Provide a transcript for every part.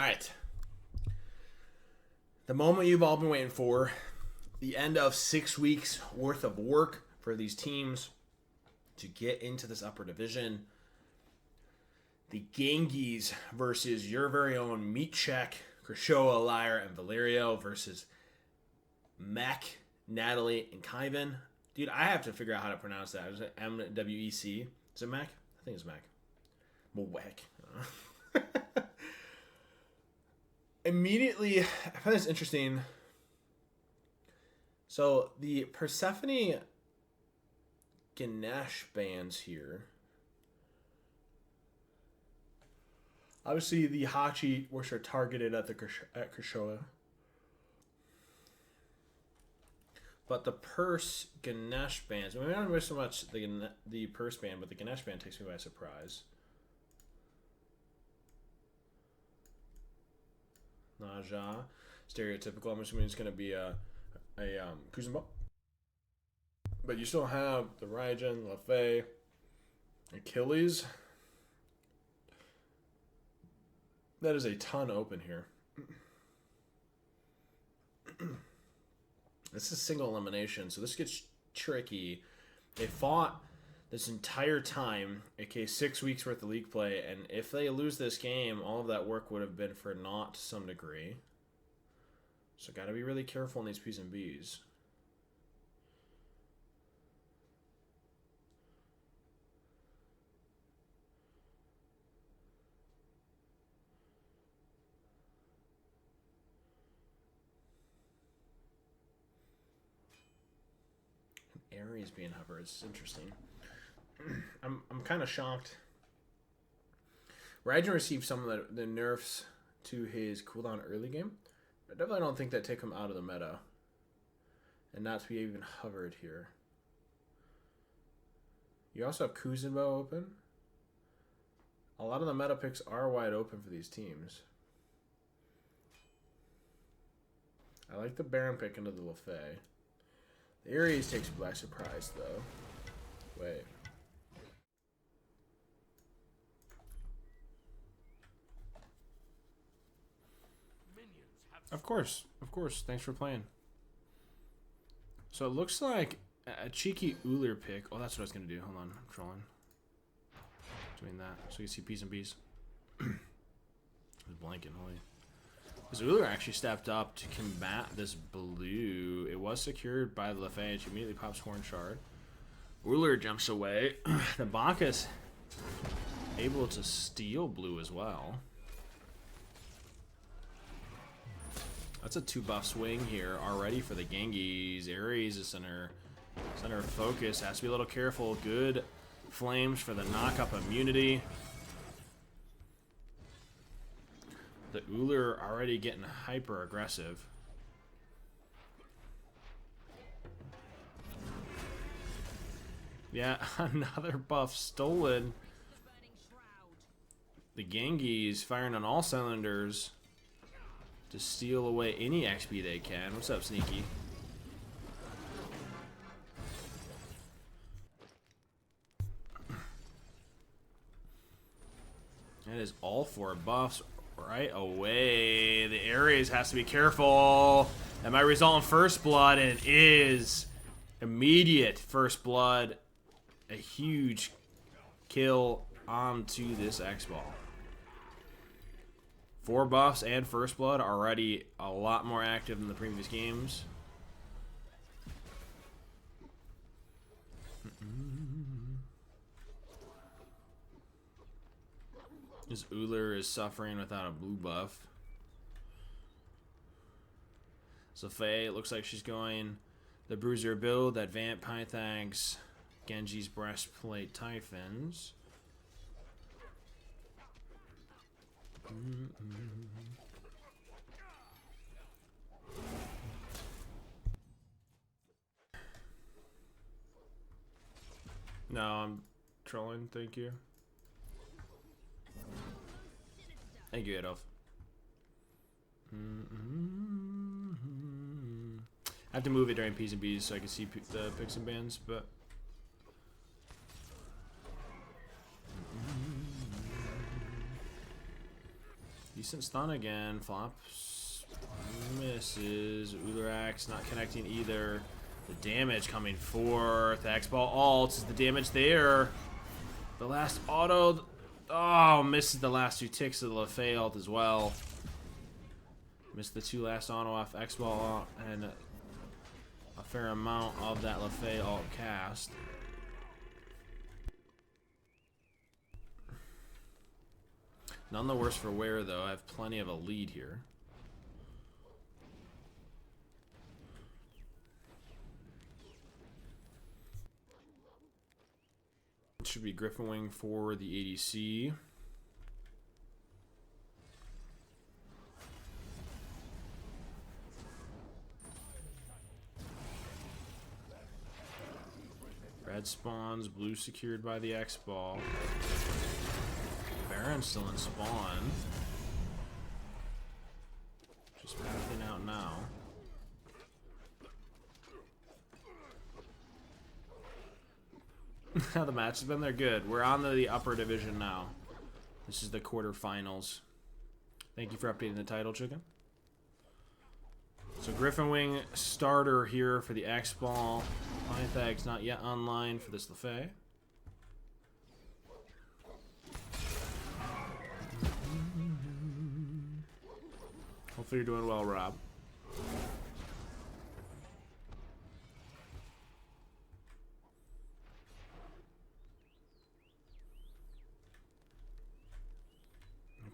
right. The moment you've all been waiting for. The end of 6 weeks worth of work for these teams to get into this upper division. The Ganges versus your very own Meat Check, Krishoa, Lyre, and Valerio versus Mac, Natalie, and Kyvan. Dude, I have to figure out how to pronounce that. Is it MWEC? Is it Mac? I think it's Mac. Mwek. Immediately, I find this interesting. So, the Persephone Ganesh bands here. Obviously, the Hachi were targeted at Krishoa. But the Purse Ganesh bands, maybe not so much the Purse band, but the Ganesh band takes me by surprise. Naja, stereotypical. I'm assuming it's going to be a Kuzumba. But you still have the Raijin, Lefay, Achilles. That is a ton open here. This is single elimination, so this gets tricky. They fought this entire time, aka 6 weeks worth of league play, and if they lose this game, all of that work would have been for naught to some degree. So got to be really careful in these P's and B's. Ares being hovered. It's interesting. I'm kind of shocked. Raijin received some of the nerfs to his cooldown early game. I definitely don't think that take him out of the meta. And not to be even hovered here. You also have Kuzenbo open. A lot of the meta picks are wide open for these teams. I like the Baron pick into the Lefay. The Ares takes me by surprise, though. Wait. Of course. Thanks for playing. So it looks like a cheeky Uller pick. Oh, that's what I was going to do. Hold on. I'm trolling. Doing that. So you see P's and B's. I was blanking. Holy. This Uller actually stepped up to combat this blue. It was secured by the Lefay. She immediately pops Horn Shard. Uller jumps away. The Bacchus able to steal blue as well. That's a 2-buff swing here already for the Genghis. Ares is center of focus. Has to be a little careful. Good flames for the knock-up immunity. The Uller already getting hyper aggressive. Yeah, another buff stolen. The Genghis firing on all cylinders to steal away any XP they can. What's up, Sneaky? That is all 4 buffs right away. The Ares has to be careful. That might result in first blood, and it is immediate first blood. A huge kill onto this X-Ball. 4 buffs and first blood, already a lot more active than the previous games. This Uller is suffering without a blue buff. Zafei, it looks like she's going the Bruiser build, that Vamp Pythags, Genji's Breastplate Typhons. No, I'm trolling, thank you. Thank you, Adolf. I have to move it during P's and B's so I can see the picks and bans, but Decent stun again. Flops. Misses. Ularax not connecting either. The damage coming forth. X-Ball ults. Is the damage there? The last auto. Oh, misses the last 2 ticks of the LaFay ult as well. Missed the 2 last auto off X-Ball and a fair amount of that LaFay ult cast. None the worse for wear, though. I have plenty of a lead here. It should be Griffin Wing for the ADC. Red spawns, blue secured by the X-Ball. Baron's still in spawn. Just pathing out now. How the match has been, they're good. We're on to the upper division now. This is the quarterfinals. Thank you for updating the title, Chicken. So Griffin Wing starter here for the X-Ball. Pythag's not yet online for this LaFay. Hopefully you're doing well, Rob.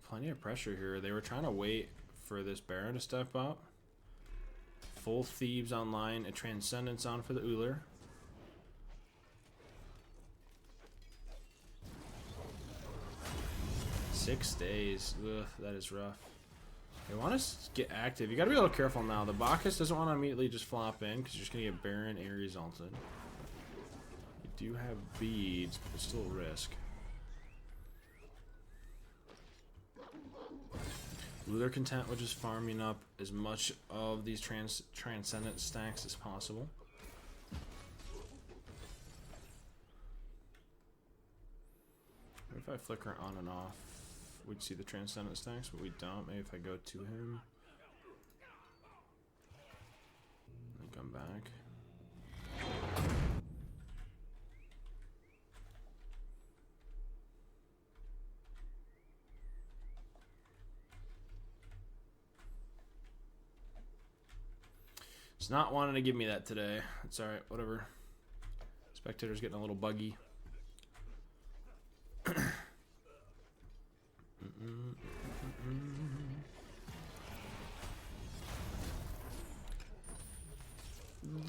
Plenty of pressure here. They were trying to wait for this Baron to step up. Full Thebes online, a Transcendence on for the Uller. Six days. Ugh, that is rough. They want to get active. You got to be a little careful now. The Bacchus doesn't want to immediately just flop in because you're just going to get Baron Ares ulted. You do have beads, but it's still a risk. They're content with just farming up as much of these Transcendent stacks as possible. What if I flicker on and off? We'd see the Transcendent stacks, but we don't. Maybe if I go to him. And come back. It's not wanting to give me that today. It's alright, whatever. Spectator's getting a little buggy.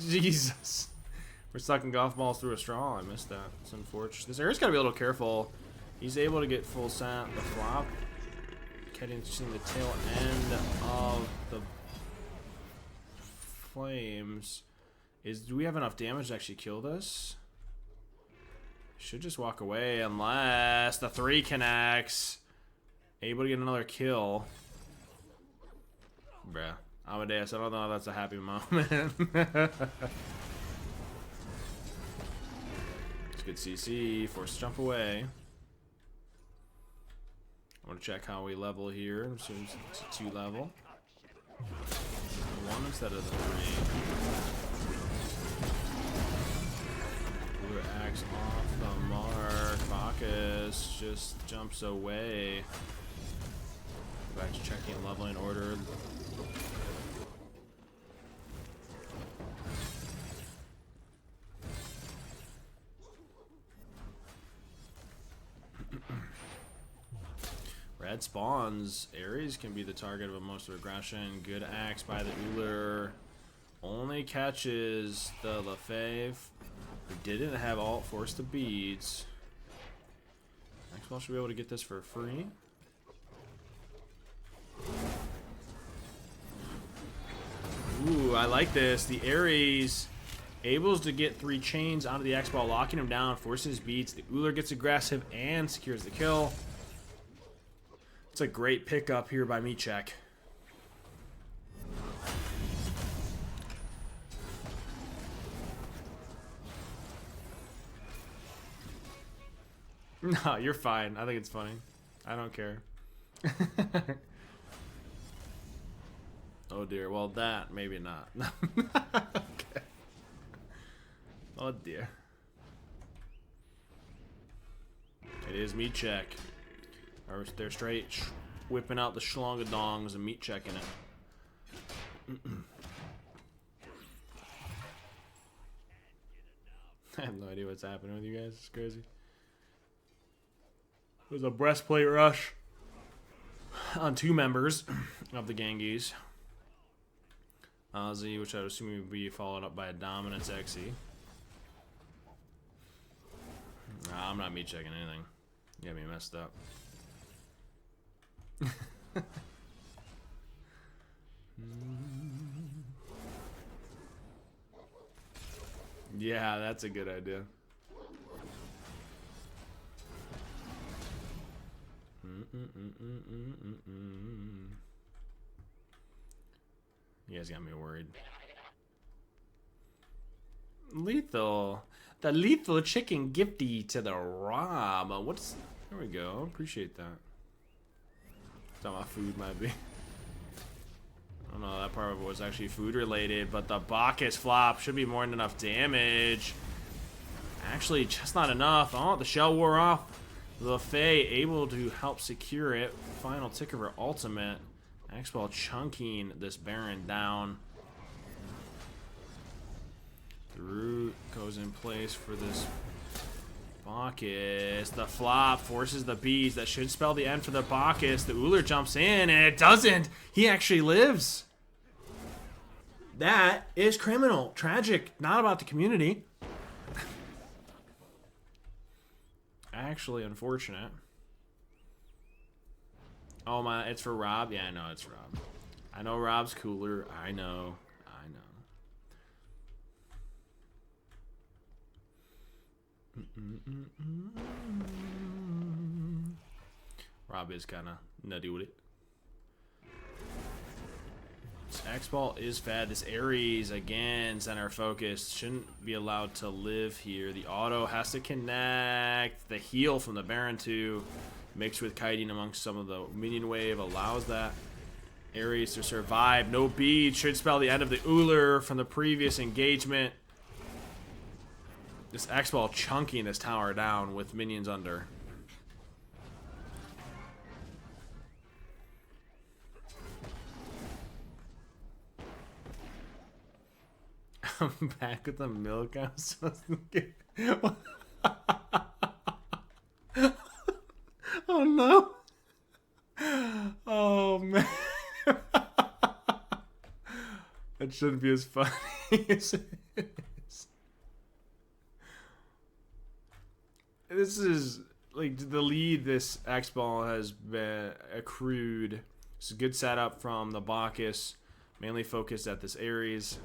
Jesus. We're sucking golf balls through a straw. I missed that. It's unfortunate. This air's got to be a little careful. He's able to get full sent the flop. Getting to the tail end of the flames. Do we have enough damage to actually kill this? Should just walk away unless the 3 connects. Able to get another kill. Bruh. Amadeus, I don't know if that's a happy moment. It's good CC. Force jump away. I want to check how we level here. So it's a 2 level. 1 instead of the 3. Blue axe off the mark. Bacchus just jumps away. Go back to checking and leveling order. Red spawns. Ares can be the target of a most regression. Good axe by the Uller. Only catches the LaFave. Who didn't have alt force the beads. Maxwell should be able to get this for free. Ooh, I like this. The Ares able to get 3 chains onto the X-Ball, locking him down, forcing his beats. The Uller gets aggressive and secures the kill. It's a great pickup here by Michek. No, you're fine. I think it's funny. I don't care. Oh dear. Well, that maybe not. Okay. Oh dear. It is meat check. Or they're straight whipping out the schlongadongs and meat checking it. I have no idea what's happening with you guys. It's crazy. There's a breastplate rush on 2 members of the Genghis. Ozzy, which I would assume would be followed up by a Dominance XE. Nah, I'm not meat checking anything. You got me messed up. Yeah, that's a good idea. You guys got me worried. Lethal. The lethal chicken gifty to the Rob. What's... There we go. Appreciate that. Thought my food might be. I don't know, that part of it was actually food related, but the Bacchus flop should be more than enough damage. Actually, just not enough. Oh, the shell wore off. The Fae able to help secure it. Final tick of her ultimate. X-Ball chunking this Baron down. The root goes in place for this Bacchus. The flop forces the bees. That should spell the end for the Bacchus. The Uller jumps in, and it doesn't. He actually lives. That is criminal. Tragic. Not about the community. Actually unfortunate. Oh my, it's for Rob? Yeah, I know it's Rob. I know Rob's cooler. I know. Rob is kind of nutty with it. This X-Ball is fed. This Ares, again, center focus. Shouldn't be allowed to live here. The auto has to connect. The heal from the Baron 2 mixed with kiting amongst some of the minion wave allows that Ares to survive. No bead should spell the end of the Uller from the previous engagement. This X-Ball chunking this tower down with minions under. I'm back with the milk I was supposed to get. Oh no. Oh man. That shouldn't be as funny as it is. This is like the lead this X-Ball has been accrued. It's a good setup from the Bacchus, mainly focused at this Ares.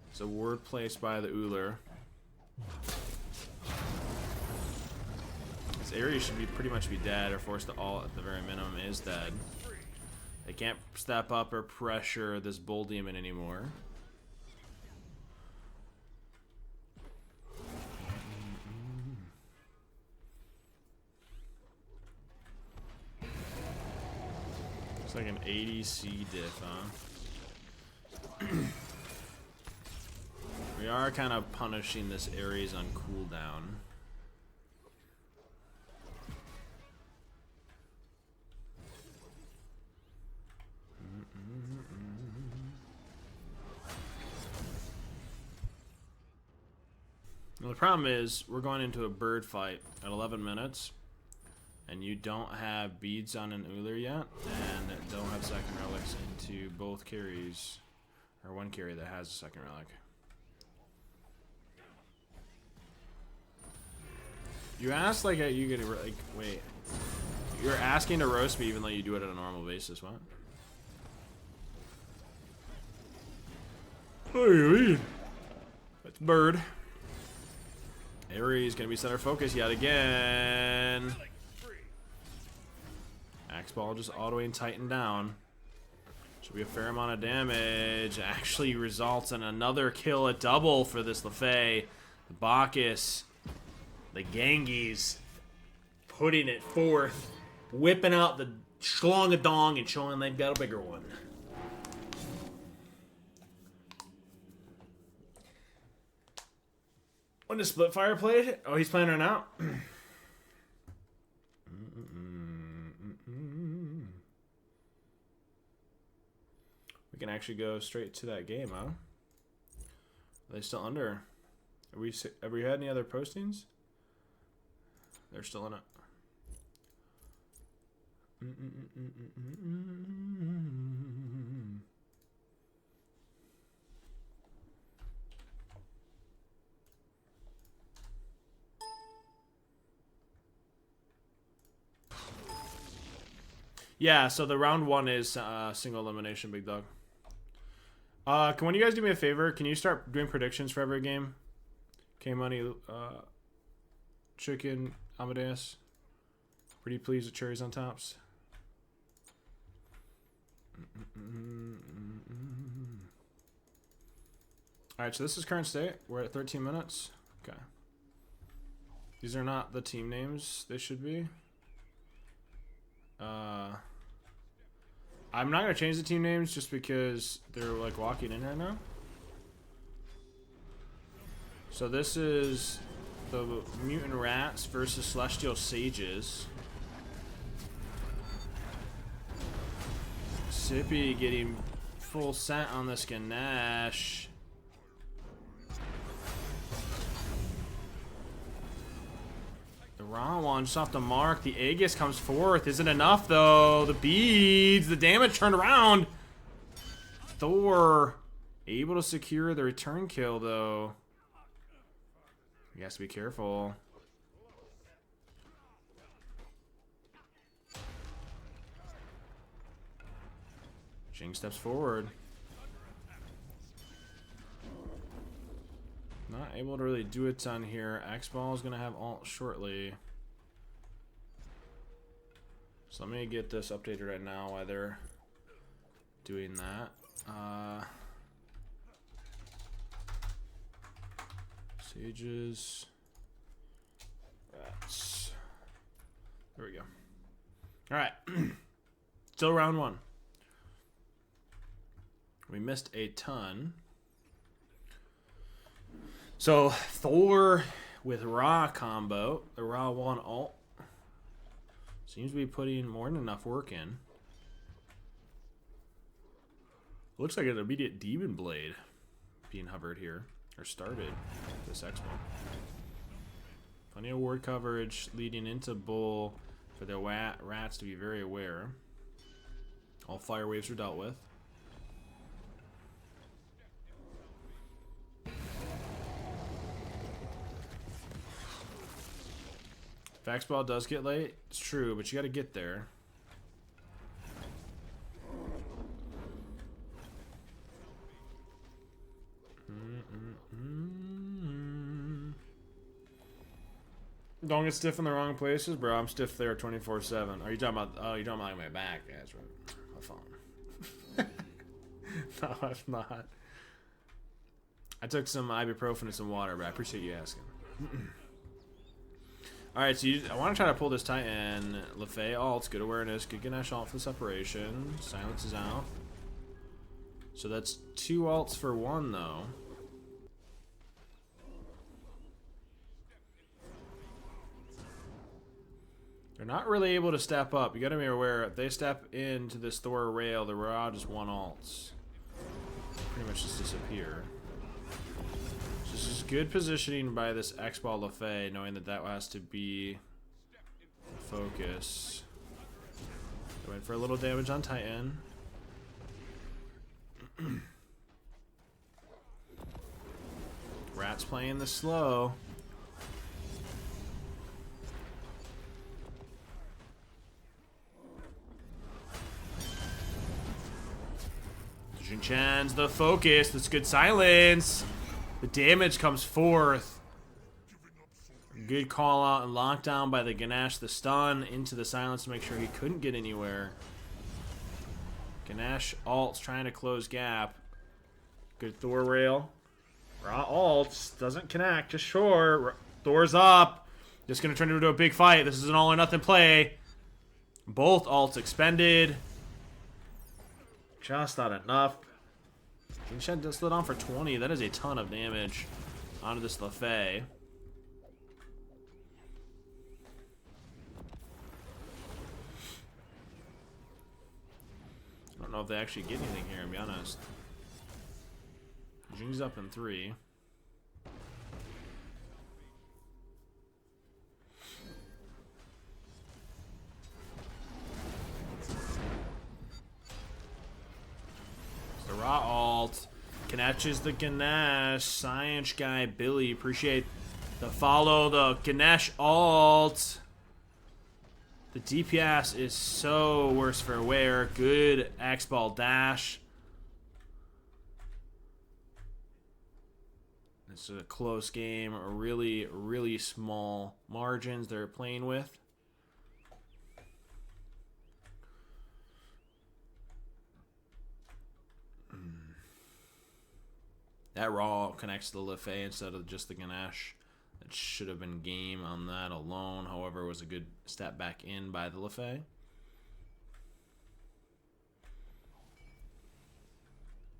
It's a word placed by the Uller. This Ares should be pretty much be dead, or forced to ult at the very minimum is dead. They can't step up or pressure this Bull Demon anymore. Looks like an 80C diff, huh? We are kind of punishing this Ares on cooldown. Now the problem is, we're going into a bird fight at 11 minutes, and you don't have beads on an Uller yet, and don't have second relics into both carries, or one carry that has a second relic. You asked like, are you gonna like wait? You're asking to roast me even though you do it on a normal basis. What? What do you mean? It's bird. Ares gonna be center focus yet again. X-Ball just autoing Titan down. Should be a fair amount of damage. Actually results in another kill, a double for this Lefay. The Bacchus, the Genghis, putting it forth, whipping out the schlong a dong and showing they've got a bigger one. When the Splitfire played? Oh, he's playing right now? We can actually go straight to that game, huh? Are they still under? Have we had any other postings? They're still in it. Yeah, so the round 1 is single elimination, big dog. Can one of you guys do me a favor? Can you start doing predictions for every game? K-Money, Chicken, Amadeus. Pretty pleased with cherries on tops. Alright, so this is current state. We're at 13 minutes. Okay. These are not the team names they should be. I'm not going to change the team names just because they're like walking in right now. So this is the Mutant Rats versus Celestial Sages. Sippy getting full scent on this Ganesh. The wrong one just off the mark. The Aegis comes forth. Isn't enough though. The beads, the damage turned around. Thor able to secure the return kill though. He has to be careful. Jing steps forward. Not able to really do a ton here. X-Ball is going to have ult shortly. So let me get this updated right now while they're doing that. Sages. Rats. There we go. Alright. Still round 1. We missed a ton. So, Thor with Ra combo, the Ra 1 ult, seems to be putting more than enough work in. Looks like an immediate Demon Blade being hovered here, or started this X1. Plenty of ward coverage leading into Bull for the Rats to be very aware. All fire waves are dealt with. Faxball does get late, it's true, but you got to get there. Don't get stiff in the wrong places, bro. I'm stiff there 24/7. Are you talking about? Oh, you're talking about my back? Yeah, that's right. My phone. No, I'm not. I took some ibuprofen and some water, but I appreciate you asking. Alright, so I want to try to pull this Titan. LeFay ults, good awareness, good Ganesh ult for the separation. Silence is out. So that's 2 ults for 1, though. They're not really able to step up. You gotta be aware, if they step into this Thor rail, the Ra just 1 ults. Pretty much just disappear. This is good positioning by this X-Ball LeFay, knowing that that has to be the focus. Going for a little damage on Titan. Rat's playing the slow. Jin Chan's the focus. That's good silence. The damage comes forth. Good call out and lockdown by the Ganesh. The stun into the silence to make sure he couldn't get anywhere. Ganesh ults trying to close gap. Good Thor rail. Ra ults. Doesn't connect. Just short. Thor's up. Just going to turn it into a big fight. This is an all or nothing play. Both alts expended. Just not enough. King Shen does slid on for 20. That is a ton of damage onto this Lefay. I don't know if they actually get anything here, to be honest. Jing's up in 3. The raw alt. Ganesh's the Ganesh. Science guy Billy. Appreciate the follow. The Ganesh alt. The DPS is so worse for wear. Good X-Ball dash. This is a close game. A really, really small margins they're playing with. That raw connects to the Lefay instead of just the Ganesh. It should have been game on that alone. However, it was a good step back in by the Lefay.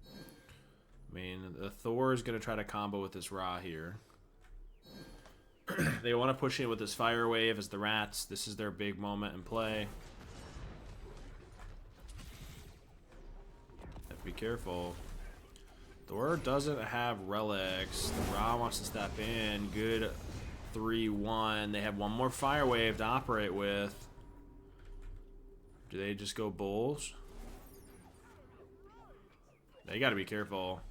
I mean, the Thor is going to try to combo with this Ra here. They want to push in with this Fire Wave as the Rats. This is their big moment in play. Have to be careful. Thor doesn't have relics. The Ra wants to step in. Good 3-1. They have one more Fire Wave to operate with. Do they just go Bulls? They got to be careful.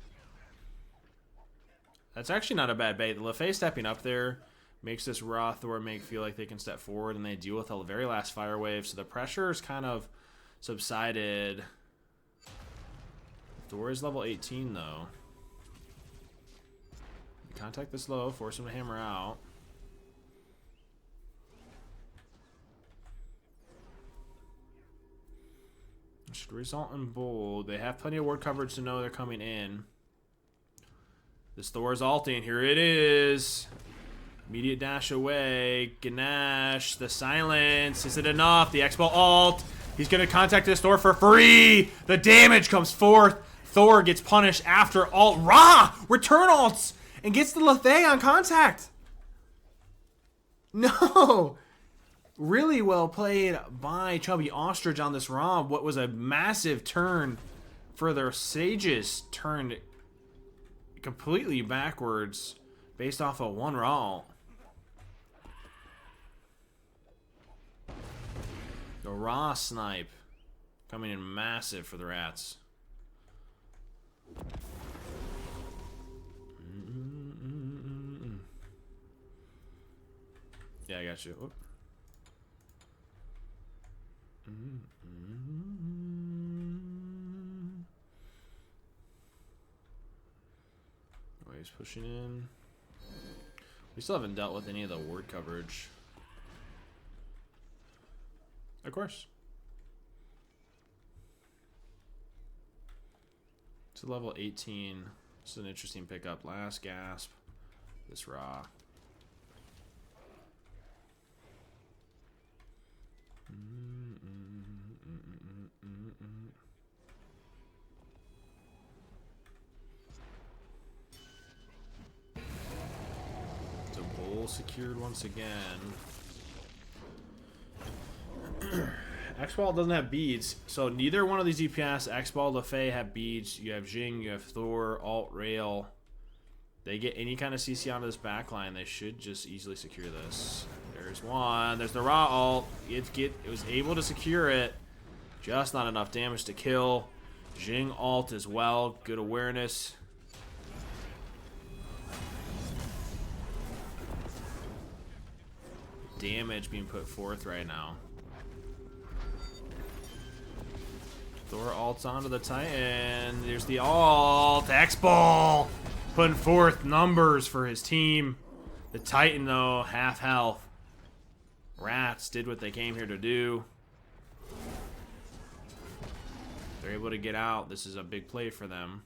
That's actually not a bad bait. The Lefay stepping up there makes this Ra Thor feel like they can step forward, and they deal with the very last Fire Wave. So the pressure is kind of subsided. Thor is level 18, though. Contact this low, force him to hammer out. Should result in bold. They have plenty of ward coverage to know they're coming in. This Thor is ulting. Here it is. Immediate dash away. Ganesh. The silence. Is it enough? The X-Ball ult. He's going to contact this Thor for free. The damage comes forth. Thor gets punished after alt. Ra! Return alts! And gets the Lefay on contact. No! Really well played by Chubby Ostrich on this Ra. What was a massive turn for their Sages turned completely backwards based off of one Ra. The Ra snipe coming in massive for the Rats. Yeah, I got you. Oop. Oh, he's pushing in. We still haven't dealt with any of the ward coverage. Of course. It's a level 18. This is an interesting pickup. Last gasp. This Ra. So Bull secured once again. X-Ball doesn't have beads, so neither one of these DPS, X-Ball, Lefay, have beads. You have Jing, you have Thor, Alt, Rail. They get any kind of CC onto this backline, they should just easily secure this. There's one. There's the Ra ult. It was able to secure it. Just not enough damage to kill. Jing ult as well. Good awareness. Damage being put forth right now. Thor ults onto the Titan. There's the ult. X-Ball putting forth numbers for his team. The Titan, though, half health. Rats did what they came here to do. They're able to get out. This is a big play for them.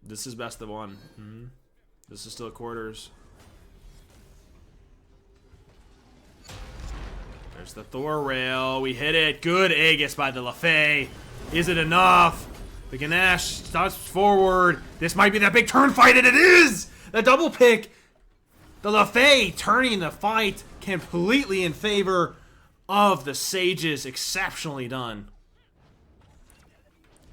This is best of one. This is still quarters. There's the Thor rail. We hit it. Good Aegis by the LaFay. Is it enough? The Ganesh stops forward. This might be that big turn fight, and it is! The double pick. The LaFay turning the fight completely in favor of the Sages. Exceptionally done.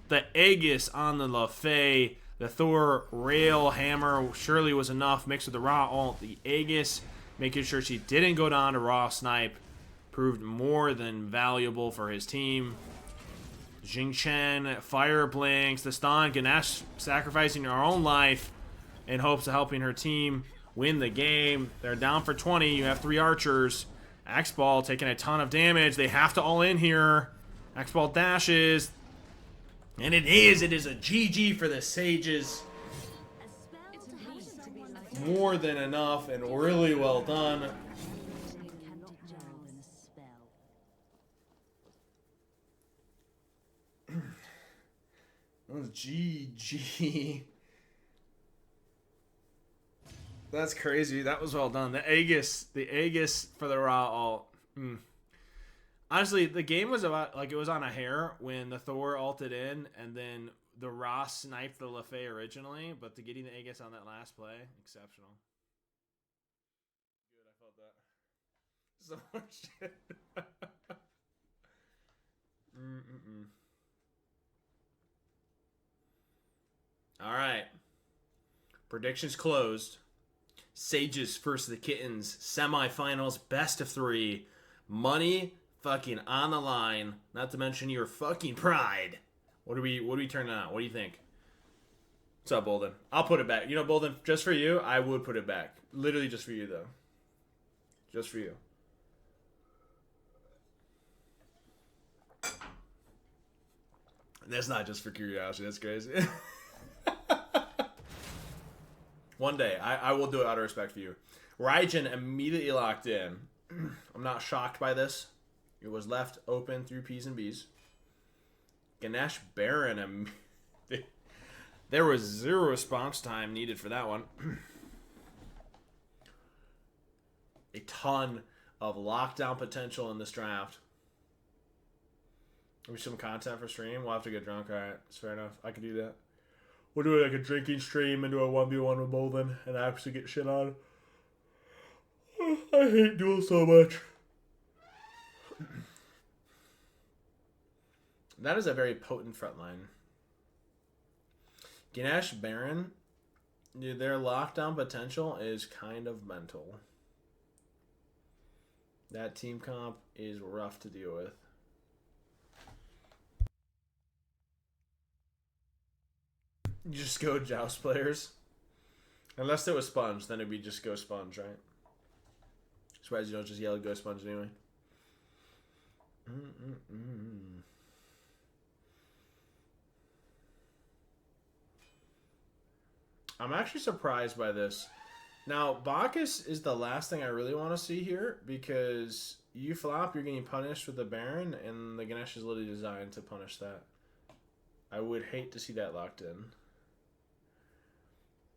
The Aegis on the LaFay. The Thor rail hammer surely was enough. Mixed with the raw ult. The Aegis making sure she didn't go down to raw snipe. Proved more than valuable for his team. Jing Chen, fire blinks, the stun. Ganesh sacrificing her own life in hopes of helping her team win the game. They're down for 20. You have 3 archers. X-Ball taking a ton of damage. They have to all in here. X-Ball dashes. And it is a GG for the Sages. More than enough and really well done. That was GG. That's crazy. That was well done. The Aegis for the raw ult. Honestly, the game was about, like, it was on a hair when the Thor ulted in, and then the raw sniped the LaFay originally, but to getting the Aegis on that last play, exceptional. Good, I felt that. So much shit. All right. Predictions closed. Sages versus the Kittens. Semifinals, best of 3. Money fucking on the line. Not to mention your fucking pride. What are we turning out? What do you think? What's up, Bolden? I'll put it back. You know, Bolden, just for you, I would put it back. Literally just for you, though. Just for you. That's not just for curiosity. That's crazy. One day, I will do it out of respect for you. Raijin immediately locked in. I'm not shocked by this. It was left open through P's and B's. Ganesh Baron. There was 0 response time needed for that one. A ton of lockdown potential in this draft. Maybe some content for stream. We'll have to get drunk. Alright, that's fair enough. I can do that. We'll do like a drinking stream and do a 1v1 with Bolden and actually get shit on. I hate duel so much. That is a very potent front line. Ganesh Baron, dude, their lockdown potential is kind of mental. That team comp is rough to deal with. You just go Joust players. Unless it was Sponge, then it'd be just go Sponge, right? Surprised you don't just yell go Sponge anyway. I'm actually surprised by this. Now, Bacchus is the last thing I really want to see here because you flop, you're getting punished with the Baron, and the Ganesh is literally designed to punish that. I would hate to see that locked in.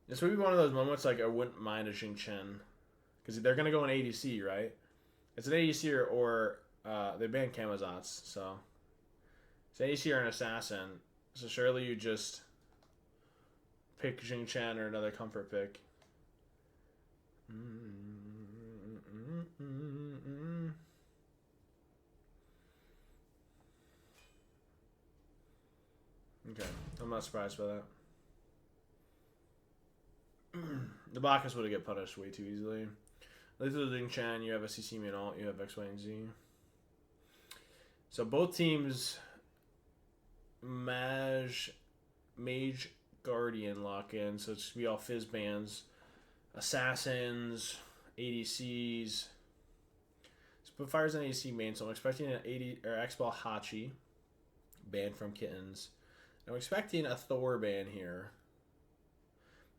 This would be one of those moments like I wouldn't mind a Jing Chen. Because they're going to go in ADC, right? It's an ADC or they banned Camazotz, so it's an ADC or an assassin. So surely you just pick Jing Chen or another comfort pick. Okay, I'm not surprised by that. The Bacchus would have get punished way too easily. Lethal Jing Chen, you have a CC main alt, you have X, Y, and Z. So both teams Mage Guardian lock in, so it's be all fizz bands. Assassins, ADCs. Spitfire's an ADC main, so I'm expecting an X-Ball Hachi ban from Kittens. I'm expecting a Thor ban here.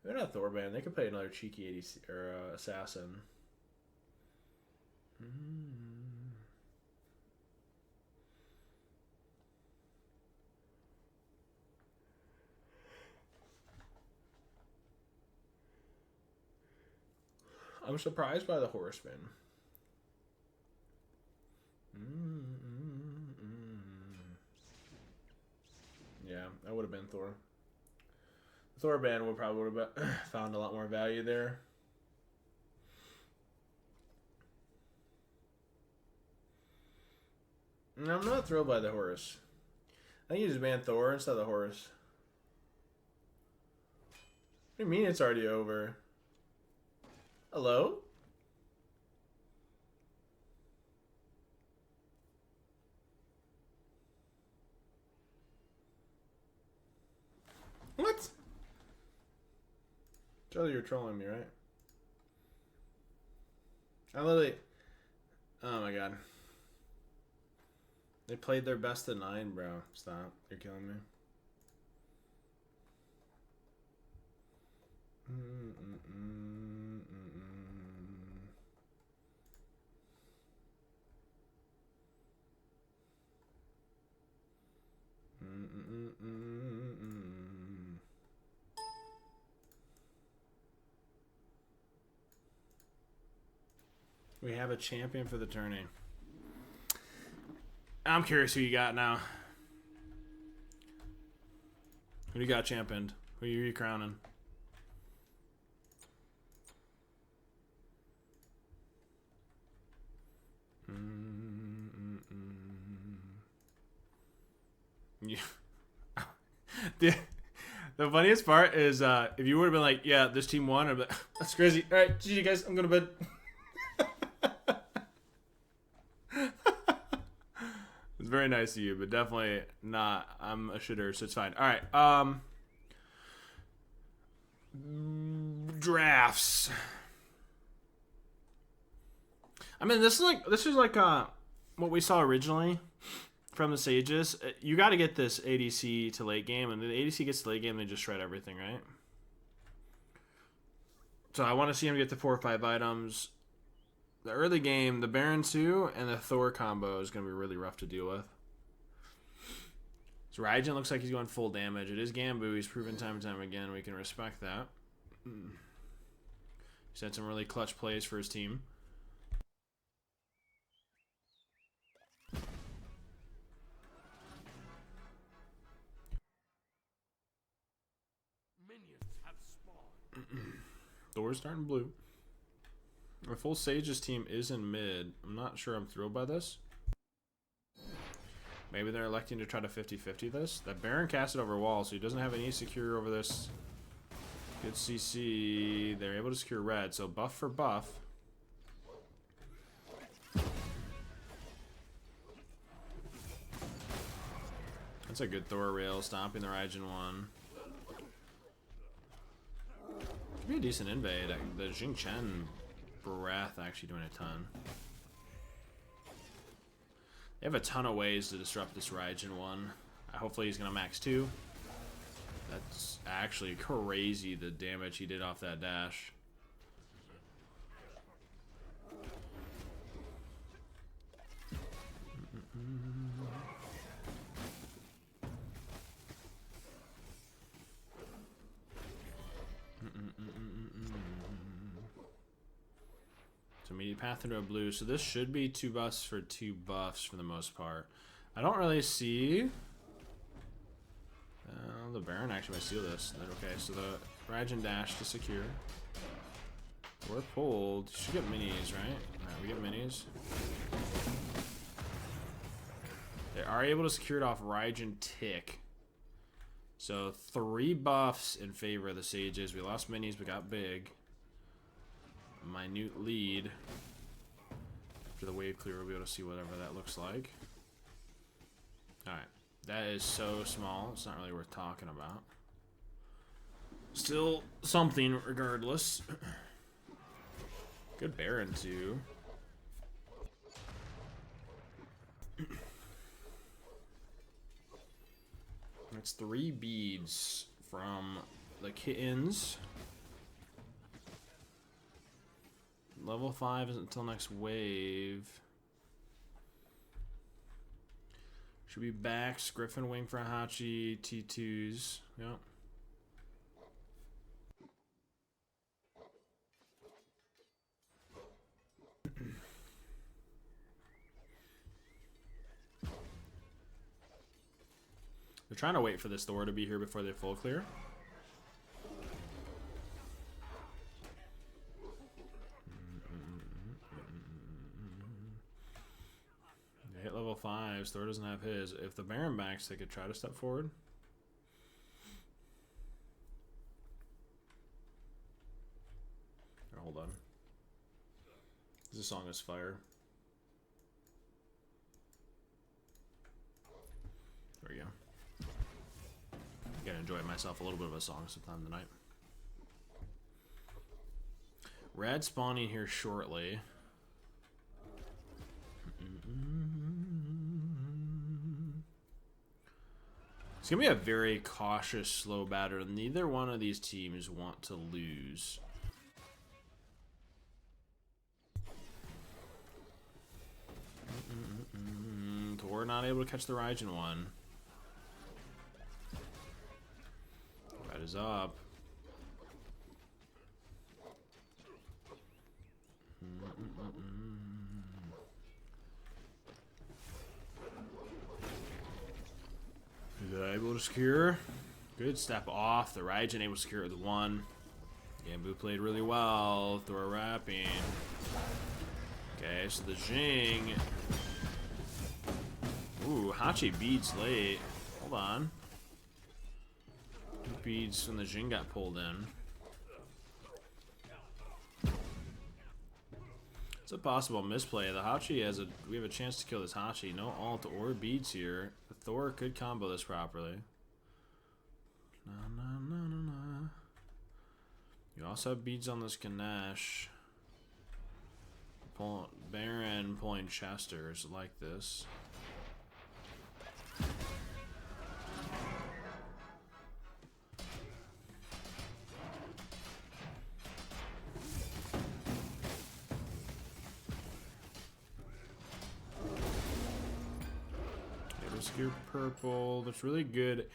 Maybe not a Thor ban. They could play another cheeky ADC or assassin. I'm surprised by the horseman. that would have been Thor. The Thor band would probably have found a lot more value there. And I'm not thrilled by the Horus. I think you just banned Thor instead of the Horus. What do you mean it's already over? Hello? What? Charlie, you're trolling me, right? I literally... Oh my god. They played their best of 9, bro. Stop. You're killing me. We have a champion for the tourney. I'm curious who you got now. Who do you got championed? Who are you crowning? Yeah. The funniest part is if you would have been like, yeah, this team won, I'd be like, that's crazy. All right, GG guys, I'm going to bed. It's very nice of you, but definitely not. I'm a shitter, so it's fine. All right. Drafts. I mean, this is like what we saw originally from the Sages. You got to get this ADC to late game, and the ADC gets to late game, they just shred everything, right? So I want to see him get the 4 or 5 items. The early game, the Baron 2 and the Thor combo is going to be really rough to deal with. So Raijin looks like he's going full damage. It is Gambu. He's proven time and time again. We can respect that. He's had some really clutch plays for his team. Thor's starting blue. Our full Sages team is in mid. I'm not sure I'm thrilled by this. Maybe they're electing to try to 50-50 this. That Baron cast it over wall, so he doesn't have any secure over this. Good CC. They're able to secure red, so buff for buff. That's a good Thor rail, stomping the Raijin one. Could be a decent invade. The Jing Chen breath actually doing a ton. They have a ton of ways to disrupt this Raijin one. Hopefully he's going to max 2. That's actually crazy, the damage he did off that dash. So immediate path into a blue. So this should be 2 buffs for 2 buffs for the most part. I don't really see... the Baron actually might steal this. Okay, so the Raijin dash to secure. We're pulled. You should get minis, right? Alright, we get minis. They are able to secure it off Raijin tick. So 3 buffs in favor of the Sages. We lost minis, but got big. Minute lead. After the wave clear, we'll be able to see whatever that looks like. Alright. That is so small, it's not really worth talking about. Still something regardless. Good Baron too. That's 3 beads from the kittens. Level 5 isn't until next wave. Should be backs, Griffin Wing for Hachi, T2s. Yep. The We're trying to wait for this Thor to be here before they full clear. They hit level 5s. Thor doesn't have his. If the Baron backs, they could try to step forward. Or hold on. This song is fire. There we go. Gotta enjoy myself a little bit of a song sometime tonight. Red spawning here shortly. It's gonna be a very cautious, slow batter. Neither one of these teams want to lose. We're not able to catch the Raijin one. Red is up. Is that able to secure? Good step off. The Raijin able to secure the one. Gambu played really well. Thor wrapping. Okay, so the Jing. Ooh, Hachi beads late. Hold on. Beads when the Jing got pulled in. It's a possible misplay. The Hachi has a. We have a chance to kill this Hachi. No alt or beads here. The Thor could combo this properly. No. You also have beads on this Ganesh. Baron pulling Chesters like this. Obscure purple. That's really good.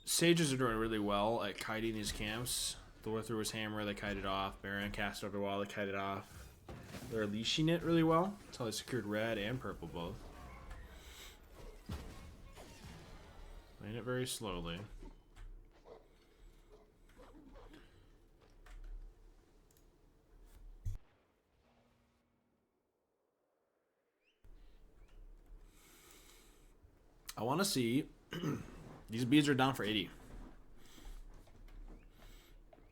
Sages are doing really well at kiting these camps. Thor threw his hammer, they kited off. Baron cast over the wall, they kited off. They're leashing it really well. That's how they secured red and purple both. Playing it very slowly. I want to see. These beads are down for 80.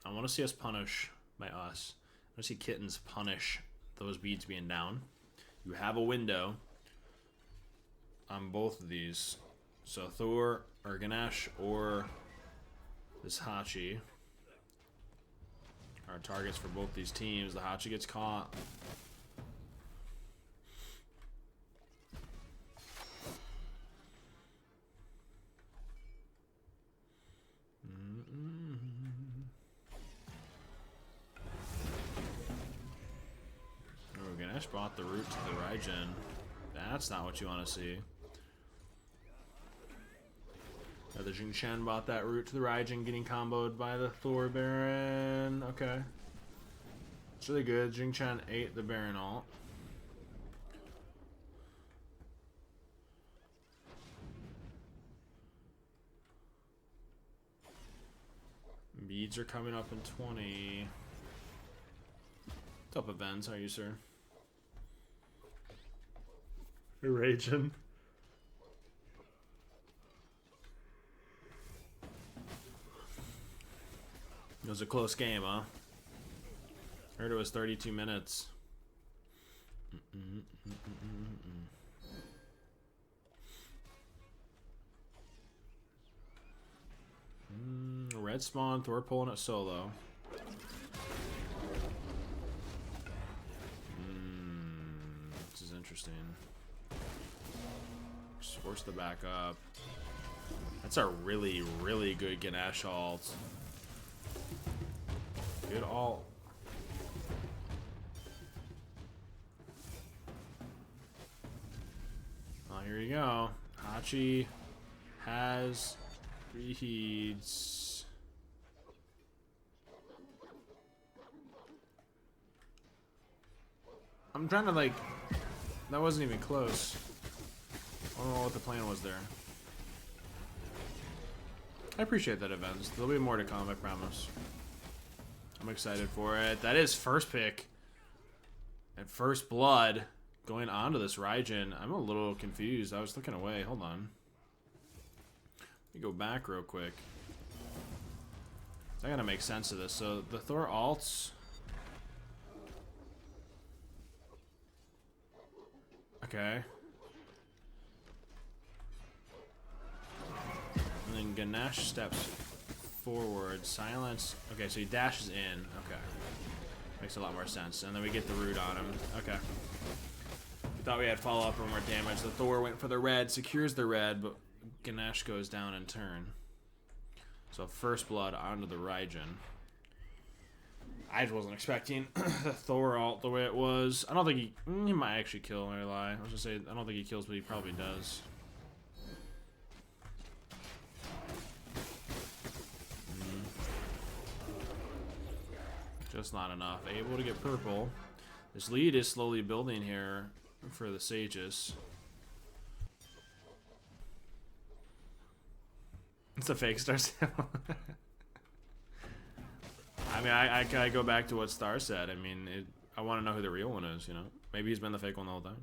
I want to see us punish by us. I want to see Kittens punish those beads being down. You have a window on both of these. So Thor or Ganesh or this Hachi are targets for both these teams. The Hachi gets caught. Oh, Ganesh bought the route to the Raijin. That's not what you want to see. The Jing Chen bought that route to the Raijin, getting comboed by the Thor Baron. Okay. It's really good. Jing Chen ate the Baron ult. Beads are coming up in 20. What's up, events? How are you, sir? Raging. It was a close game, huh? Heard it was 32 minutes. Red spawn, Thor pulling it solo. This is interesting. Just force the back up. That's a really, really good Ganesh ult. Good ult. Oh, here you go. Hachi has reheats. I'm trying to like. That wasn't even close. I don't know what the plan was there. I appreciate that, events. There'll be more to come, I promise. I'm excited for it. That is first pick. And first blood going on to this Raijin. I'm a little confused. I was looking away. Hold on. Let me go back real quick. I gotta make sense of this. So the Thor alts. Okay. And then Ganesh steps forward. Silence. Okay, so he dashes in. Okay. Makes a lot more sense. And then we get the root on him. Okay. We thought we had follow-up or more damage. The Thor went for the red, secures the red, but Ganesh goes down in turn. So first blood onto the Raijin. I just wasn't expecting the Thor alt the way it was. I don't think he might actually kill, I lie. I was gonna say, I don't think he kills, but he probably does. Just not enough. Able to get purple. This lead is slowly building here for the Sages. It's a fake star sample. I mean, I go back to what Star said. I mean, I want to know who the real one is, you know? Maybe he's been the fake one the whole time.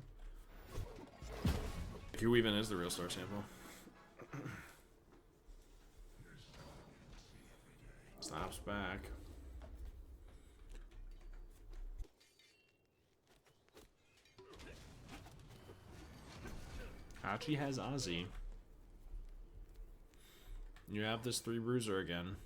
Who even is the real star sample? Stops back. Hachi has Ozzy. You have this 3 bruiser again.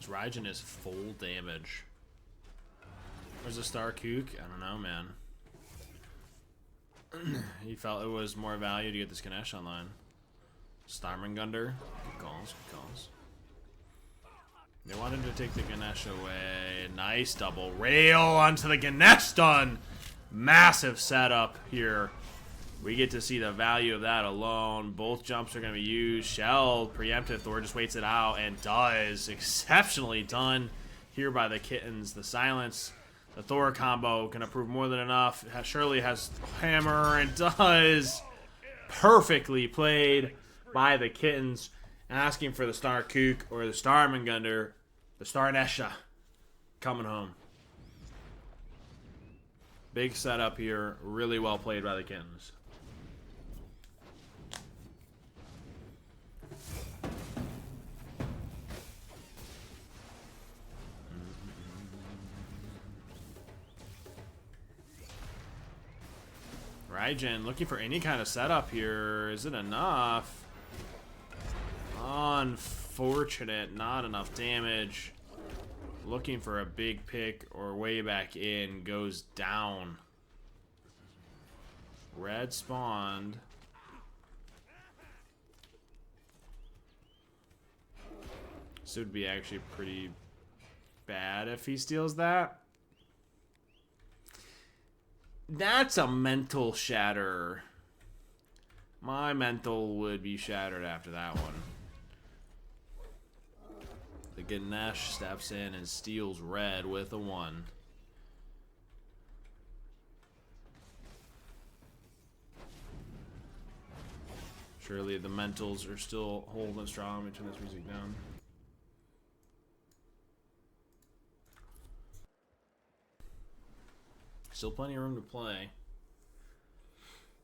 Raijin is full damage. Where's the Star Kook? I don't know, man. He felt it was more value to get this Ganesh online. Starmangunder. Good calls, good calls. They wanted to take the Ganesh away. Nice double rail onto the Ganesh stun. Massive setup here. We get to see the value of that alone. Both jumps are going to be used. Shell, preemptive. Thor just waits it out and does. Exceptionally done here by the Kittens. The silence, the Thor combo can prove more than enough. Shirley has hammer and does. Perfectly played by the Kittens. Asking for the Star Kook or the Starmangunder. The Star Nesha coming home. Big setup here. Really well played by the Kittens. Raijin looking for any kind of setup here. Is it enough? Unfortunate. Not enough damage. Looking for a big pick or way back in. Goes down. Red spawned. This would be actually pretty bad if he steals that. That's a mental shatter. My mental would be shattered after that one. The Ganesh steps in and steals red with a 1. Surely the mentals are still holding strong. Let me turn this music down. Still plenty of room to play.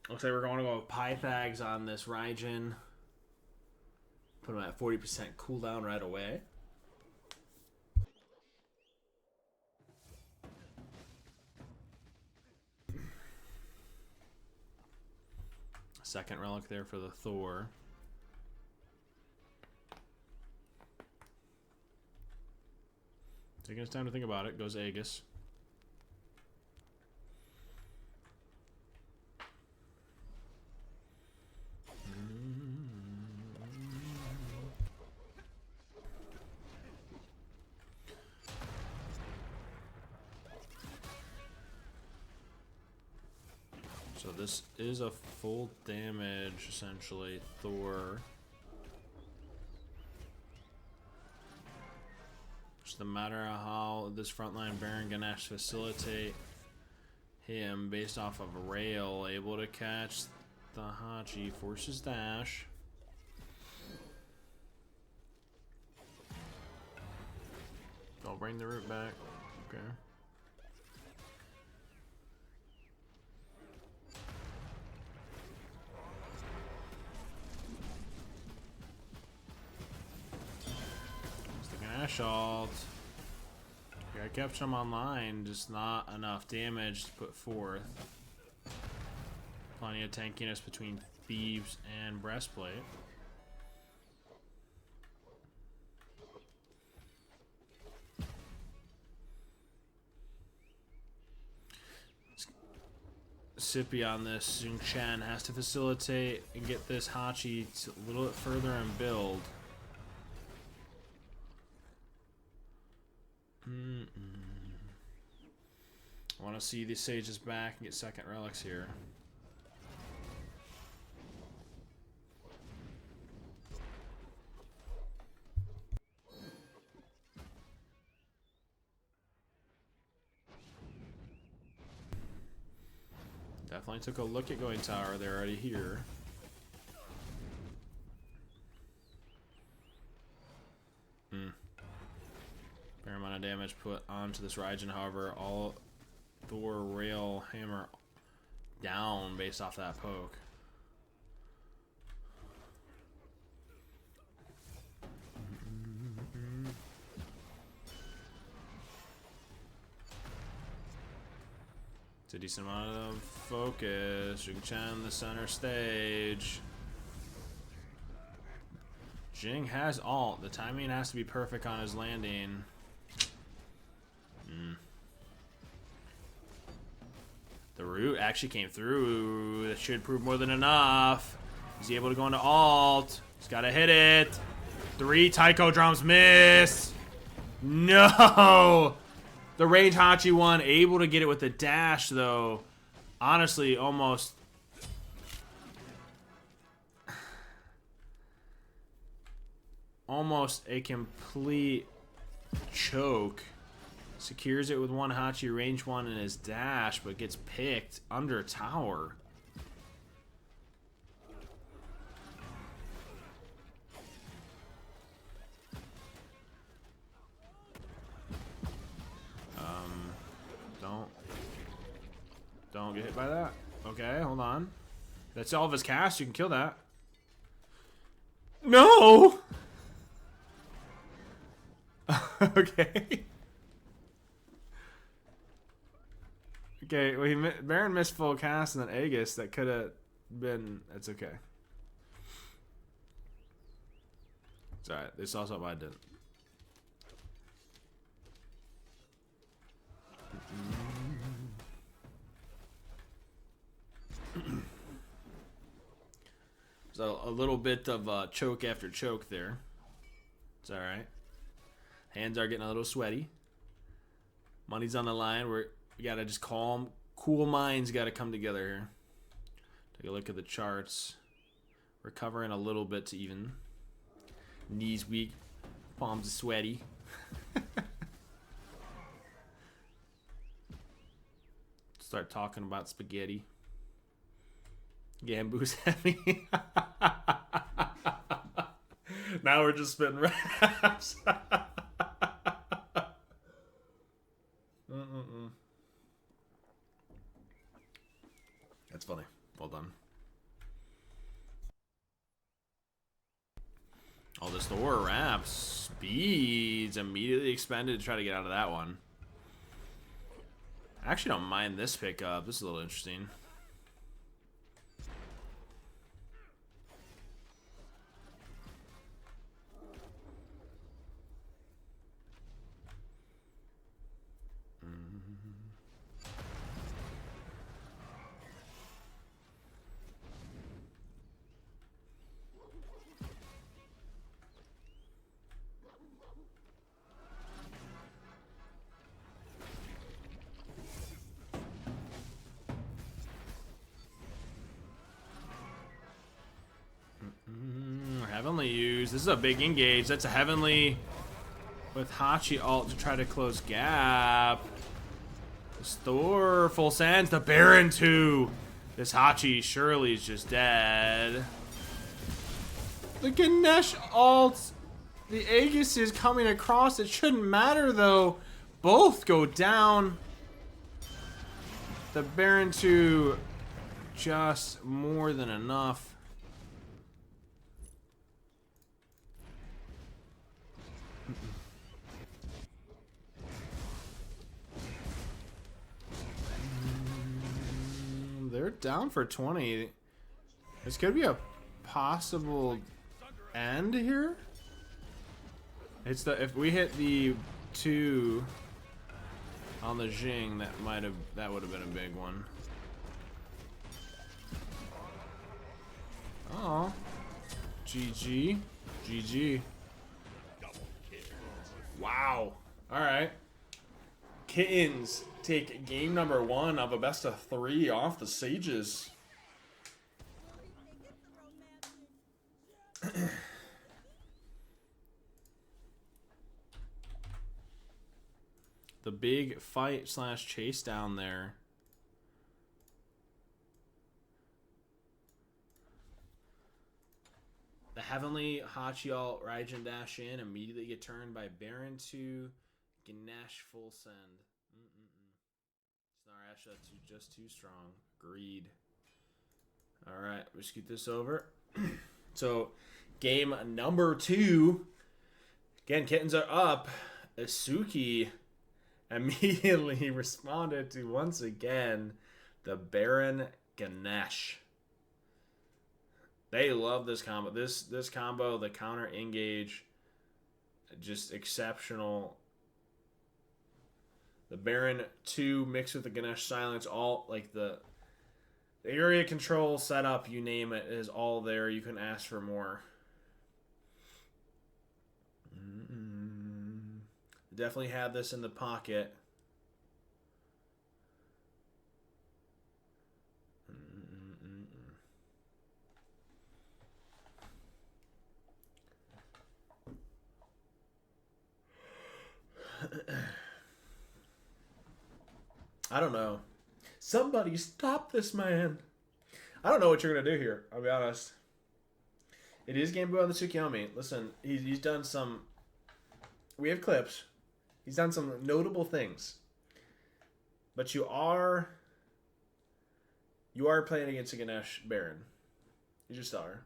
Looks like we're going to go with Pythags on this Raijin. Put him at 40% cooldown right away. Second relic there for the Thor. Taking his time to think about it. Goes Aegis. So this is a full damage, essentially, Thor. Just no matter how this frontline Baron gonna facilitate him based off of a rail, able to catch the Hachi, forces dash. I'll bring the root back. Okay. Gash ult. Yeah, I kept him online, just not enough damage to put forth. Plenty of tankiness between Thieves and Breastplate. Sippy on this. Xun Chen has to facilitate and get this Hachi a little bit further and build. I want to see these sages back and get second relics here. Definitely took a look at going tower. They're already here. Fair amount of damage put onto this Raijin, however, all Thor rail hammer down based off that poke. It's a decent amount of focus. Xun Chen, the center stage. Jing has ult. The timing has to be perfect on his landing. The root actually came through. That should prove more than enough. Is he able to go into ult? He's got to hit it. 3 taiko drums miss. No! The range Hachi one, able to get it with the dash, though. Honestly, almost... almost a complete choke. Secures it with one Hachi, range 1 in his dash, but gets picked under tower. Don't get hit by that. Okay, hold on. That's all of his cast. You can kill that. No! Okay. Okay, well, Baron missed full cast and then Aegis. That could have been... It's okay. It's alright. They saw something I didn't. So a little bit of choke after choke there. It's alright. Hands are getting a little sweaty. Money's on the line. We gotta just calm, cool minds gotta come together here. Take a look at the charts. Recovering a little bit to even. Knees weak, palms are sweaty. Start talking about spaghetti. Gambu's heavy. Now we're just spitting raps. That's funny. Well done. Oh, this Thor wraps. Speeds immediately expended to try to get out of that one. I actually don't mind this pickup. This is a little interesting. Heavenly use. This is a big engage. That's a Heavenly with Hachi ult to try to close gap. This Thor full sands. The Baron too. This Hachi surely is just dead. The Ganesh ult. The Aegis is coming across. It shouldn't matter though. Both go down. The Baron 2 just more than enough. They're down for 20. This could be a possible end here. It's the if we hit the 2 on the Jing, that would have been a big one. Oh, GG, GG. Wow. All right. Kittens take game number 1 of a best of 3 off the Sages. The big fight / chase down there. The Heavenly Hachi ult Raijin dash in, immediately get turned by Baron to Ganesh full send. Snarasha just too strong. Greed. Alright, let's get this over. So, game number 2. Again, kittens are up. Isuki immediately responded to, once again, the Baron Ganesh. They love this combo. This combo, the counter engage, just exceptional. The Baron 2 mixed with the Ganesh silence, all like the area control setup, you name it, is all there. You can ask for more. Definitely had this in the pocket. I don't know. Somebody stop this man. I don't know what you're going to do here, I'll be honest. It is Game Boy on the Tsukiyomi. Listen, he's done some... We have clips. He's done some notable things. But you are playing against a Ganesh Baron. You just are.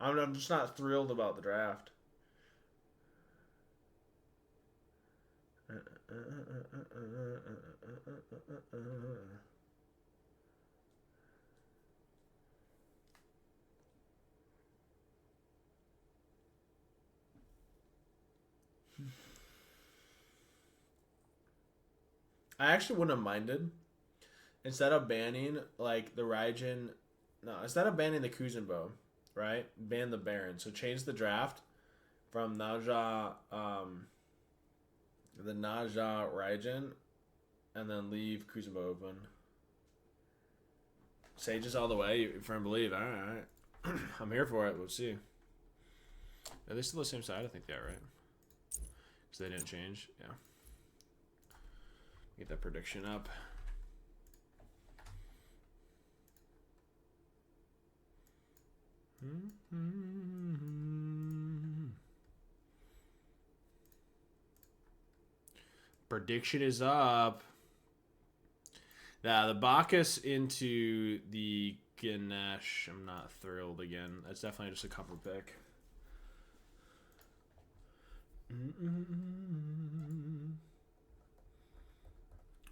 I'm just not thrilled about the draft. I actually wouldn't have minded. Instead of banning like the Raijin, instead of banning the Kuzenbo, right? Ban the Baron. So change the draft from Naja, the Naja Raijin, and then leave Kuzenbo open. Sages all the way, firm believe. All right. I'm here for it. We'll see. Are they still the same side? I think they are, right? Because they didn't change. Yeah. Get that prediction up. Prediction is up. The Bacchus into the Ganesh. I'm not thrilled again. That's definitely just a cover pick.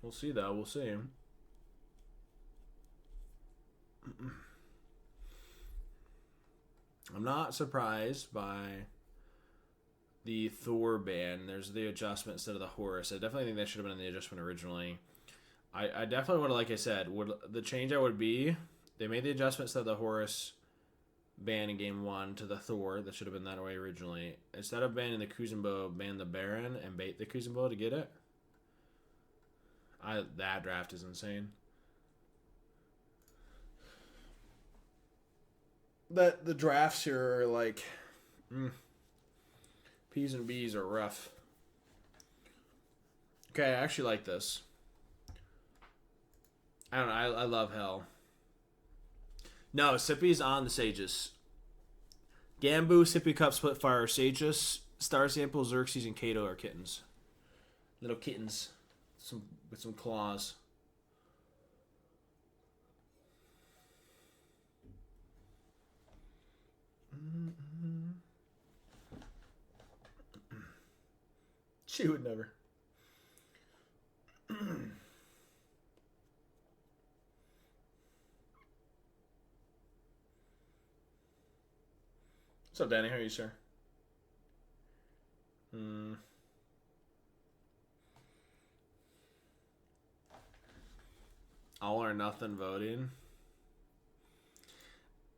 We'll see, though. We'll see. I'm not surprised by the Thor ban. There's the adjustment instead of the Horus. I definitely think that should have been in the adjustment originally. I definitely would, like I said, the change would be they made the adjustment instead of the Horus ban in game 1 to the Thor. That should have been that way originally. Instead of banning the Kuzenbo, ban the Baron and bait the Kuzenbo to get it. That draft is insane. that the drafts here are like P's and B's are rough. Okay, I actually like this. I don't know. I love Hell. No, Sippy's on the Sages. Gambu, Sippy Cup, Splitfire, Sages, Star Sample, Xerxes, and Kato are kittens. Little kittens. With some claws. She would never. What's up, Danny? How are you, sir? All or nothing voting.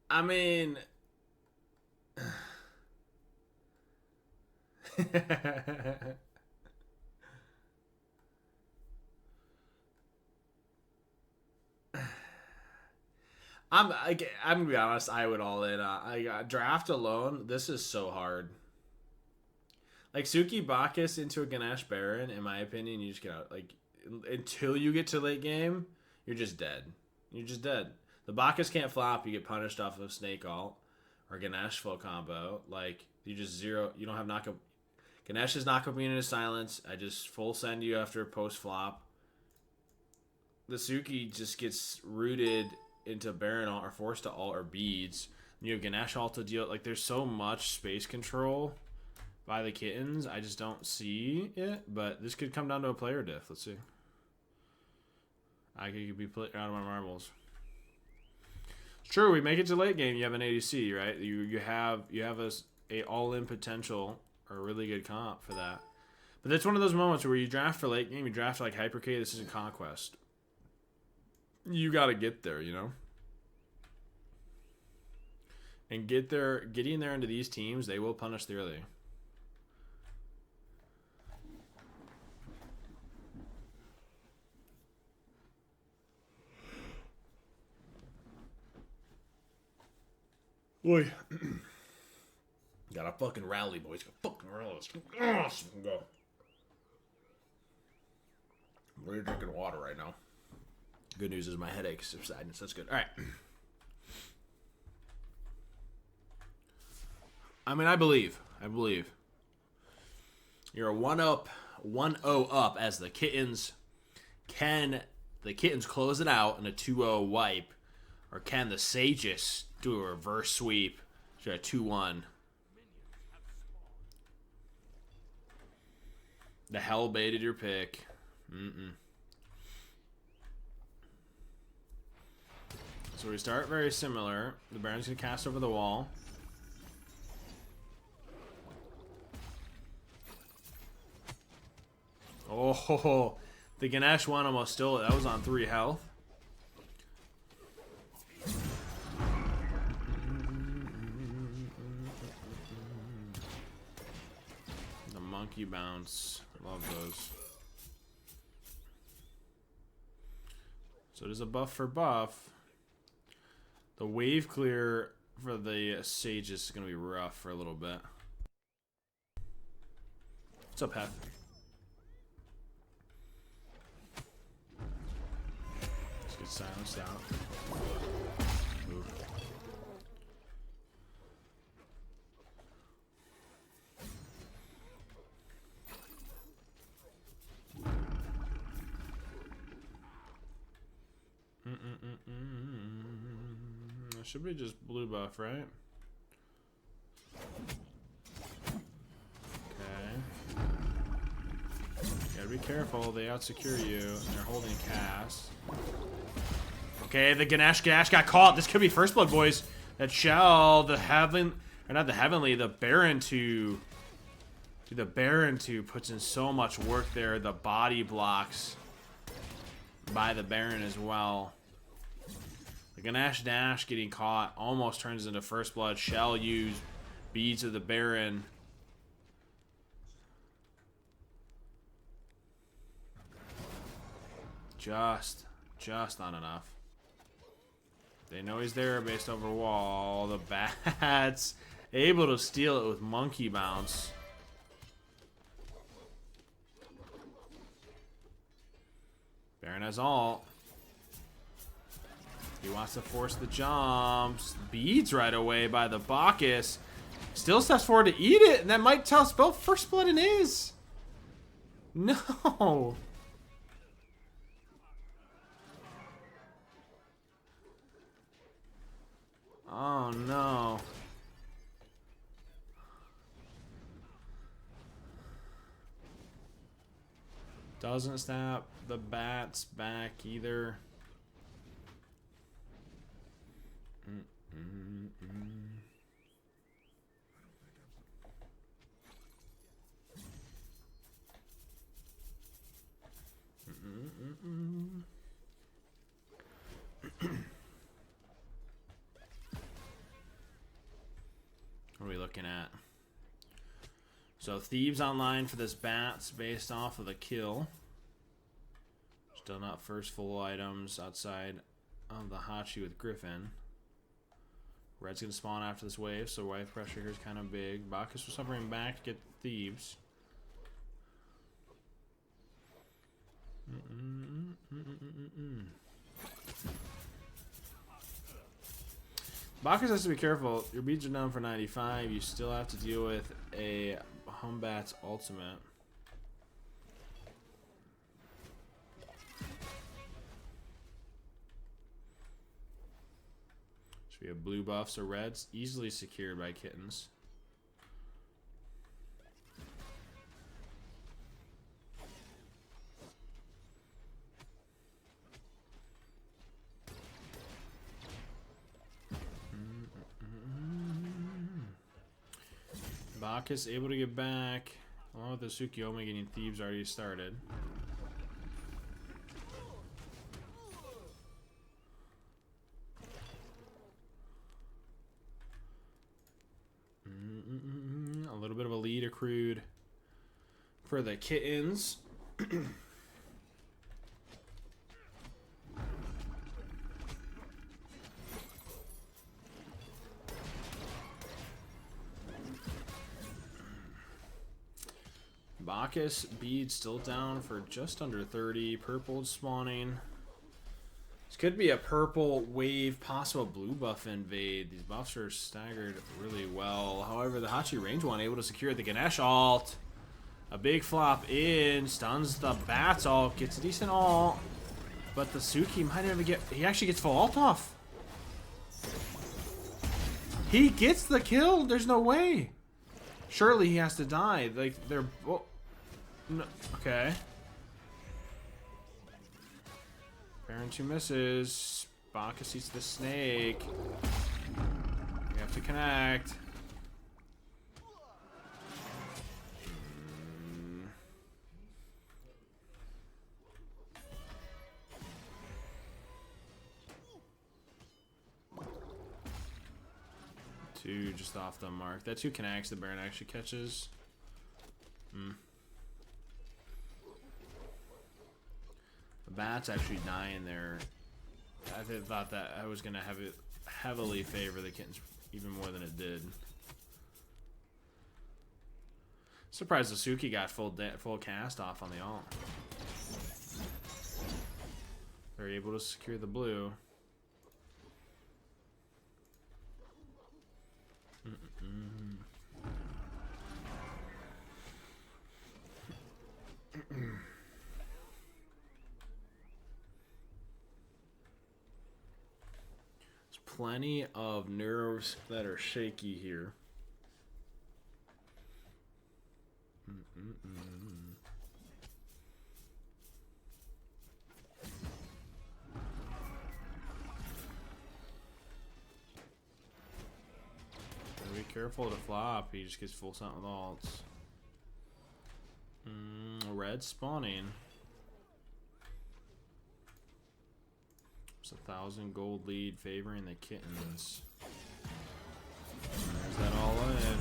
I mean... I'm gonna be honest. I would all in. Draft alone. This is so hard. Like Suki Bacchus into a Ganesh Baron. In my opinion, you just get out. Like until you get to late game, you're just dead. You're just dead. The Bacchus can't flop. You get punished off of Snake Alt or Ganesh full combo. Like you just zero. You don't have knockup. Ganesh is knockup into silence. I just full send you after post flop. The Suki just gets rooted into Baron alt or forced to alt or beads. You have Ganesh alt to deal. Like there's so much space control by the kittens. I just don't see it. But this could come down to a player diff. Let's see. I could be out of my marbles. It's true. We make it to late game. You have an ADC, right? You have a all in potential or a really good comp for that. But that's one of those moments where you draft for late game. You draft like Hyper K. This isn't Conquest. You got to get there, you know? And getting there into these teams, they will punish the early. Boy. Gotta fucking rally, boys. Gotta fucking rally. Let's go. I'm really drinking water right now. Good news is my headache is subsiding, so that's good. All right. I mean, I believe. You're a 1-0 up as the Kittens. Can the Kittens close it out in a 2-0 wipe? Or can the Sages do a reverse sweep to a 2-1? The hell baited your pick. So we start very similar. The Baron's going to cast over the wall. Oh, the Ganesh one almost stole it. That was on 3 health. The monkey bounce. Love those. So there's a buff for buff. The wave clear for the Sages is going to be rough for a little bit. What's up, Hef? Let's get silenced out. Move. It should be just blue buff, right? Okay. Gotta be careful. They outsecure you, and they're holding cast. Okay, the Ganesh got caught. This could be first blood, boys. That shell, the heaven, or not the heavenly, the Baron 2. Dude, the Baron 2 puts in so much work there. The body blocks by the Baron as well. The Ganesh dash getting caught almost turns into first blood. Shell use beads of the Baron. Just not enough. They know he's there based over wall. The bats able to steal it with monkey bounce. Baron has ult. He wants to force the jumps. Beads right away by the Bacchus. Still steps forward to eat it, and that might tell us both first blood in is. No. Oh no. Doesn't snap the bats back either. What are we looking at? So Thieves online for this bats based off of the kill. Still not first full items outside of the Hachi with Griffin. Red's gonna spawn after this wave, so wave pressure here is kind of big. Bacchus was suffering back to get the Thieves. Bacchus has to be careful. Your beads are down for 95. You still have to deal with a Humbat's ultimate. Should be a blue buff, so red's easily secured by kittens. Bacchus able to get back. Along with the Tsukiyomi getting Thieves already started. A little bit of a lead accrued for the kittens. Bacchus bead still down for just under 30. Purple spawning. This could be a purple wave, possible blue buff invade. These buffs are staggered really well. However, the Hachi range one able to secure the Ganesh ult. A big flop in, stuns the bats ult, gets a decent ult. But the Suki might never get, he actually gets full ult off. He gets the kill, there's no way. Surely he has to die. Like, they're, well, no, okay. Baron 2 misses. Bacchus eats the snake. We have to connect. Two just off the mark. That 2 connects, the Baron actually catches. The bats actually dying there. I thought that I was going to have it heavily favor the kittens even more than it did. Surprised Asuki got full cast off on the ult. They're able to secure the blue. There's plenty of nerves that are shaky here. Be careful to flop. He just gets full sent with ults. Red spawning. It's 1,000 gold lead favoring the kittens. There's that all in.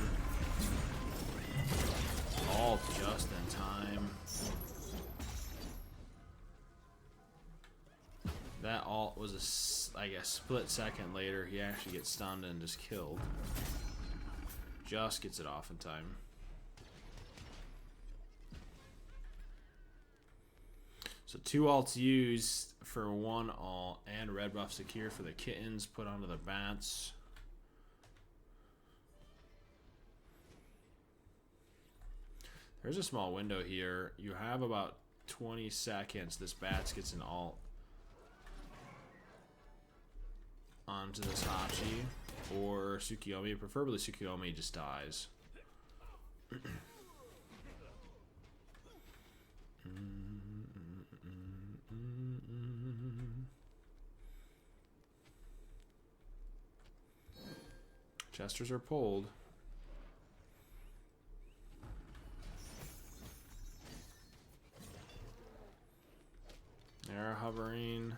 All just in time. That ult was like a split second later, he actually gets stunned and just killed. Just gets it off in time. So 2 alts used for 1 alt, and red buff secure for the kittens put onto the bats. There's a small window here. You have about 20 seconds. This bats gets an alt onto this Hachi or Tsukiyomi. Preferably Tsukiyomi just dies. Chesters are pulled. They're hovering.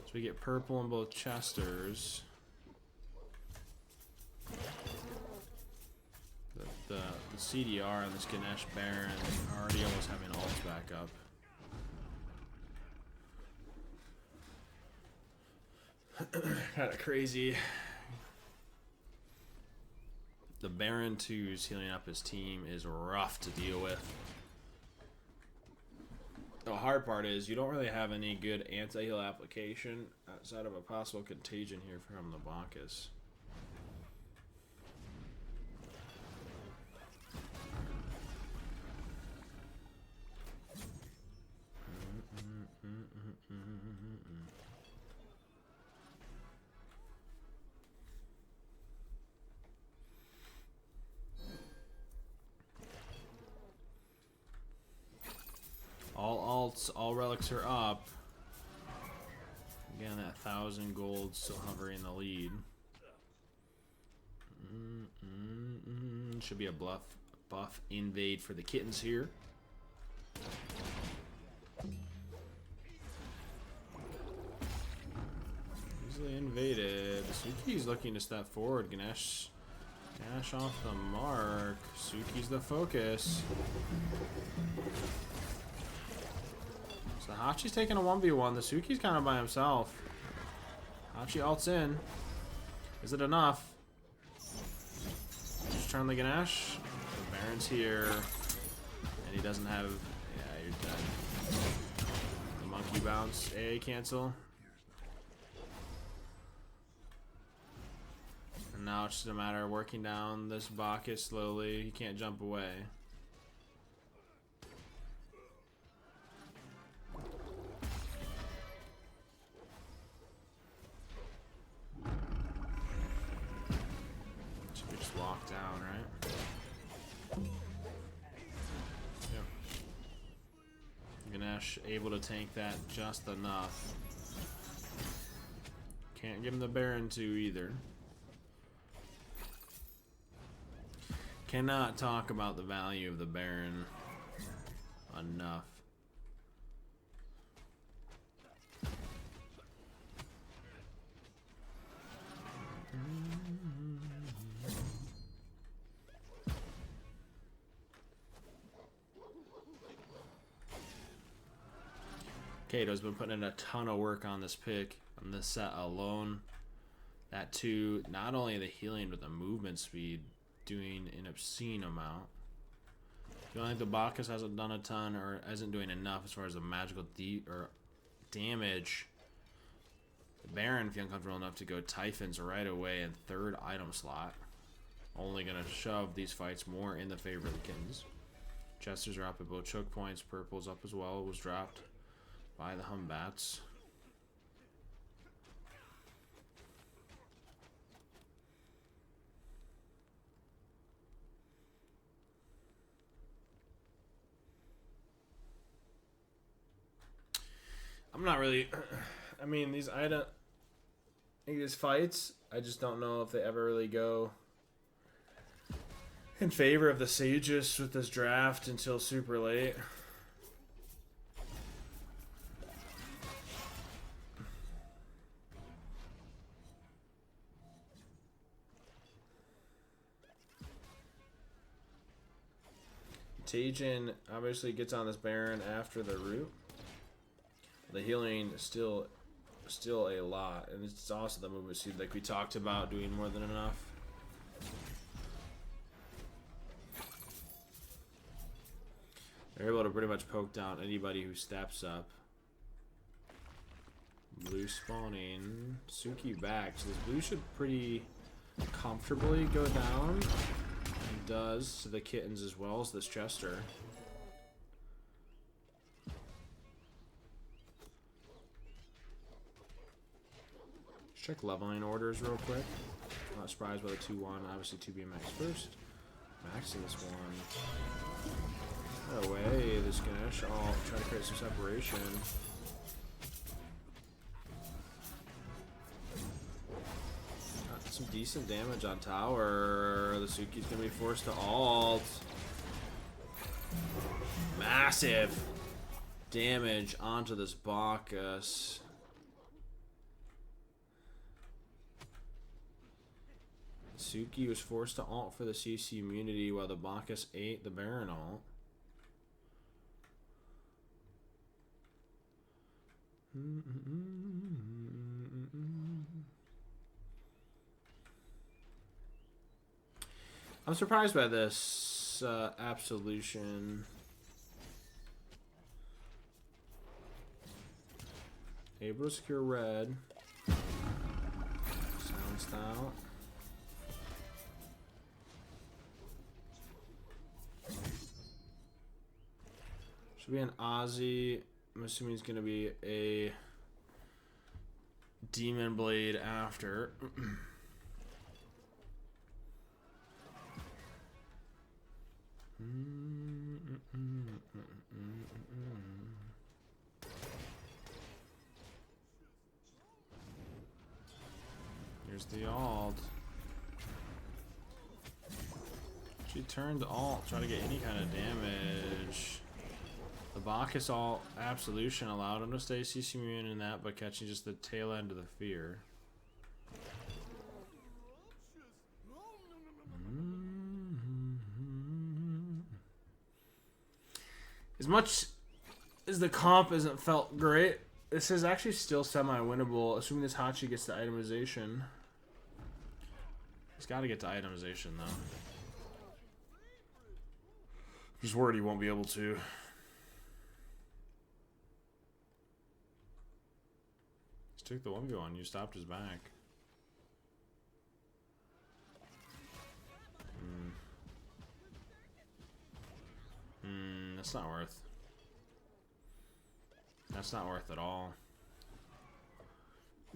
So we get purple in both Chesters. The CDR and this Ganesh Baron are already almost having ults back up. Kind of crazy. The Baron 2's healing up his team is rough to deal with. The hard part is you don't really have any good anti-heal application outside of a possible contagion here from the Bacchus. All alts, all relics are up. Again, that 1,000 gold still hovering the lead. Should be a buff invade for the kittens here. Easily invaded. Suki's looking to step forward. Ganesh off the mark. Suki's the focus. So Hachi's taking a 1v1. The Suki's kind of by himself. Hachi ults in. Is it enough? Just turn the Ganesh. The Baron's here. And he doesn't have... Yeah, you're dead. The monkey bounce. AA cancel. And now it's just a matter of working down this Bacchus slowly. He can't jump away. Lock down, right? Yeah. Ganesh able to tank that just enough. Can't give him the Baron 2 either. Cannot talk about the value of the Baron enough. Kato's been putting in a ton of work on this pick, on this set alone. That too, not only the healing, but the movement speed, doing an obscene amount. I feel like the Bacchus hasn't done a ton, or isn't doing enough as far as the magical damage. The Baron feeling comfortable enough to go Typhons right away in 3rd item slot. Only going to shove these fights more in the favor of the Kittens. Chesters are up at both choke points. Purple's up as well. It was dropped by the Humbats. I'm not really... I mean, these fights, I just don't know if they ever really go in favor of the Sages with this draft until super late. Tajin obviously gets on this Baron after the root. The healing still still a lot, and it's also the movement speed like we talked about, doing more than enough. They're able to pretty much poke down anybody who steps up. Blue spawning. Suki back. So this blue should pretty comfortably go down. It does to the kittens as well as this Chester. Let's check leveling orders real quick. Not surprised by the 2-1. Obviously 2B max first. Maxing this one. No way, this Ganesh. I'll try to create some separation. Got some decent damage on tower. The Suki's gonna be forced to ult. Massive damage onto this Bacchus. Suki was forced to ult for the CC immunity while the Bacchus ate the Baron ult. I'm surprised by this absolution. Able to secure red. Silenced out. Should be an Aussie. I'm assuming it's going to be a Demon Blade after. Here's the ult. She turned ult, trying to get any kind of damage. The Bacchus ult absolution allowed him to stay CC immune in that, but catching just the tail end of the fear. As much as the comp hasn't felt great, this is actually still semi-winnable, assuming this Hachi gets the itemization. He's got to get to itemization, though. Just worried he won't be able to. Took the 1v1, you stopped his back. That's not worth. That's not worth at all.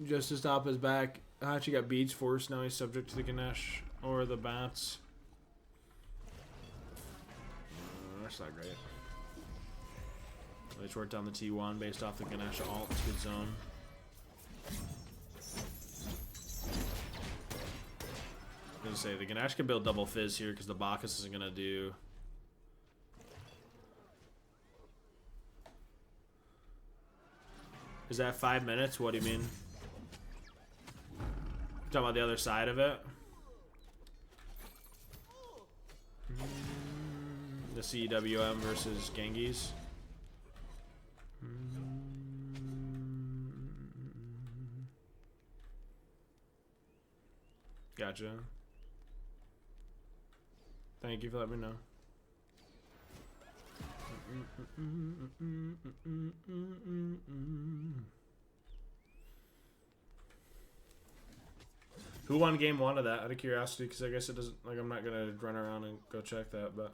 Just to stop his back. Hachi got beads forced, now he's subject to the Ganesh or the bats. That's not great. They short down the T1 based off the Ganesh ult. It's good zone. I was gonna say the Ganesh can build double fizz here because the Bacchus isn't gonna do. Is that 5 minutes? What do you mean? You're talking about the other side of it? The CWM versus Genghis. Gotcha. Thank you for letting me know. Who won game 1 of that, out of curiosity? Because I guess it doesn't, like, I'm not gonna run around and go check that, but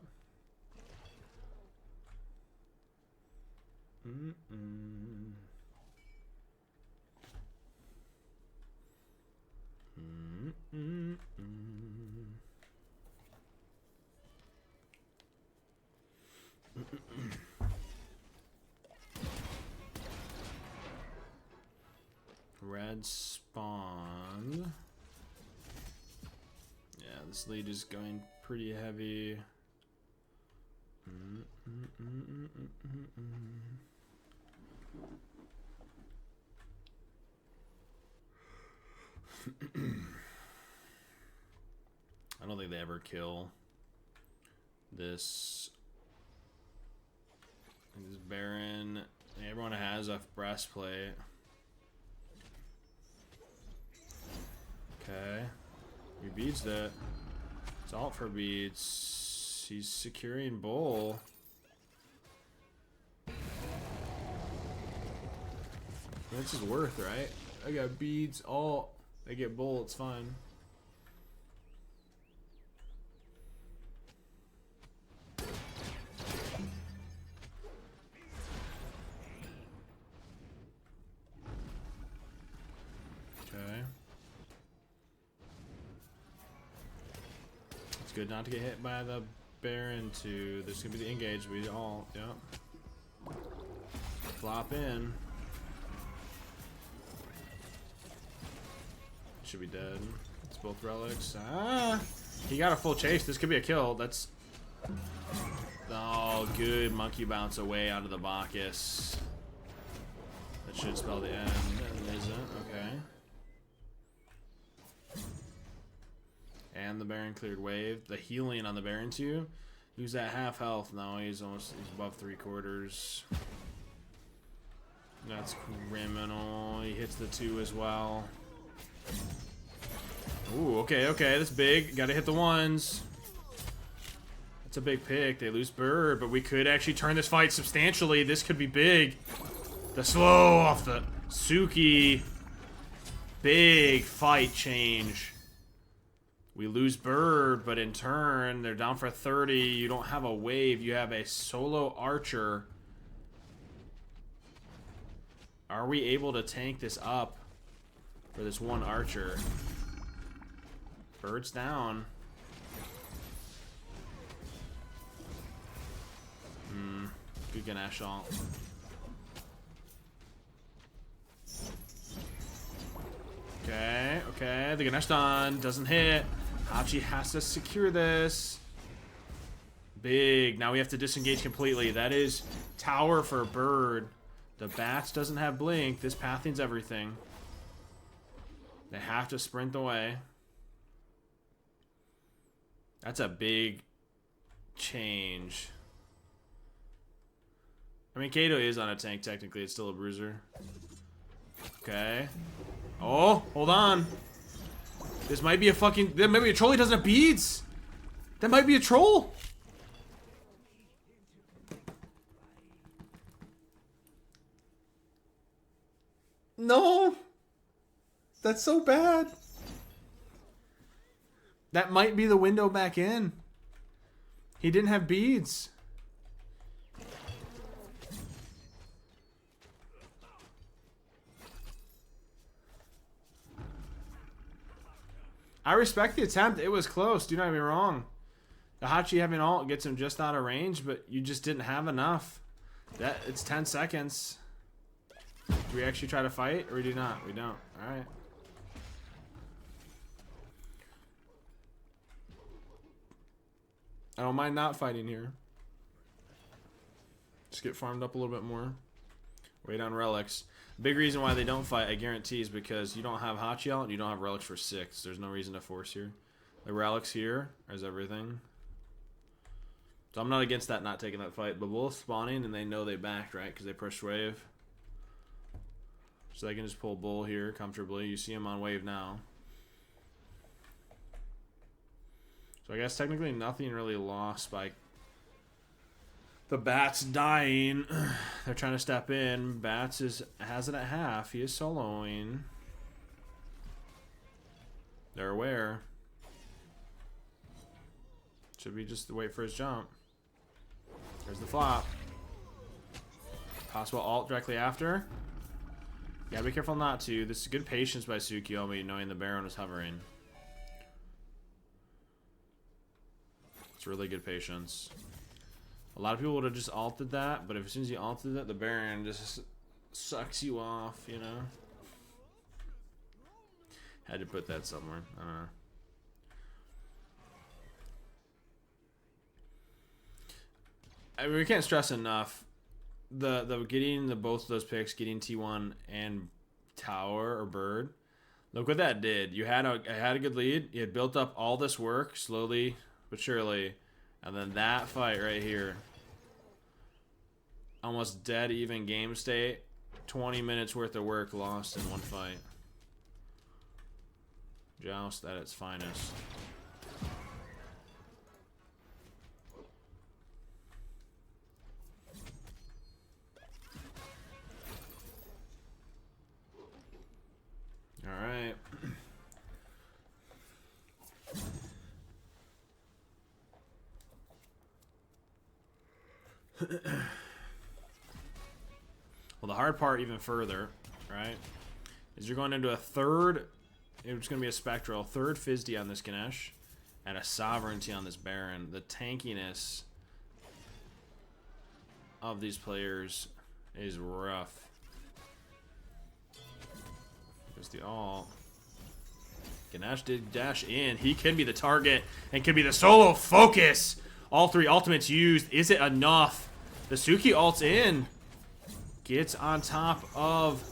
red spawn. Yeah, this lead is going pretty heavy. I don't think they ever kill this Baron. Everyone has a breastplate. He beads that. It's alt for beads. He's securing bull. This is worth, right? I got beads, alt. I get bull, it's fine. Okay. It's good not to get hit by the Baron too. This is gonna be the engage. We all, yep. Flop in. Should be dead. It's both relics. Ah! He got a full chase. This could be a kill. That's. Oh, good monkey bounce away out of the Bacchus. That should spell the end. It isn't. Okay. And the Baron cleared wave. The healing on the Baron too. He was at half health. Now he's above 3/4. That's criminal. He hits the 2 as well. Ooh, okay, okay. That's big. Gotta hit the 1s. That's a big pick. They lose bird, but we could actually turn this fight substantially. This could be big. The slow off the Suki. Big fight change. We lose bird, but in turn, they're down for 30. You don't have a wave. You have a solo archer. Are we able to tank this up for this one archer? Bird's down. Good Ganesh ult. Okay, okay. The Ganesh done. Doesn't hit. Hachi has to secure this. Big. Now we have to disengage completely. That is tower for bird. The Bats doesn't have blink. This pathing's everything. They have to sprint away. That's a big change. I mean, Kato is on a tank, technically. It's still a bruiser. Okay. Oh, hold on. This might be a fucking... That might be a troll. He doesn't have beads. That might be a troll. No. That's so bad. That might be the window back in. He didn't have beads. I respect the attempt. It was close. Do not get me wrong. The Hachi having ult gets him just out of range, but you just didn't have enough. It's 10 seconds. Do we actually try to fight, or we do not? We don't. All right. I don't mind not fighting here. Just get farmed up a little bit more. Wait on relics. Big reason why they don't fight, I guarantee, is because you don't have Hachi out and you don't have relics for 6. There's no reason to force here. The relics here is everything. So I'm not against that not taking that fight. But both spawning and they know they backed, right? Because they pushed wave. So they can just pull bull here comfortably. You see him on wave now. So I guess technically nothing really lost by the Bats dying. They're trying to step in. Bats has it at half. He is soloing. They're aware. Should be just wait for his jump. There's the flop. Possible ult directly after. Yeah, be careful not to. This is good patience by Tsukiyomi, knowing the Baron was hovering. It's really good patience. A lot of people would have just ulted that, but as soon as you ulted it, the Baron just sucks you off, you know? Had to put that somewhere. I don't know. I mean, we can't stress enough the getting both of those picks, getting T1 and Tower or Bird. Look what that did. You had a good lead. You had built up all this work slowly but surely, and then that fight right here, almost dead even game state. 20 minutes worth of work lost in one fight. Joust at its finest. All right. Well, the hard part even further, right, is you're going into a third, it's going to be a Spectral, third Fizdie on this Ganesh, and a Sovereignty on this Baron. The tankiness of these players is rough. There's the all. Ganesh did dash in. He can be the target and can be the solo focus. All three ultimates used. Is it enough? The Suki ults in. Gets on top of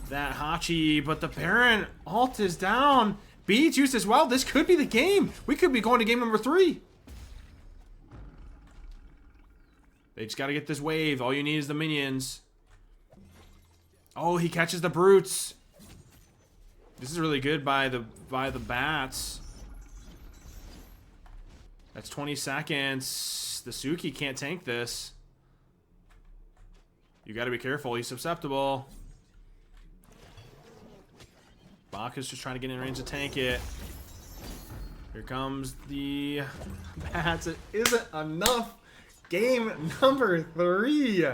that Hachi, but the Baron ult is down. Beats Joust as well. This could be the game. We could be going to game number 3. They just got to get this wave. All you need is the minions. Oh, he catches the brutes. This is really good by the bats. That's 20 seconds. The Suki can't tank this. You got to be careful. He's susceptible. Baka's just trying to get in range to tank it. Here comes the bats. It isn't enough. Game number 3.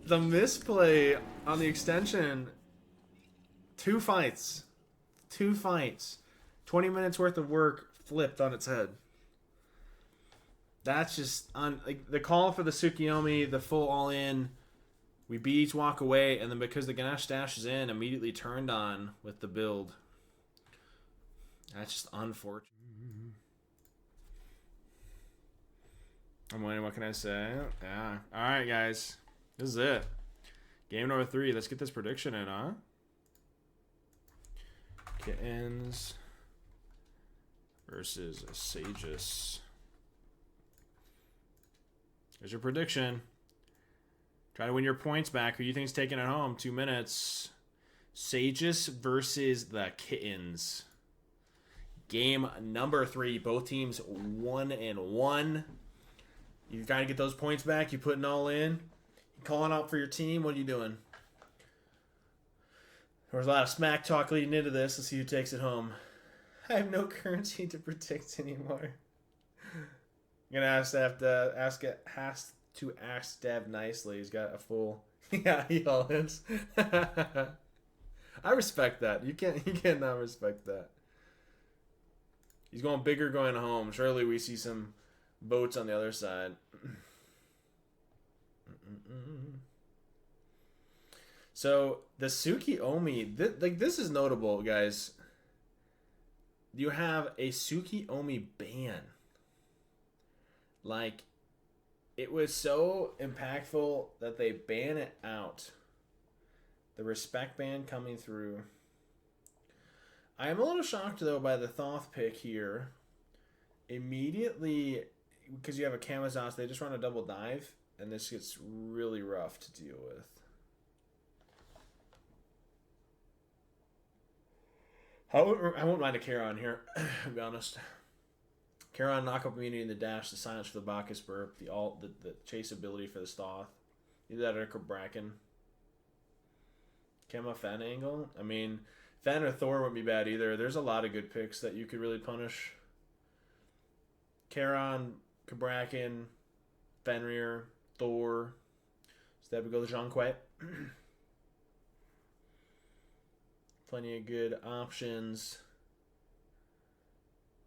The misplay on the extension. 2 fights. 2 fights. 20 minutes worth of work flipped on its head. That's just like the call for the Tsukiyomi, the full all-in. We beat, walk away, and then because the Ganesh dashes in, immediately turned on with the build. That's just unfortunate. I'm wondering, what can I say? Yeah. All right, guys. This is it. Game number 3. Let's get this prediction in, huh? Kittens versus Sages. There's your prediction. Try to win your points back. Who do you think's taking it home? 2 minutes. Sages versus the Kittens. Game number 3. Both teams 1-1. You got to get those points back. You putting all in. You calling out for your team. What are you doing? There was a lot of smack talk leading into this. Let's see who takes it home. I have no currency to predict anymore. I'm gonna has to ask Dev nicely. He's got a full. Yeah, he all is. I respect that. You cannot respect that. He's going bigger going home. Surely we see some boats on the other side. So the Tsukiyomi, this is notable, guys. You have a Tsukiyomi ban. Like, it was so impactful that they ban it out. The respect ban coming through. I am a little shocked, though, by the Thoth pick here. Immediately, because you have a Kamazos, they just run a double dive, and this gets really rough to deal with. I won't mind a Charon here, to be honest. Charon knock-up immunity in the dash, the silence for the Bacchus burp, the chase ability for the Stoth. Either that or Bracken. Kema Fen angle? I mean, Fen or Thor wouldn't be bad either. There's a lot of good picks that you could really punish. Charon, Bracken, Fenrir, Thor. So that would go to Jean Quet. Plenty of good options.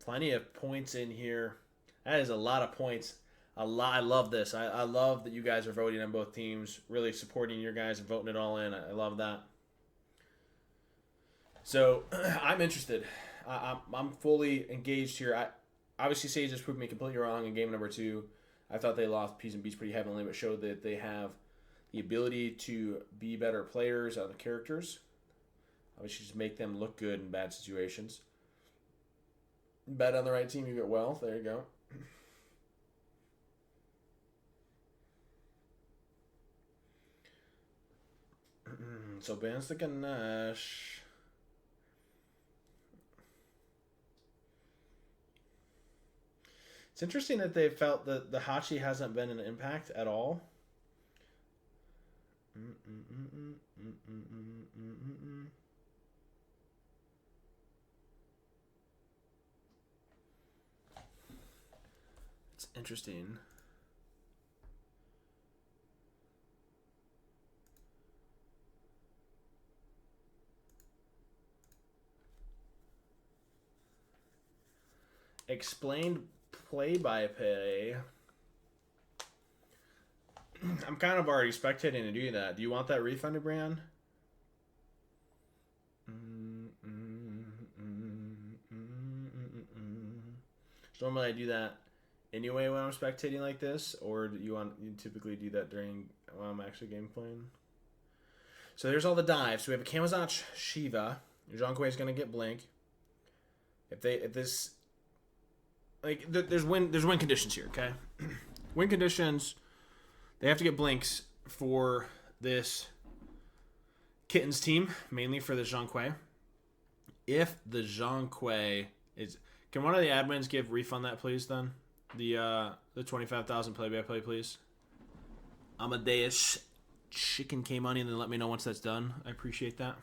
Plenty of points in here. That is a lot of points. I love this. I love that you guys are voting on both teams. Really supporting your guys and voting it all in. I love that. So, I'm interested. I'm fully engaged here. Obviously, Sage just proved me completely wrong in game number 2. I thought they lost P's and B's pretty heavily, but showed that they have the ability to be better players on the characters. Obviously, just make them look good in bad situations. Bet on the right team, you get wealth. There you go. So bans the Ganesh. It's interesting that they felt that the Hachi hasn't been an impact at all. It's interesting. Explained play-by-play. I'm kind of already spectating to do that. Do you want that refunded, Brand? So normally I do that anyway when I'm spectating like this, or do you typically do that during when I'm actually game playing? So there's all the dives. So we have a Kamazach Shiva. Zhonghui is gonna get blink. If this like there's win conditions here, okay? Win conditions. They have to get blinks for this Kittens team, mainly for the Zhonghui. If the Zhonghui is, can one of the admins refund that, please? Then the 25,000 play-by-play, please. Amadeus Chicken K Money, and then let me know once that's done. I appreciate that.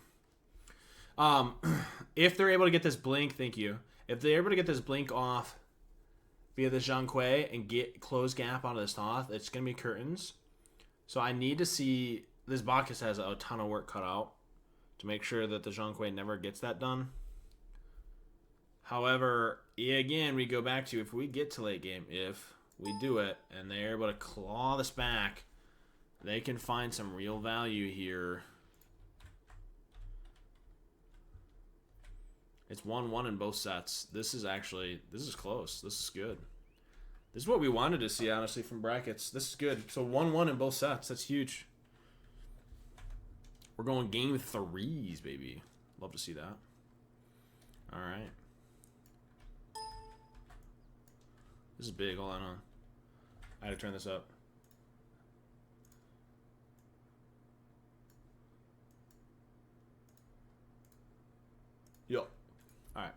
If they're able to get this blink, thank you. If they're able to get this blink off via the Zhonghui and get close gap onto this Thoth, it's going to be curtains. So I need to see, this Bacchus has a ton of work cut out to make sure that the Zhonghui never gets that done. However, again, we go back to, if we get to late game, if we do it and they're able to claw this back, they can find some real value here. It's 1-1 in both sets. This is close. This is good. This is what we wanted to see, honestly, from brackets. This is good. So 1-1 in both sets. That's huge. We're going game 3s, baby. Love to see that. All right. This is big. Hold on. I had to turn this up. Yo. Alright.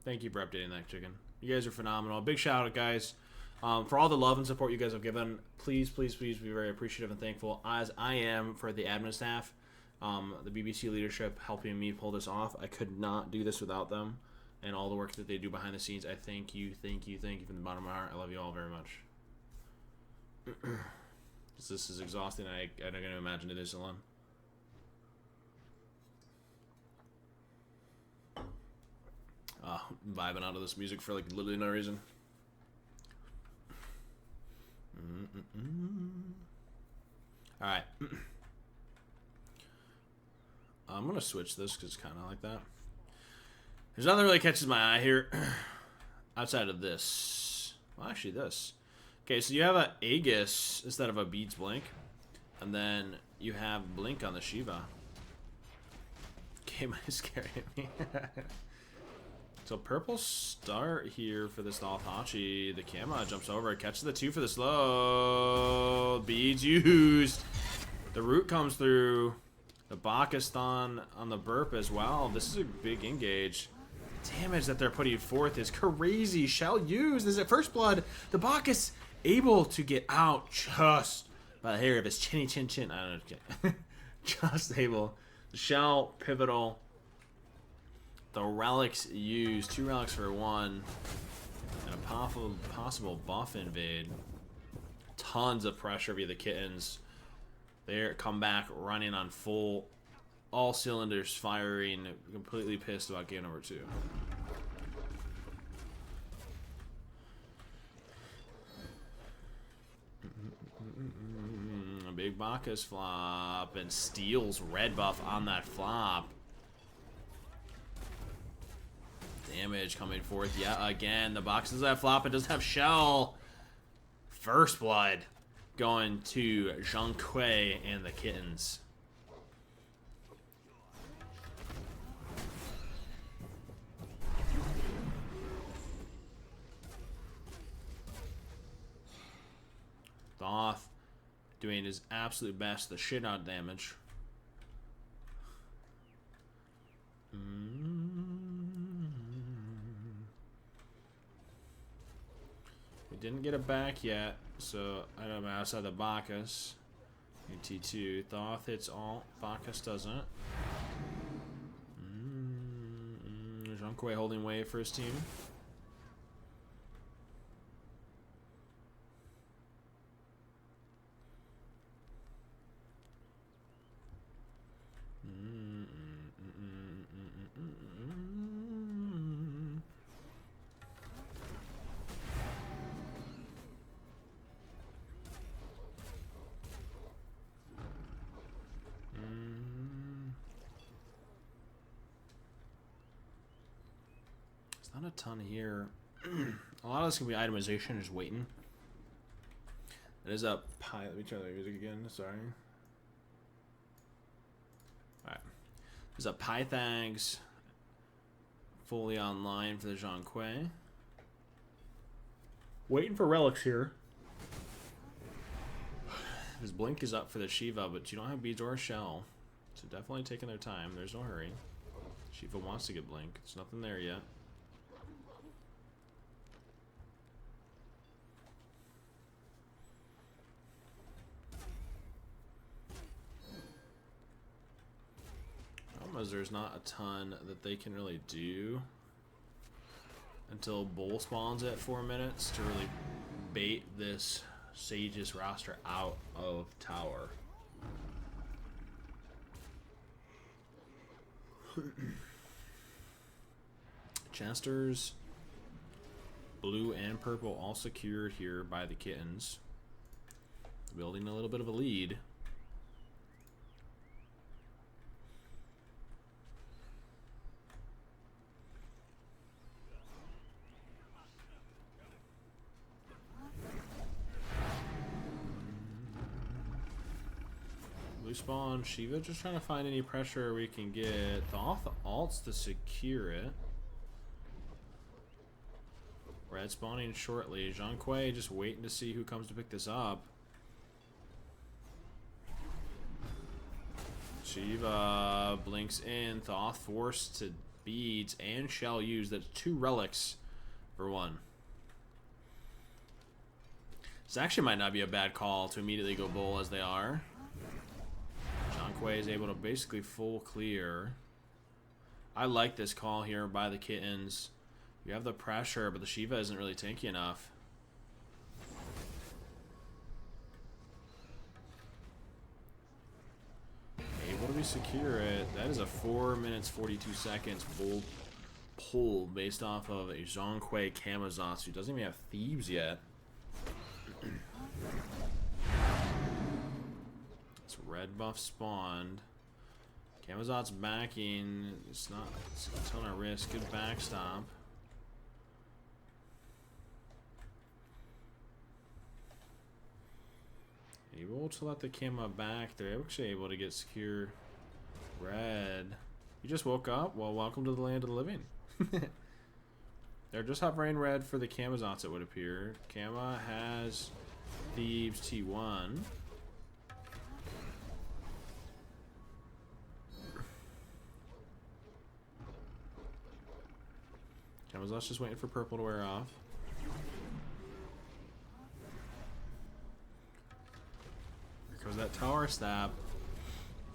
Thank you for updating that, chicken. You guys are phenomenal. Big shout out, guys. For all the love and support you guys have given, please, please, please be very appreciative and thankful, as I am for the admin staff, the BBC leadership helping me pull this off. I could not do this without them, and all the work that they do behind the scenes. I thank you from the bottom of my heart. I love you all very much. This is exhausting. I don't gonna imagine it is, Alon. Vibing out of this music for like literally no reason. Alright. I'm gonna switch this because it's kind of like that. There's nothing that really catches my eye here outside of this. Well, actually this. Okay, so you have a Aegis instead of a Beads Blink, and then you have Blink on the Shiva. Game is scaring me. So purple start here for this Hachi. The Kama jumps over, catches the 2 for the slow. Beads used. The root comes through. The Bacchustan on the burp as well. This is a big engage. Damage that they're putting forth is crazy. Shell used. This is at first blood. The Bacchus able to get out just by the hair of his chinny chin. I don't know. Just able. The Shell pivotal. The relics used. 2 relics for 1. And a possible buff invade. Tons of pressure via the Kittens. They come back running on full. All cylinders firing. Completely pissed about game number 2. A big Bacchus flop. And steals red buff on that flop. Damage coming forth yet again. The box does have flop. It does have shell. First blood going to Zhonghui and the Kittens. Thoth doing his absolute best. The shit out damage. Didn't get it back yet, so I don't know outside the Bacchus. T2. Thoth hits alt. Bacchus doesn't. Zhonghui holding wave for his team. Not a ton here. A lot of this can be itemization, just waiting. It is a pie. Let me try the music again. Sorry. Alright. There's a Pythags fully online for the Zhonghui. Waiting for relics here. His blink is up for the Shiva, but you don't have beads or a shell. So definitely taking their time. There's no hurry. Shiva wants to get blink. There's nothing there yet. There's not a ton that they can really do until Bull spawns at 4 minutes to really bait this Sage's roster out of tower. Chester's blue and purple all secured here by the Kittens, building a little bit of a lead. Spawn Shiva just trying to find any pressure we can get. Thoth alts to secure it. Red spawning shortly. Zhonghui just waiting to see who comes to pick this up. Shiva blinks in. Thoth forced to beads and shall use. That's 2 relics for 1. This actually might not be a bad call to immediately go bull as they are. Zhonghui is able to basically full clear. I like this call here by the Kittens. You have the pressure, but the Shiva isn't really tanky enough. Able to be secure it. That is a 4 minutes 42 seconds bull pull based off of a Zhonghui Kamazatsu who doesn't even have thieves yet. Red buff spawned. Kamazat's backing. It's not a ton of risk. Good backstop. Able to let the Kama back. They're actually able to get secure. Red. You just woke up? Well, welcome to the land of the living. They're just hovering red for the Kamazats, it would appear. Kama has Thieves T1. Kamazat's just waiting for purple to wear off. Here comes that tower stab.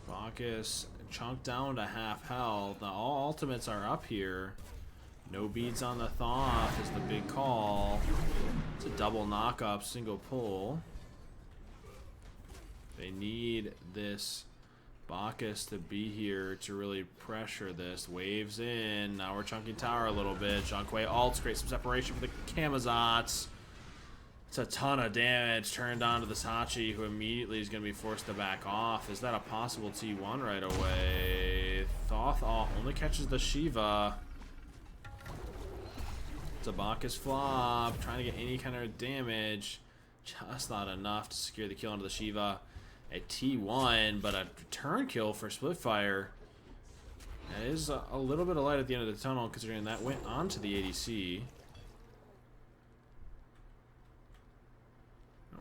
Bacchus chunked down to half health. Now all ultimates are up here. No beads on the Thoth is the big call. It's a double knock up, single pull. They need this Bacchus to be here to really pressure this. Waves in. Now we're chunking tower a little bit. Zhonghui ults, create some separation for the Kamazats. It's a ton of damage turned onto the Sachi, who immediately is going to be forced to back off. Is that a possible T1 right away? Thoth only catches the Shiva. It's a Bacchus flop. Trying to get any kind of damage. Just not enough to secure the kill onto the Shiva. A T1, but a turn kill for Splitfire. That is a little bit of light at the end of the tunnel, considering that went onto the ADC.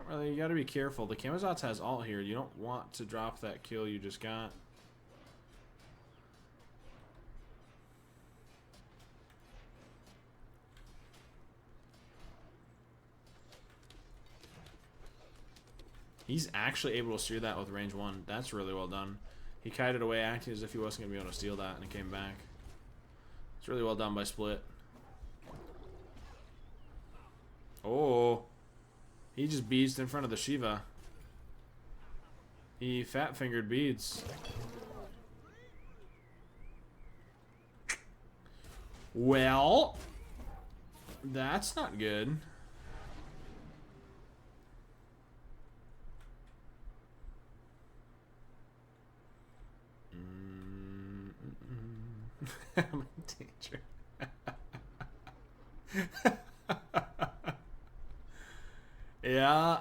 Really, you gotta be careful. The Kamazats has ult here. You don't want to drop that kill you just got. He's actually able to steer that with range 1. That's really well done. He kited away acting as if he wasn't going to be able to steal that, and it came back. It's really well done by Split. Oh. He just beads in front of the Shiva. He fat-fingered beads. Well, that's not good. I'm in danger. Yeah.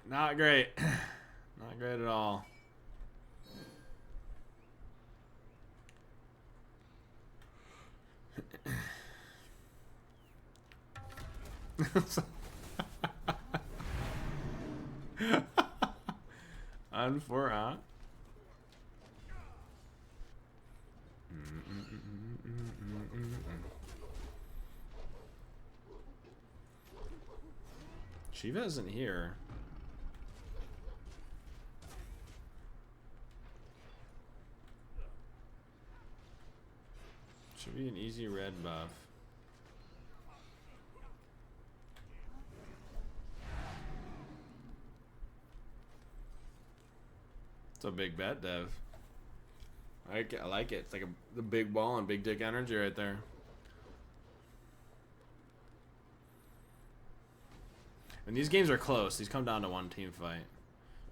Not great. Not great at all. Unfortunate. Shiva isn't here. Should be an easy red buff. It's a big bet, Dev. I like it. It's like the big ball and big dick energy right there. And these games are close. These come down to one team fight.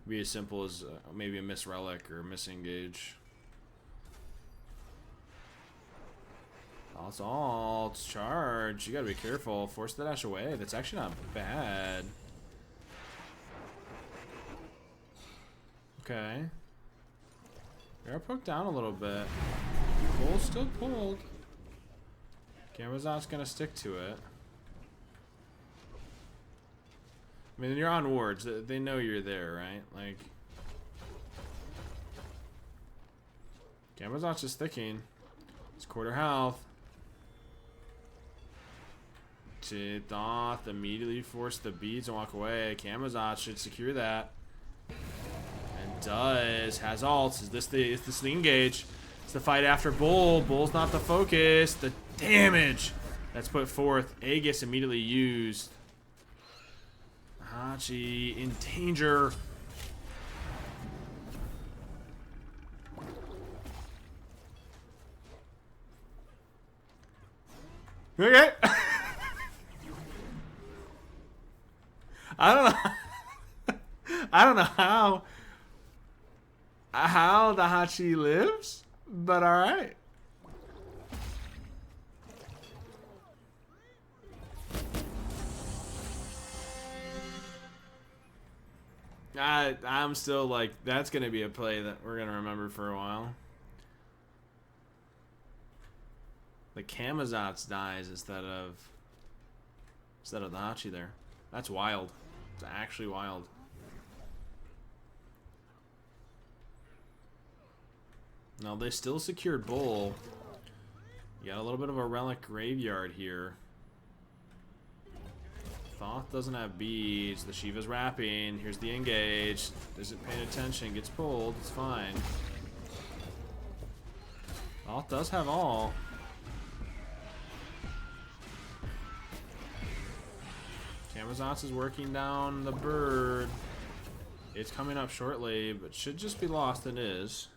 Be as simple as maybe a miss relic or a misengage. Assaults, charge. You gotta be careful. Force the dash away. That's actually not bad. Okay. We are poked down a little bit. Pull still pulled. Camazot's gonna stick to it. I mean, you're on wards. They know you're there, right? Like, Camazot's just sticking. It's quarter health. Doth immediately force the beads and walk away. Camazot should secure that. And does. Has ults. Is this the engage? It's the fight after Bull. Bull's not the focus. The damage that's put forth. Aegis immediately used. Hachi in danger. Okay. I don't know how the Hachi lives, but all right. I'm still like, that's gonna be a play that we're gonna remember for a while. The Camazotz dies instead of the Hachi there. That's wild. It's actually wild. Now they still secured Bull. You got a little bit of a relic graveyard here. Thoth doesn't have beads. The Shiva's wrapping. Here's the engage. Isn't paying attention. Gets pulled. It's fine. Thoth does have all. Camazotz is working down the bird. It's coming up shortly, but should just be lost and is.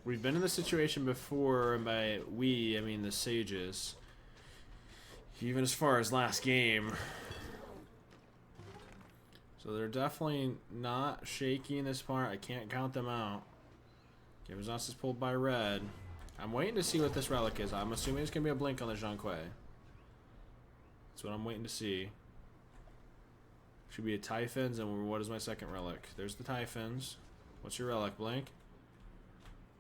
We've been in this situation before, and by we, I mean the Sages. Even as far as last game. So they're definitely not shaky in this part. I can't count them out. Camazotz is pulled by red. I'm waiting to see what this relic is. I'm assuming it's going to be a blink on the Zhang Kui. That's what I'm waiting to see. Should be a Typhons, and what is my second relic? There's the Typhons. What's your relic, Blink?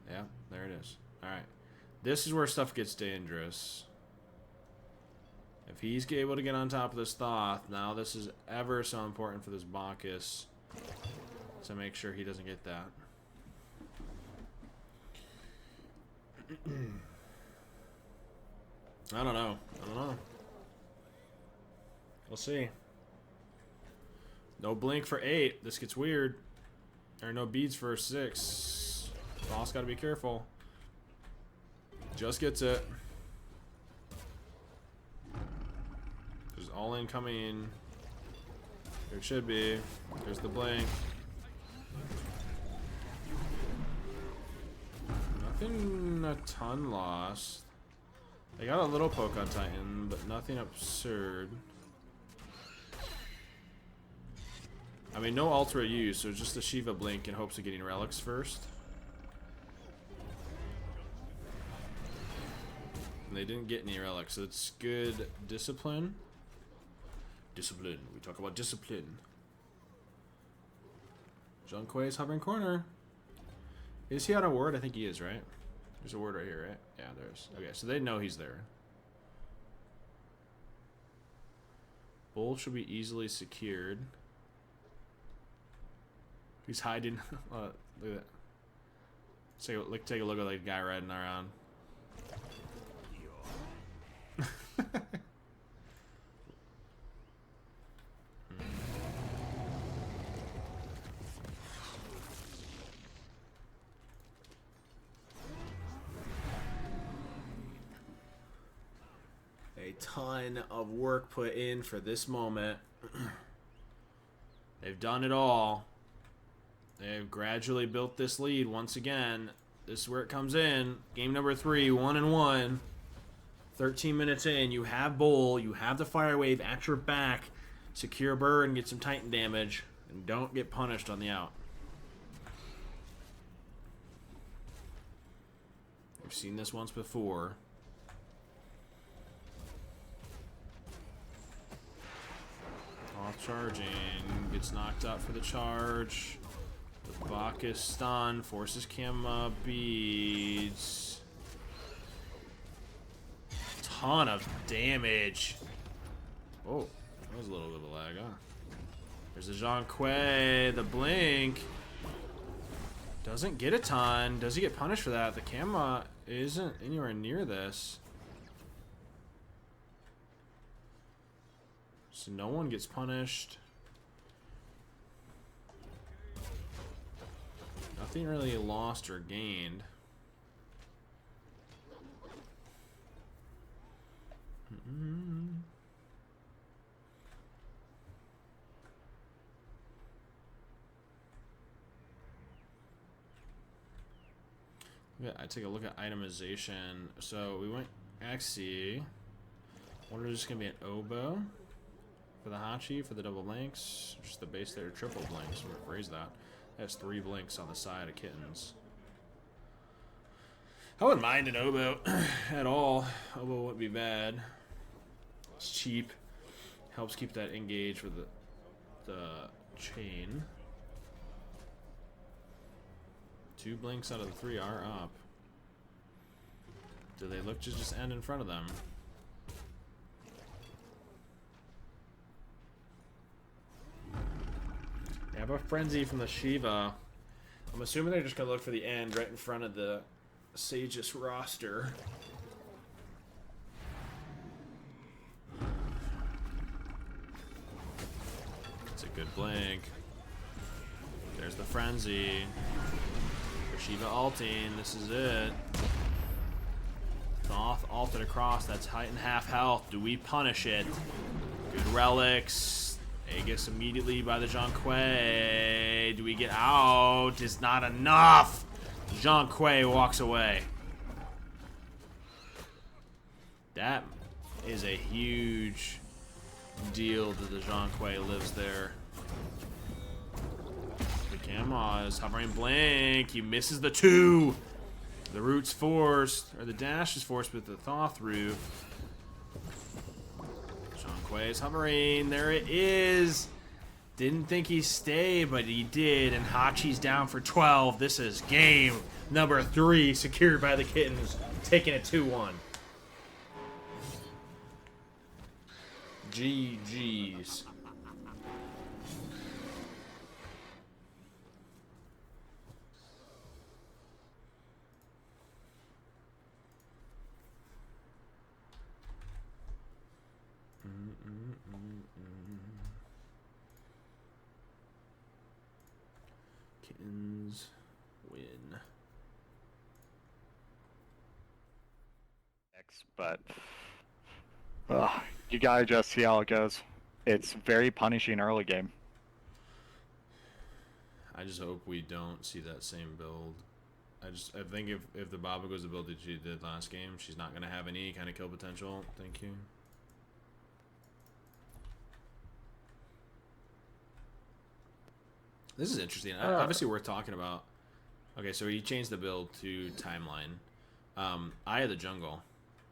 Yeah, there it is. Alright. This is where stuff gets dangerous. If he's able to get on top of this Thoth, now this is ever so important for this Bacchus to make sure he doesn't get that. I don't know. I don't know. We'll see. No blink for 8. This gets weird. There are no beads for 6. Boss gotta be careful. Just gets it. There's all in coming. There should be. There's the blink. Nothing a ton lost. They got a little poke on Titan, but nothing absurd. I mean, no Ultra use, so just a Shiva blink in hopes of getting relics first. And they didn't get any relics, so it's good discipline. Discipline. We talk about discipline. Zhang Kuei's hovering corner. Is he on a ward? I think he is, right? There's a word right here, right? Yeah, there's. Okay, so they know he's there. Bull should be easily secured. He's hiding. Look at that. Take a look at that guy riding around. A ton of work put in for this moment. They've done it all. They've gradually built this lead once again. This is where it comes in. Game number 3, 1-1. 13 minutes in, you have Bull, you have the Fire Wave at your back. Secure Bird and get some Titan damage. And don't get punished on the out. We've seen this once before. Off charging, gets knocked out for the charge. The Bacchus stun, forces Kama beads. Ton of damage. Oh, that was a little bit of a lag, huh? There's the Zhang Kuei, the blink. Doesn't get a ton. Does he get punished for that? The Kama isn't anywhere near this. So no one gets punished. Nothing really lost or gained. Yeah, I take a look at itemization. So we went XC. What is just gonna be an oboe? For the Hachi, for the double blinks, just the base there, triple blinks, rephrase that. That's 3 blinks on the side of kittens. I wouldn't mind an oboe at all. Oboe wouldn't be bad. It's cheap. Helps keep that engaged with the chain. 2 blinks out of the 3 are up. Do they look to just end in front of them? They have a frenzy from the Shiva. I'm assuming they're just gonna look for the end right in front of the Sage's roster. It's a good blink. There's the frenzy. For Shiva ulting, this is it. Thoth ulted across, that's height and half health. Do we punish it? Good relics. Aegis immediately by the Zhang Kuei. Do we get out? It's not enough. Zhang Kuei walks away. That is a huge deal that the Zhang Kuei lives there. The Kama is hovering blink. He misses the 2. The root's forced, or the dash is forced with the Thoth root. Kuei is hovering. There it is. Didn't think he'd stay, but he did. And Hachi's down for 12. This is game number 3, secured by the kittens, taking it 2-1. GG's. Kittens win. But you gotta just see how it goes. It's very punishing early game. I just hope we don't see that same build. I think if the Baba goes the build that she did last game, she's not gonna have any kind of kill potential. Thank you. This is interesting. Obviously worth talking about. Okay, so he changed the build to timeline. Eye of the Jungle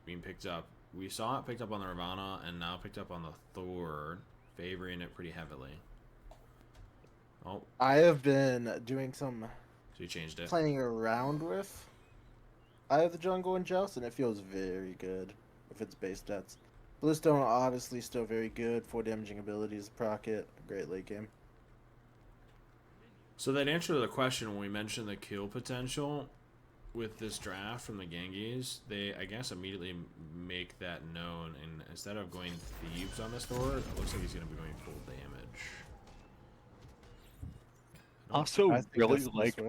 being picked up. We saw it picked up on the Ravana and now picked up on the Thor, favoring it pretty heavily. Oh, I have been doing some so you changed it. playing around with Eye of the Jungle and Joust, and it feels very good with its base stats. Bluestone obviously still very good. 4 damaging abilities, proc it, great late game. So that answer to the question when we mentioned the kill potential with this draft from the Genghis, they I guess immediately make that known, and instead of going Thieves on this Thor, it looks like he's going to be going full damage. Also, really like,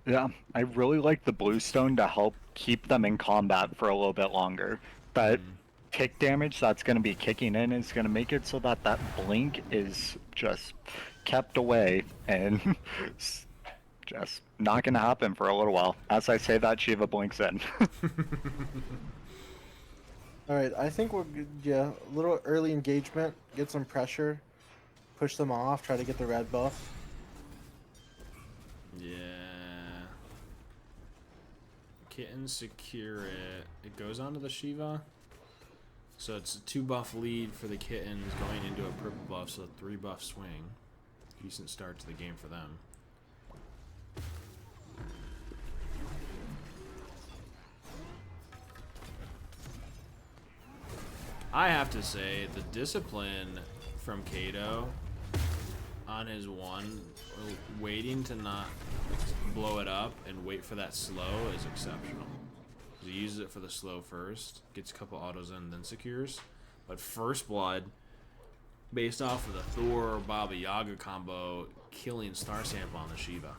yeah, I really like the Bluestone to help keep them in combat for a little bit longer. But kick damage that's going to be kicking in is going to make it so that that blink is just kept away and just not going to happen for a little while. As I say that, Shiva blinks in. Alright, I think we're good. Yeah, a little early engagement, get some pressure, push them off, try to get the red buff. Yeah. Kitten secure it. It goes onto the Shiva. So it's a 2 buff lead for the Kittens going into a purple buff, so a 3 buff swing. Decent start to the game for them. I have to say, the discipline from Kato on his one, waiting to not blow it up and wait for that slow is exceptional. He uses it for the slow first, gets a couple autos in, then secures. But First Blood, based off of the Thor Baba Yaga combo, killing Star Sample on the Shiva.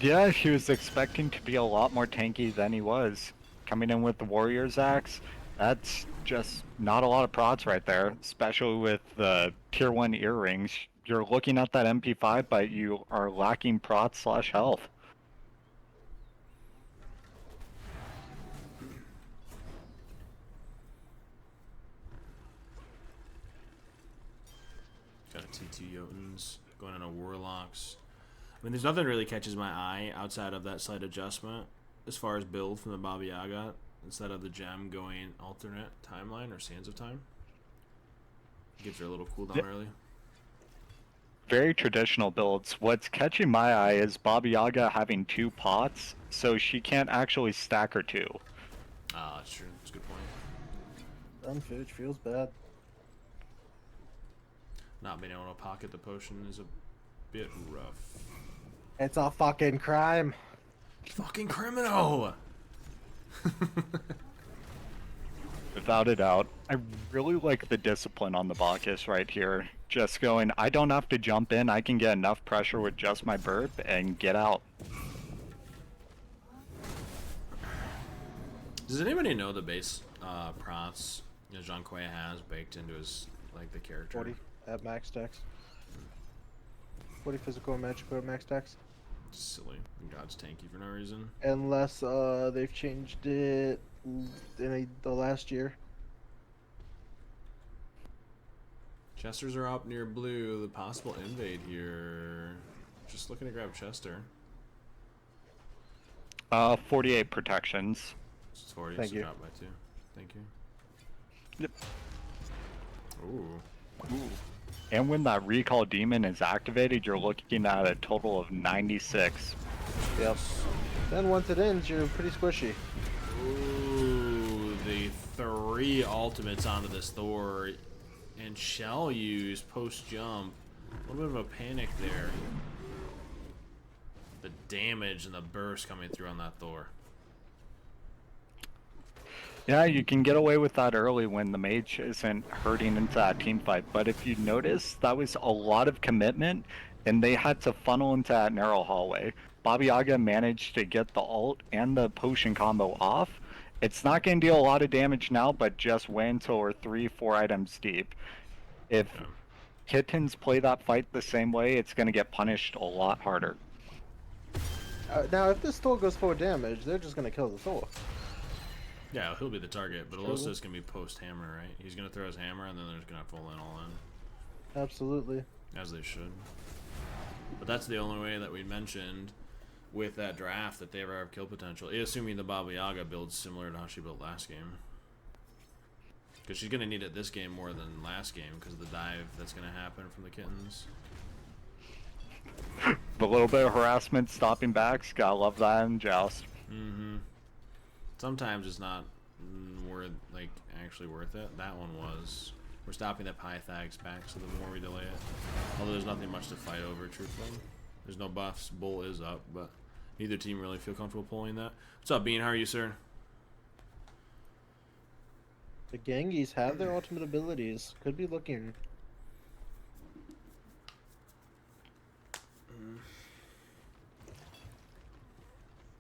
Yeah, he was expecting to be a lot more tanky than he was. Coming in with the Warrior's Axe, that's just not a lot of procs right there, especially with the tier 1 earrings. You're looking at that MP5, but you are lacking prot / health. Got a T2 Jotuns going on a Warlocks. I mean, there's nothing really catches my eye outside of that slight adjustment as far as build from the Baba Yaga instead of the gem going alternate timeline or Sands of Time. Gives her a little cooldown early. Very traditional builds. What's catching my eye is Baba Yaga having 2 pots, so she can't actually stack her 2. Ah, that's true. That's a good point. Unfooch feels bad. Not being able to pocket the potion is a bit rough. It's a fucking crime. Fucking criminal! Without a doubt. I really like the discipline on the Bacchus right here. Just going, I don't have to jump in, I can get enough pressure with just my burp and get out. Does anybody know the base prots Jean Quay has baked into his, like, the character? 40 at max dex. 40 physical and magical at max dex. Silly. God's tanky for no reason. Unless they've changed it in the last year. Chesters are up near blue. The possible invade here. Just looking to grab Chester. 48 protections. It's 40, Thank so you. drop by 2. Thank you. Yep. Ooh. Ooh. And when that recall demon is activated, you're looking at a total of 96. Yep. Then once it ends, you're pretty squishy. Ooh, the 3 ultimates onto this Thor. And shell use post jump. A little bit of a panic there. The damage and the burst coming through on that Thor. Yeah, you can get away with that early when the mage isn't hurting into that team fight, but if you notice, that was a lot of commitment and they had to funnel into that narrow hallway. Baba Yaga managed to get the ult and the potion combo off. It's not going to deal a lot of damage now, but just wait until we're 3-4 items deep. If Yeah. kittens play that fight the same way, it's going to get punished a lot harder. Now, if this Thor goes 4 damage, they're just gonna kill the Thor. Yeah, he'll be the target, but Struggle. Alosa's gonna be post hammer, right? He's gonna throw his hammer, and then they're just gonna full in all in, Absolutely. as they should. But that's the only way that we mentioned with that draft that they ever have kill potential. Assuming the Baba Yaga builds similar to how she built last game, because she's gonna need it this game more than last game because of the dive that's gonna happen from the kittens. The little bit of harassment, stopping backs, gotta love that in Joust. Mm-hmm. Sometimes it's not actually worth it. That one was. We're stopping the Pythags back, so the more we delay it. Although there's nothing much to fight over, truthfully. There's no buffs. Bull is up, but neither team really feel comfortable pulling that. What's up, Bean? How are you, sir? The Genghis have their ultimate abilities. Could be looking.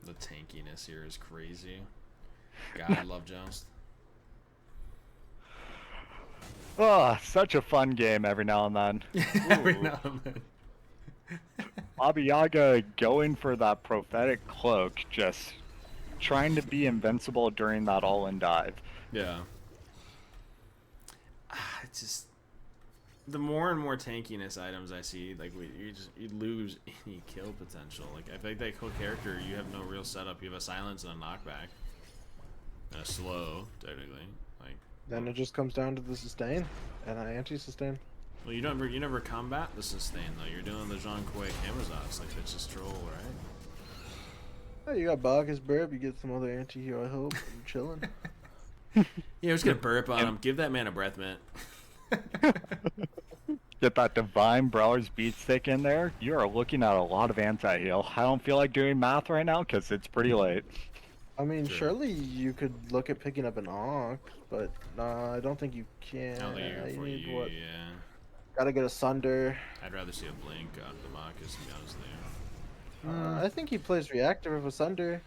The tankiness here is crazy. God, I love Joust. Oh, such a fun game every now and then. Every now and then. Baba Yaga going for that prophetic cloak, just trying to be invincible during that all-in dive. Yeah. It's just the more and more tankiness items I see, like you lose any kill potential. Like I think that cool character, you have no real setup. You have a silence and a knockback, and a slow technically. Like Then it just comes down to the sustain and an anti-sustain. well, you never combat the sustain though. You're doing the Jean Quay Amazons, like it's just troll, right? Oh, you got Bacchus Burp, you get some other anti-hero, I hope. I'm chilling. Yeah, we're just gonna burp on him. Give that man a breath mint. Get that divine Brawler's beat stick in there. You are looking at a lot of anti-heal. I don't feel like doing math right now because it's pretty late. I mean, Sure. surely you could look at picking up an Ankh, but nah, I don't think you can. I don't think you're You for need you. what? Yeah, Gotta get a Sunder. I'd rather see a blink out of the Marcus, to be honest with you. I think he plays reactive with a Sunder.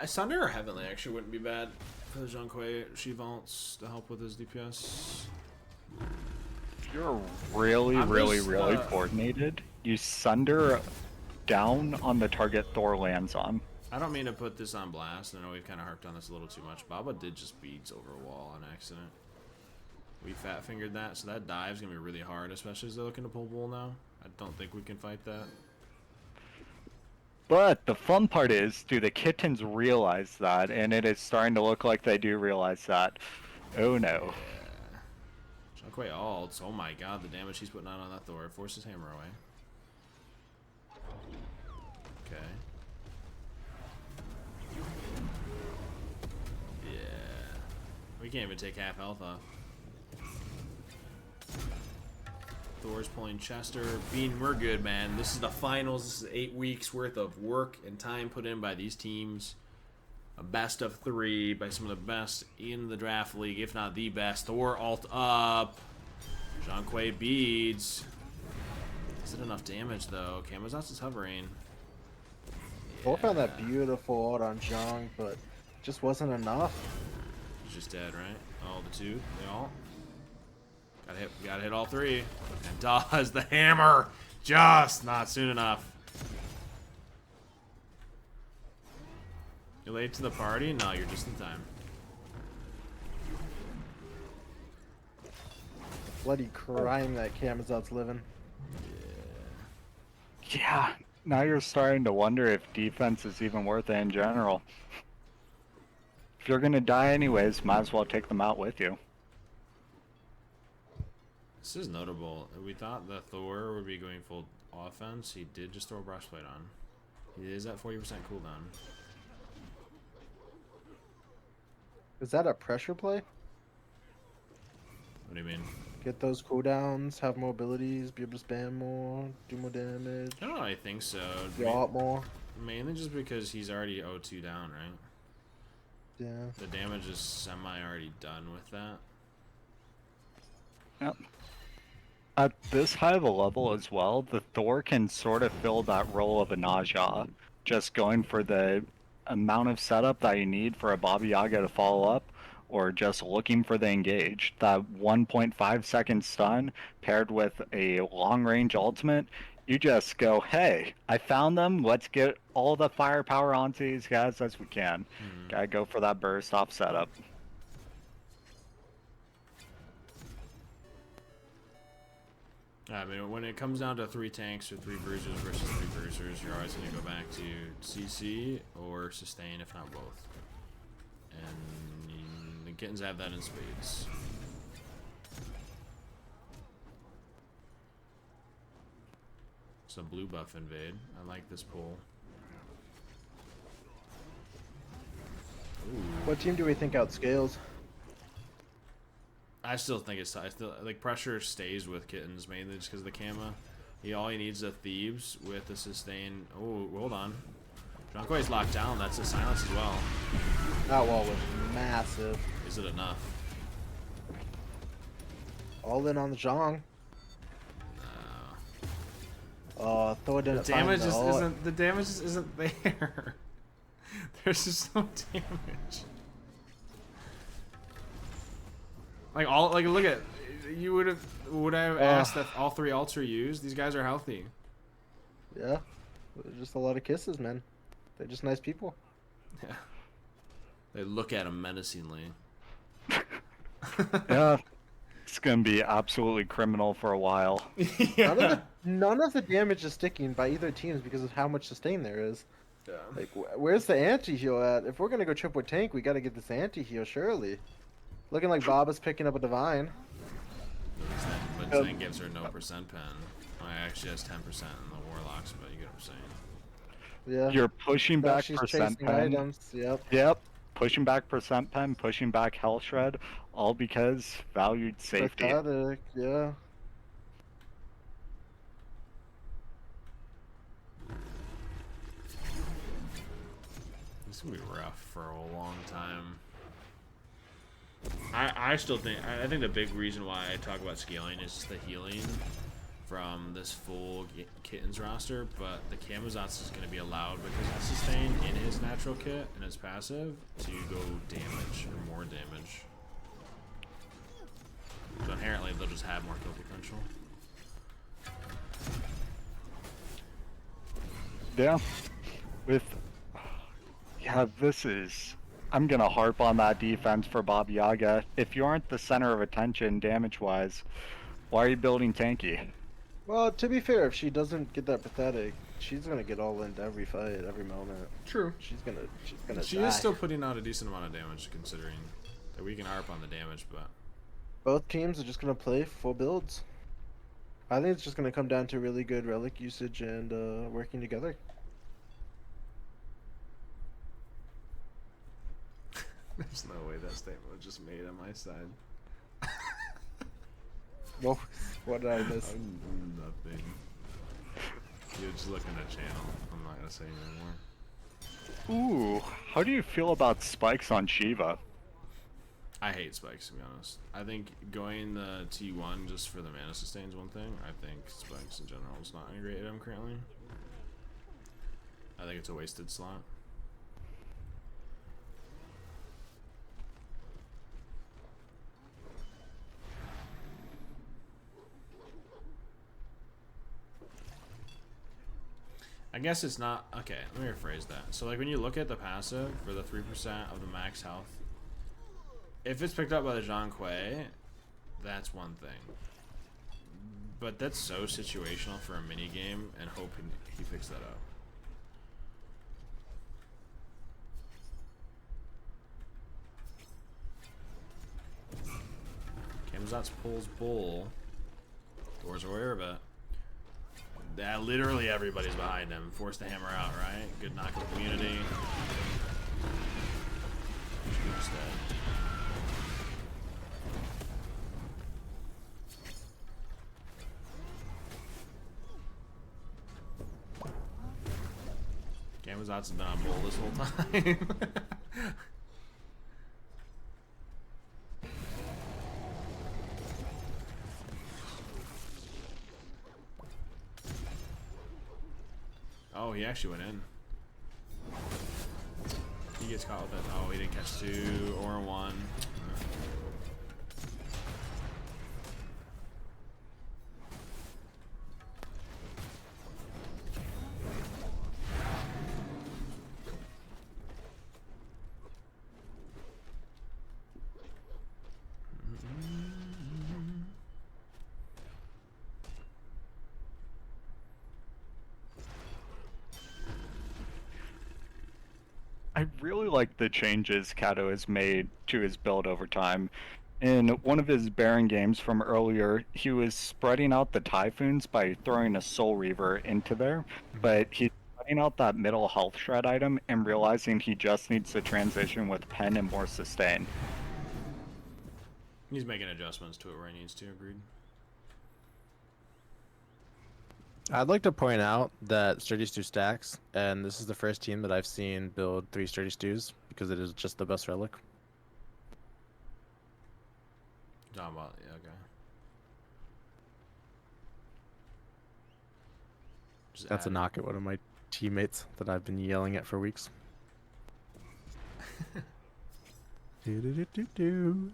Sunder or Heavenly actually wouldn't be bad for the Jean Quay. She vaults to help with his DPS. You're really I'm just, coordinated. You sunder down on the target Thor lands on. I don't mean to put this on blast. I know we've kind of harped on this a little too much. Baba did just beads over a wall on accident. We fat fingered that, so that dive's gonna be really hard, especially as they're looking to pull Bull now. I don't think we can fight that. But the fun part is, do the kittens realize that? And it is starting to look like they do realize that. Oh no. Yeah. Jean Quay ults. Oh my god, the damage he's putting on that Thor. Forces hammer away. Okay. Yeah. We can't even take half health off. Thor's pulling Chester. Bean, we're good, man. This is the finals. This is 8 weeks worth of work and time put in by these teams. A best of 3 by some of the best in the draft league, if not the best. Thor alt up. Jean Quay beads. Is it enough damage though? Camazotz is hovering. Thor found that beautiful ult on Zhang, but just wasn't enough. He's just dead, right? All the 2. They all. Gotta hit all 3. And does the hammer. Just not soon enough. You're late to the party? No, you're just in time. Bloody crime that Camazot's living. Yeah, now you're starting to wonder if defense is even worth it in general. If you're gonna die anyways, might as well take them out with you. This is notable. We thought the Thor would be going full offense. He did just throw a breastplate on. He is at 40% cooldown. Is that a pressure play? What do you mean? Get those cooldowns, have more abilities, be able to spam more, do more damage, I don't know. I think so. yacht more. Mainly just because he's already 0-2 down, right? Yeah. The damage is semi already done with that. Yep. at this high of a level as well, the Thor can sort of fill that role of a Naja, just going for the amount of setup that you need for a Baba Yaga to follow up, or just looking for the engage. That 1.5 second stun paired with a long range ultimate, you just go, hey, I found them. Let's get all the firepower onto these guys as we can. Gotta go for that burst off setup. I mean, when it comes down to 3 tanks or 3 bruisers versus 3 bruisers, you're always going to go back to CC or sustain, if not both. And the kittens have that in spades. Some blue buff invade. I like this pull. Ooh. What team do we think outscales? I still think it's like pressure stays with kittens mainly just because of the Kama. All he needs is a Thebes with the sustain. Oh, hold on. Jonkoi's locked down. That's a silence as well. That wall was massive. Is it enough? All in on the Zhong. No. Oh, Thor didn't The damage find just the isn't. The damage just isn't there. There's just no damage. Like look at, you would I have asked that all 3 ults are used? These guys are healthy. Yeah, just a lot of kisses, man. They're just nice people. Yeah. They look at him menacingly. Yeah, it's gonna be absolutely criminal for a while. Yeah. None of the damage is sticking by either teams because of how much sustain there is. Yeah. Like, where's the anti-heal at? If we're gonna go triple tank, we gotta get this anti-heal, surely. Looking like Baba's picking up a Divine. But then gives her no percent pen. Well, actually has 10% in the Warlocks, but you get what I'm saying. Yeah. You're pushing Now back she's percent chasing pen. items. Yep. Yep. Pushing back percent pen, pushing back Hell Shred, all because valued safety. Pathetic, yeah. This is gonna be rough for a long time. I still think I think the big reason why I talk about scaling is just the healing from this full kittens roster, but the Camazotz is going to be allowed because of sustain in his natural kit and his passive to go damage or more damage. So inherently they'll just have more kill potential. Yeah, this is... I'm going to harp on that defense for Baba Yaga. If you aren't the center of attention damage-wise, why are you building tanky? Well, to be fair, if she doesn't get that pathetic, she's gonna get all into every fight, every moment. True. She's gonna She die. is still putting out a decent amount of damage considering that we can harp on the damage, but... Both teams are just gonna play full builds. I think it's just gonna come down to really good relic usage and working together. There's no way that statement was just made on my side. Well, what did I miss? Nothing. You're just looking at channel. I'm not gonna say anymore. Ooh, how do you feel about spikes on Shiva? I hate spikes, to be honest. I think going the T1 just for the mana sustain is one thing. I think spikes in general is not a great item currently. I think it's a wasted slot. I guess it's not... Okay, let me rephrase that. So, like, when you look at the passive for the 3% of the max health, if it's picked up by the Zhang Kui, that's one thing. But that's so situational for a minigame, and hoping he picks that up. Camazotz pulls bull. Doors are aware of it. That literally everybody's behind him. Forced to hammer out, right? Good knock of community. Joust dead. Camazotz has been on bull this whole time. Oh, he actually went in. He gets caught with that. Oh, he didn't catch 2 or 1. I really like the changes Kato has made to his build over time. In one of his Baron games from earlier, he was spreading out the Typhoons by throwing a Soul Reaver into there, but he's spreading out that middle health shred item and realizing he just needs to transition with Pen and more sustain. He's making adjustments to it where he needs to, agreed. I'd like to point out that Sturdy Stew stacks, and this is the first team that I've seen build 3 Sturdy Stews because it is just the best relic. Talking about, yeah, okay. Just That's a add- knock at one of my teammates that I've been yelling at for weeks. Do.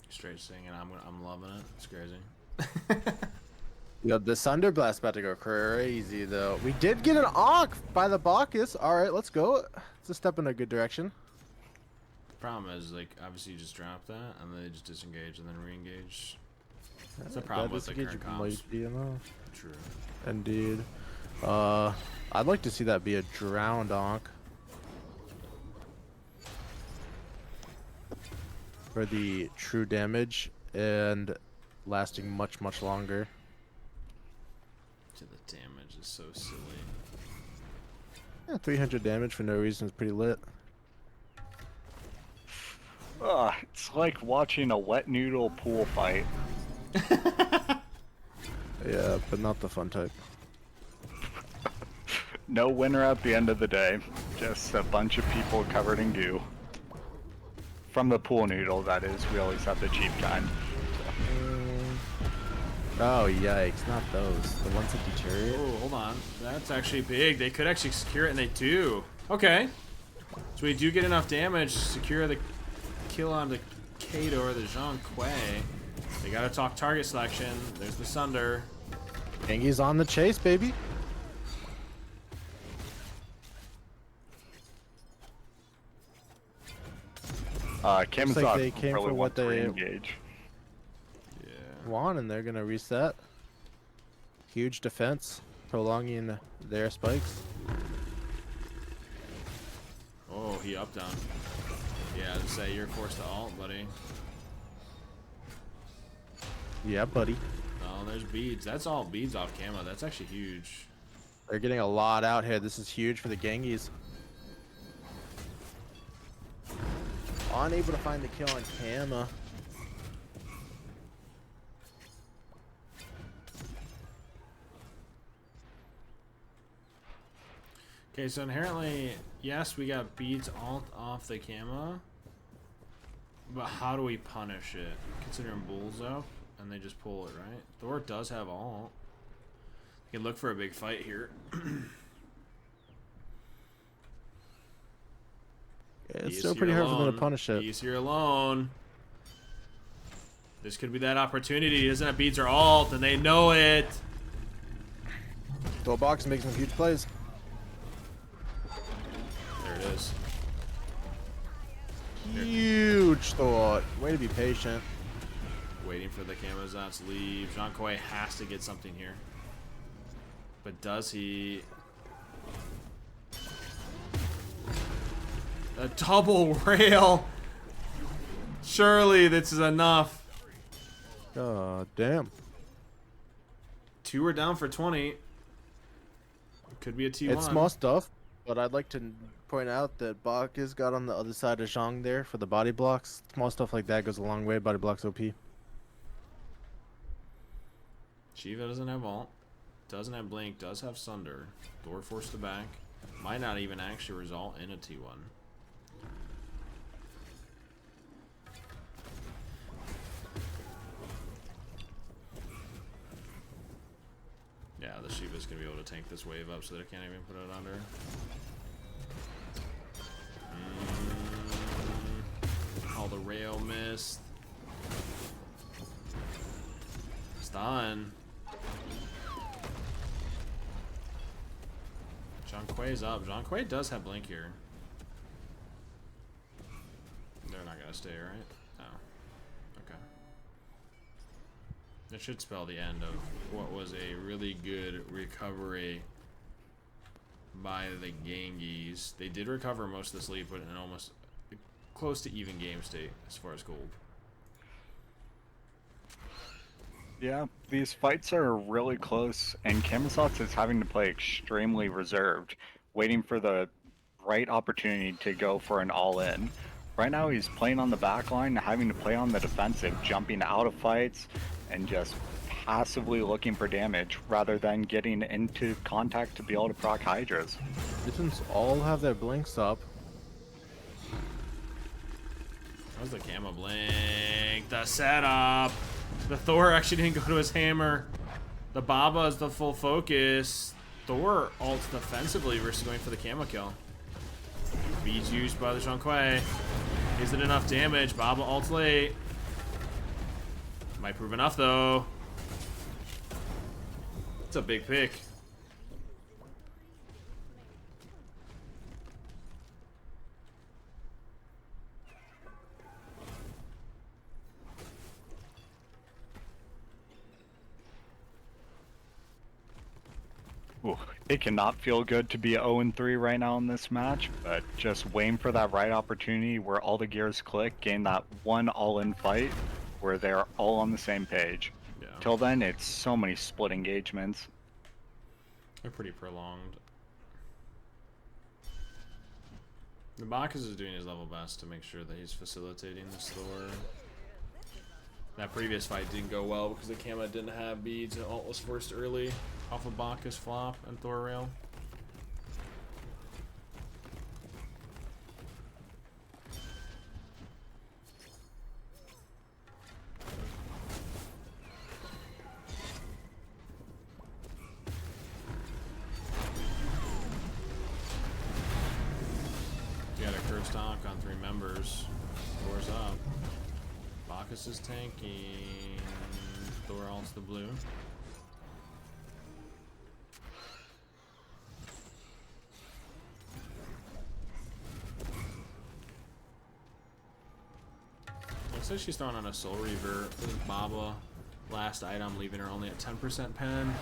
Straight singing, I'm loving it. It's crazy. Yo, the Sunderblast about to go crazy though. We did get an Ankh by the Bacchus. All right, let's go. It's a step in a good direction. Problem is, like, obviously you just drop that and then they just disengage and then re-engage. That's the That problem with the disengage current comps. might be enough. True. Indeed. I'd like to see that be a drowned Ankh. For the true damage and lasting much, much longer. To the damage is so silly. Yeah, 300 damage for no reason is pretty lit. It's like watching a wet noodle pool fight. Yeah, but not the fun type. No winner at the end of the day, just a bunch of people covered in goo. From the pool noodle, that is. We always have the cheap kind. Oh, yikes, not those. The ones that deteriorate. Oh, hold on. That's actually big. They could actually secure it, and they do. Okay. So we do get enough damage to secure the kill on the Kato or the Zhang Kuei. They gotta talk target selection. There's the Sunder. Gengi's on the chase, baby. Kamazak they came really for wants what to they- re-engage. Yeah. Juan, and they're gonna reset. Huge defense, prolonging their spikes. Oh, he up down. Yeah, to say you're forced to alt, buddy. Yeah, buddy. Oh, there's beads. That's all beads off camo. That's actually huge. They're getting a lot out here. This is huge for the Gengis. Unable to find the kill on Kama. Okay, so inherently, yes, we got beads alt off the camo. But how do we punish it? Considering Bull's up, and they just pull it, right? Thor does have alt. You can look for a big fight here. It's still pretty hard for them to punish it. He's here alone. This could be that opportunity. He doesn't have beads or alt, and they know it. Throw a box and make some huge plays. There it is. Huge thought. Way to be patient. Waiting for the Kamazats to leave. Zhang Kuei has to get something here. But does he? A double rail. Surely this is enough. God damn. 2 are down for 20. Could be a T1. It's small stuff, but I'd like to point out that Bacchus got on the other side of Zhang there for the body blocks. Small stuff like that goes a long way. Body blocks OP. Shiva doesn't have ult. Doesn't have blink. Does have Sunder. Thor forced to back. Might not even actually result in a T1. Yeah, the Shiva's gonna be able to tank this wave up so that it can't even put it under. Oh, the rail missed. Stun. Zhongkui's up. Zhongkui does have blink here. They're not gonna stay, right? No. Okay. That should spell the end of what was a really good recovery by the Genghis. They did recover most of this lead, but in almost close to even game state as far as gold. Yeah, these fights are really close, and Kamisats is having to play extremely reserved, waiting for the right opportunity to go for an all-in. Right now he's playing on the back line, having to play on the defensive, jumping out of fights, and just passively looking for damage, rather than getting into contact to be able to proc Hydras. Didn't all have their blinks up. That was the Camo blink. The setup. The Thor actually didn't go to his hammer. The Baba is the full focus. Thor ults defensively versus going for the Camo kill. Beats used by the Zhongkui. Is it enough damage? Baba ults late. Might prove enough though. It's a big pick. Ooh, it cannot feel good to be 0-3 right now in this match, but just waiting for that right opportunity where all the gears click, gain that one all-in fight where they're all on the same page. Yeah. Till then, it's so many split engagements. They're pretty prolonged. The Bacchus is doing his level best to make sure that he's facilitating this Thor. That previous fight didn't go well because the Kama didn't have beads and ult was forced early off of Bacchus flop and Thor rail. You got a curse stock on 3 members. Thor's up. Bacchus is tanking. Thor ults the blue. Looks like she's throwing on a Soul Reaver. This is Baba. Last item, leaving her only at 10% pen.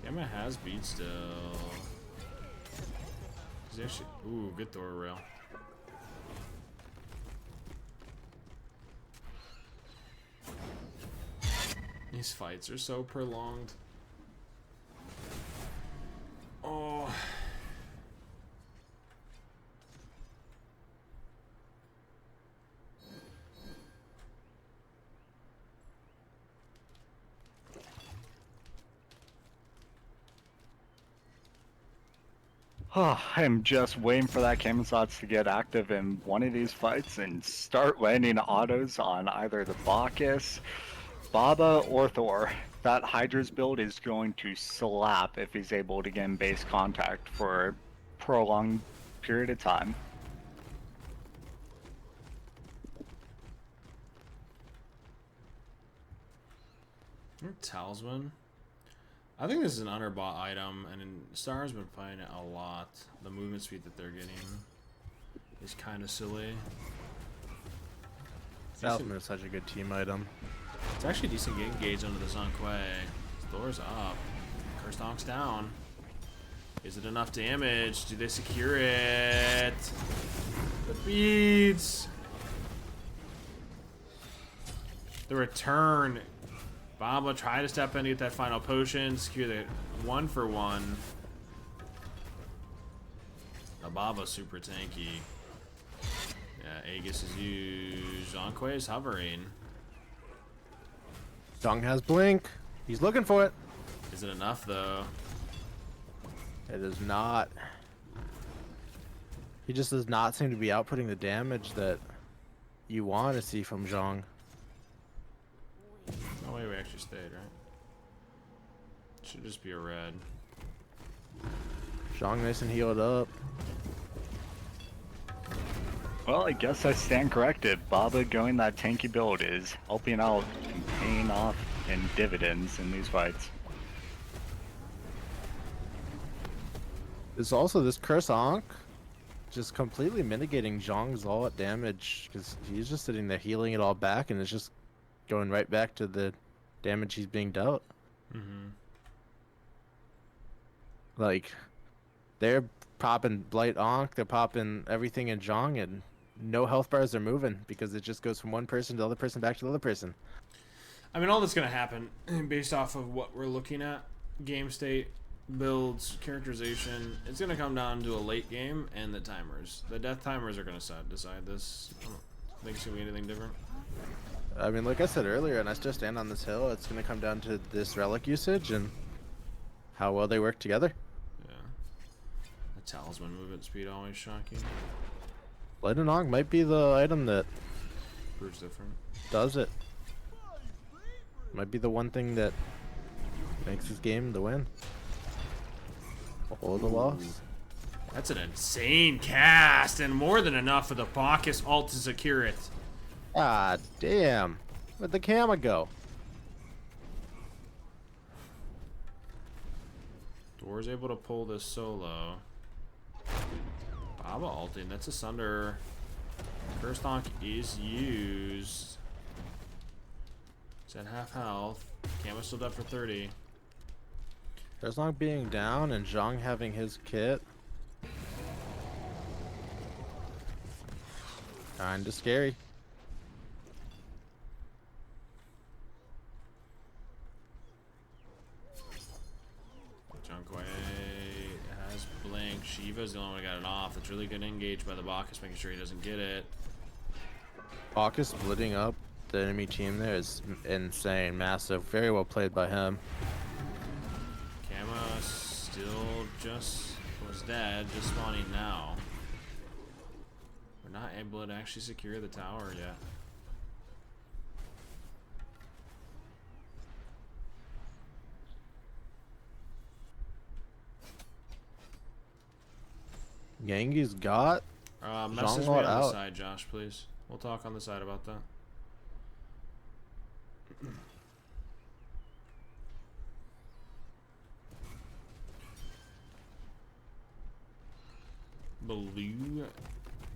Gamma has beat still. Is there ooh, good Thor rail. These fights are so prolonged. Oh. I'm just waiting for that Kamisats to get active in one of these fights and start landing autos on either the Bacchus, Baba, or Thor. That Hydra's build is going to slap if he's able to get in base contact for a prolonged period of time. Talisman. I think this is an underbought item, and Star's been playing it a lot. The movement speed that they're getting is kind of silly. Talisman is such a good team item. It's actually decent getting gauge under the Zhongkui. Thor's up. Curse Donk's down. Is it enough damage? Do they secure it? The beads. The return. Baba try to step in to get that final potion. Secure the 1-for-1. The Baba's super tanky. Yeah, Aegis is used. Zhongkui is hovering. Dong has blink. He's looking for it. Is it enough though? It is not. He just does not seem to be outputting the damage that you want to see from Zhang. No way we actually stayed, right? Should just be a red. Zhang nice and healed up. Well, I guess I stand corrected. Baba going that tanky build is helping out and paying off in dividends in these fights. There's also this Curse Ankh just completely mitigating Zhang's all out damage because he's just sitting there healing it all back and it's just going right back to the damage he's being dealt. Mm-hmm. Like, they're popping Blight Ankh, they're popping everything in Zhang, and no health bars are moving because it just goes from one person to the other person back to the other person. I mean, all that's going to happen based off of what we're looking at, game state, builds, characterization, it's going to come down to a late game and the timers. The death timers are going to decide this. I don't think it's going to be anything different. I mean, like I said earlier, and I still stand on this hill, it's going to come down to this relic usage and how well they work together. Yeah. The talisman movement speed always shocking. Blight Ankh might be the item that Proves different. does it. Might be the one thing that makes this game the win. Or the loss. That's an insane cast and more than enough for the Bacchus ult to secure it. Ah, damn. Where'd the camera go? Door's able to pull this solo. Baba ulting, that's a Sunder. First Ankh is used. It's at half health. Camo still dead for 30. There's Long being down and Zhang having his kit. Kinda scary. Junkway has blink. Shiva's the only one who got it off. That's really good engage by the Bacchus, making sure he doesn't get it. Bacchus splitting up the enemy team there is insane, massive. Very well played by him. Kama still just was dead, just spawning now. We're not able to actually secure the tower yet. Yangi's got Message me Zhang on the out. side, Josh, please. We'll talk on the side about that. Blue.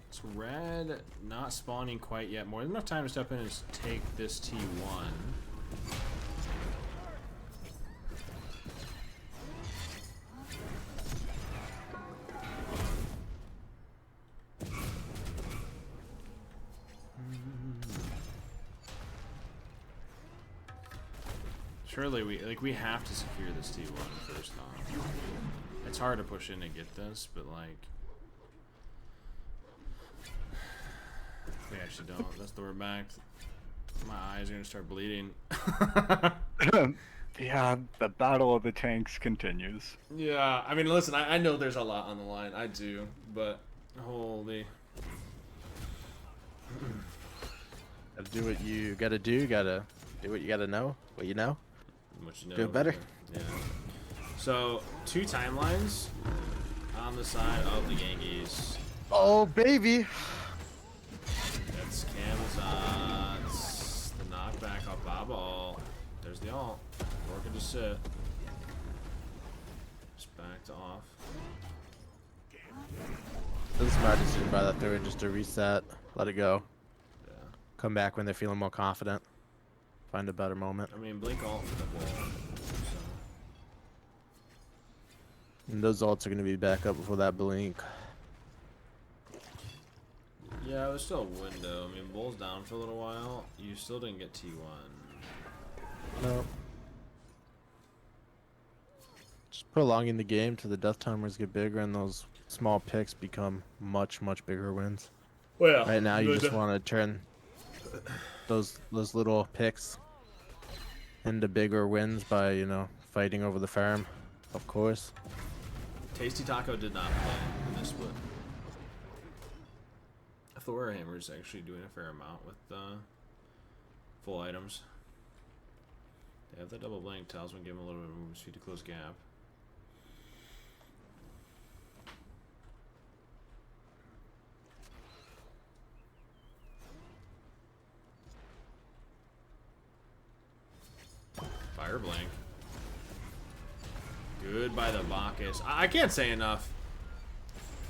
It's red. Not spawning quite yet. More than enough time to step in and just take this T1. Surely we have to secure this T1 first off. It's hard to push in and get this, but like we actually don't. That's the word back. My eyes are gonna start bleeding. Yeah, the battle of the tanks continues. Yeah, I mean, listen, I know there's a lot on the line. I do, but holy. Gotta do what you gotta do, gotta do what you gotta know, what you know. What you know, Do it better. Yeah. So, 2 timelines on the side of the Yankees. Oh baby! That's Camazot's. The knockback off Baba ult. There's the ult. Or can just sit. Just back to off. This is a smart decision by that third just to reset, let it go. Yeah. Come back when they're feeling more confident. Find a better moment. I mean, blink ult for the wall. So. And those ults are gonna be back up before that blink. Yeah, there's still a window. I mean, Bull's down for a little while. You still didn't get T1. No. Just prolonging the game till the death timers get bigger and those small picks become much, much bigger wins. Well, Right now, you just want to turn those little picks into bigger wins by, you know, fighting over the farm, of course. Tasty Taco did not play in this split. Thor Hammer's actually doing a fair amount with full items. They have the double blank. Talisman give him a little bit of movement speed to close gap. Fire blank. Good by the Bacchus. I can't say enough.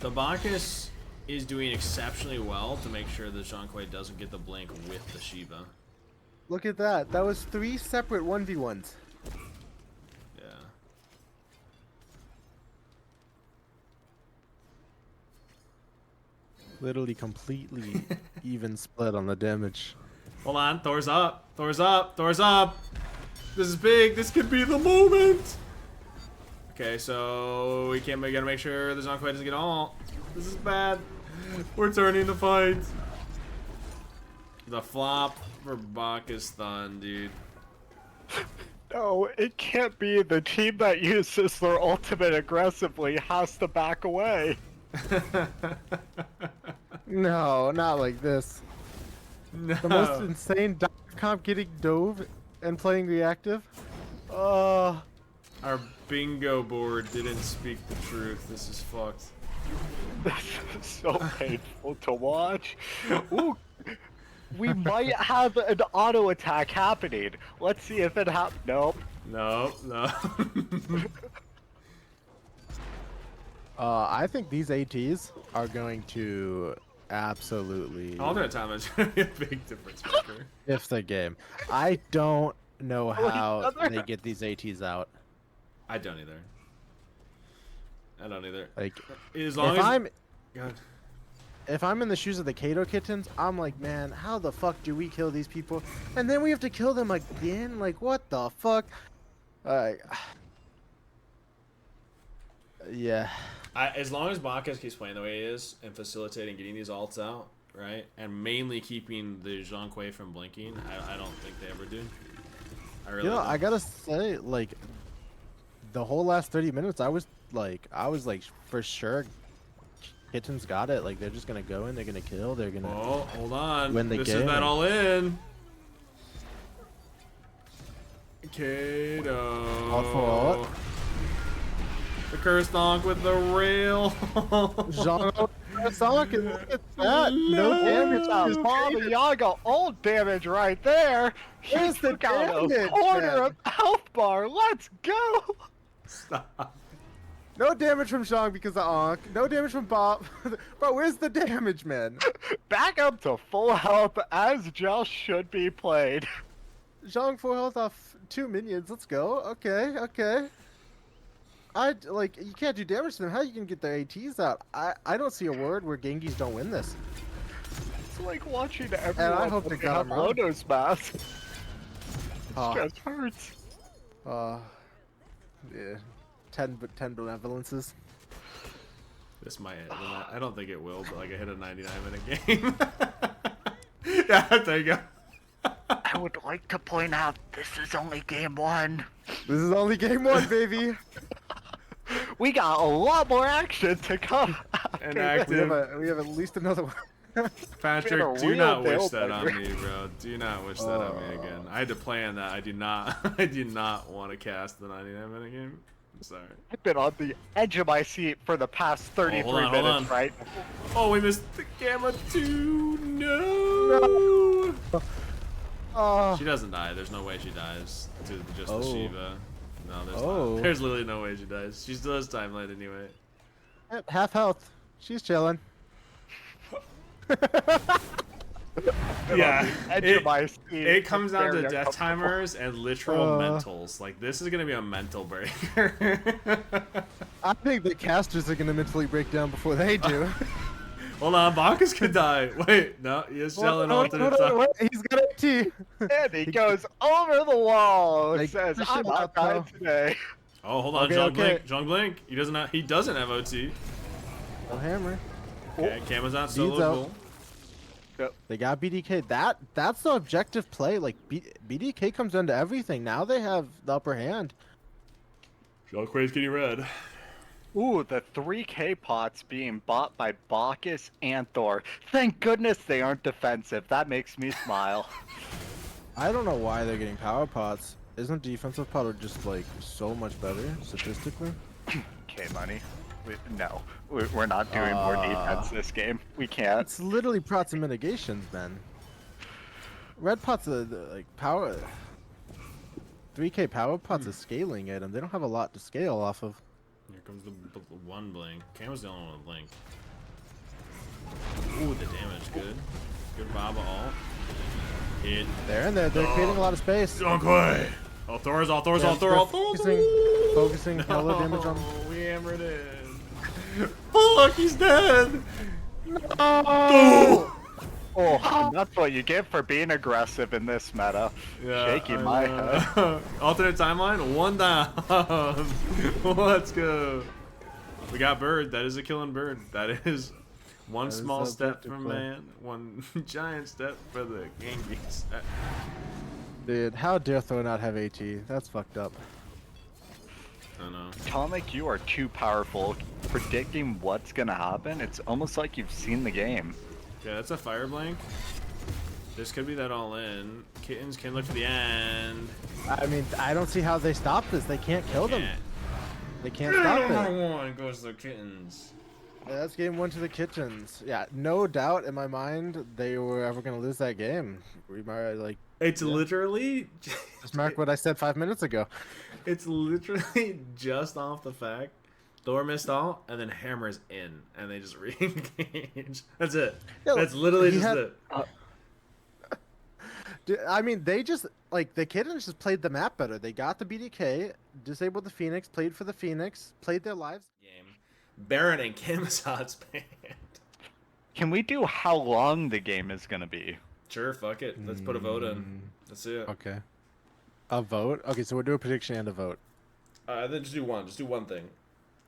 The Bacchus is doing exceptionally well to make sure that Zhonghui doesn't get the blink with the Shiva. Look at that. That was 3 separate 1v1s. Yeah. Literally completely even split on the damage. Hold on. Thor's up. Thor's up. Thor's up. This is big. This could be the moment. Okay, so we gotta make sure the Zhonghui doesn't get all. This is bad. We're turning the fight. The flop for Bacchus Thun, dude. No, it can't be. The team that uses their ultimate aggressively has to back away. No, not like this. No. The most insane dive comp getting dove and playing reactive. Our bingo board didn't speak the truth. This is fucked. This is so painful to watch. Ooh, we might have an auto attack happening. Let's see if it happens. Nope. No, no. I think these ATs are going to absolutely Alternate time is gonna be a big difference maker. shift the game. I don't know how they get these ATs out. I don't either. I don't either. Like, As long as God. if I'm in the shoes of the Kato kittens, I'm like, man, how the fuck do we kill these people? And then we have to kill them again? Like, what the fuck? Yeah. As long as Bacchus keeps playing the way he is and facilitating getting these ults out, right, and mainly keeping the Zhonghui from blinking, I don't think they ever do. I really don't. I gotta say, like, the whole last 30 minutes, I was like, for sure, Kittens got it. Like, they're just gonna go in, they're gonna kill, they're gonna. Oh, hold on. Win the this game. is that all in. Kato. All for all. The curse donk with the rail. Jean Sonic, and look at that. No damage. That's Baba Yaga ult damage right there. Where's He's the got a damage, quarter man? of health bar. Let's go. Stop. No damage from Zhang because of Ankh. No damage from Bob. Bro, where's the damage, man? Back up to full health as Joust should be played. Zhang full health off 2 minions. Let's go. Okay, okay. You can't do damage to them. How you can get their ATs out? I don't see a word where Gengis don't win this. It's like watching everyone I hope they got have him wrong. Lodo's mask. Oh. Just hurts. Yeah. 10 benevolences. This might. I don't think it will, but like I hit a 99 minute game. Yeah, there you go. I would like to point out this is only game 1. This is only game 1, baby. We got a lot more action to come. And active. We have at least another one. Patrick, do real not wish nail that on biter. me, bro. Do not wish that on me again. I had to plan that. I do not. I do not want to cast the 99 minute game. I'm sorry. I've been on the edge of my seat for the past 33 hold on. minutes, right? Oh, we missed the gamma too. No. She doesn't die. There's no way she dies to just the Shiva. No, there's not. There's literally no way she dies. She still has timeline anyway. Half health. She's chilling. Yeah, Edge of my seat. it comes down to Very death uncomfortable. timers and literal mentals. Like, this is gonna be a mental breaker. I think the casters are gonna mentally break down before they do. Hold on, Bacchus could die. Wait, no, he is selling alternate time. Wait, he's got a T. And he goes over the wall and Like, says, push I'm him not out, dying though. today. Oh, hold on, Okay, John okay. Blink. John Blink. He doesn't have OT. No hammer. Okay, Cama's out, Beads solo out. goal. They got BDK. That's the objective play. Like BDK comes down to everything. Now they have the upper hand. Shellcrate's getting red. Ooh, the 3K pots being bought by Bacchus and Thor. Thank goodness they aren't defensive. That makes me smile. I don't know why they're getting power pots. Isn't defensive pot just like so much better statistically? Okay, money. No, we're not doing more defense this game. We can't. It's literally pots and mitigations, man. Red pots are like power. 3K power pots are scaling item. They don't have a lot to scale off of. Here comes the one blink. Cam was the only one with blink. Ooh, the damage, good. Good Baba all. Hit. They're in there. They're creating a lot of space. Okay. All Thor's, all Thor's, all Thor, all Thor's. Focusing hella damage on. We hammered in. Fuck, he's dead. No! Oh, that's what you get for being aggressive in this meta. Yeah, Shaking my head. Alternate timeline, 1 down. Let's go. We got bird. That is a killing bird. That is one small step for man, one giant step for the Genghis. Dude, how dare Thor not have AT? That's fucked up. I know. Atomic, you are too powerful. Predicting what's gonna happen, it's almost like you've seen the game. Yeah, that's a fire blank. This could be that all in. Kittens can look to the end. I mean, I don't see how they stop this. They can't kill them. They can't stop it. Number 1 goes to the kittens. Yeah, that's game 1 to the kitchens. Yeah, no doubt in my mind they were ever gonna lose that game. We might like. It's literally Just mark what I said 5 minutes ago. It's literally just off the fact Thor missed all, and then hammers in, and they just re-engage. That's it. Yeah, That's literally just had, it. Dude, I mean, they just like the kittens just played the map better. They got the BDK, disabled the Phoenix, played for the Phoenix, played their lives. Game. Baron and Kamazot's banned. Can we do how long the game is gonna be? Sure, fuck it. Let's put a vote in. Let's see it. Okay. A vote? Okay, so we'll do a prediction and a vote. Then just do one. Just do one thing.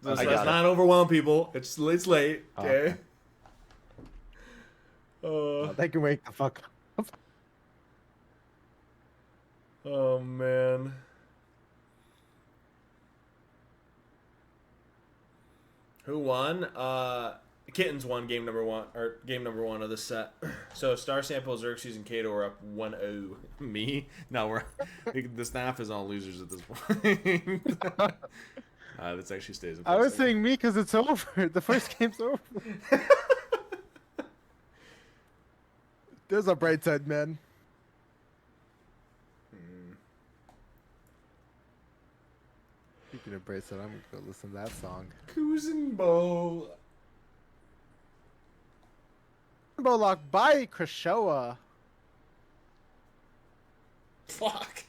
I Let's got not overwhelm people. It's late. Okay. They can wake the fuck up. Oh man. Who won? Kittens won game number 1 of the set. So Star Sample, Xerxes, and Kato are up 1-0. Me? No, the staff is all losers at this point. This actually stays. I was saying me because it's over. The first game's over. There's a bright side, man. Speaking of bright side, I'm gonna go listen to that song. Kuzenbo. Lock by Krishoa. Fuck.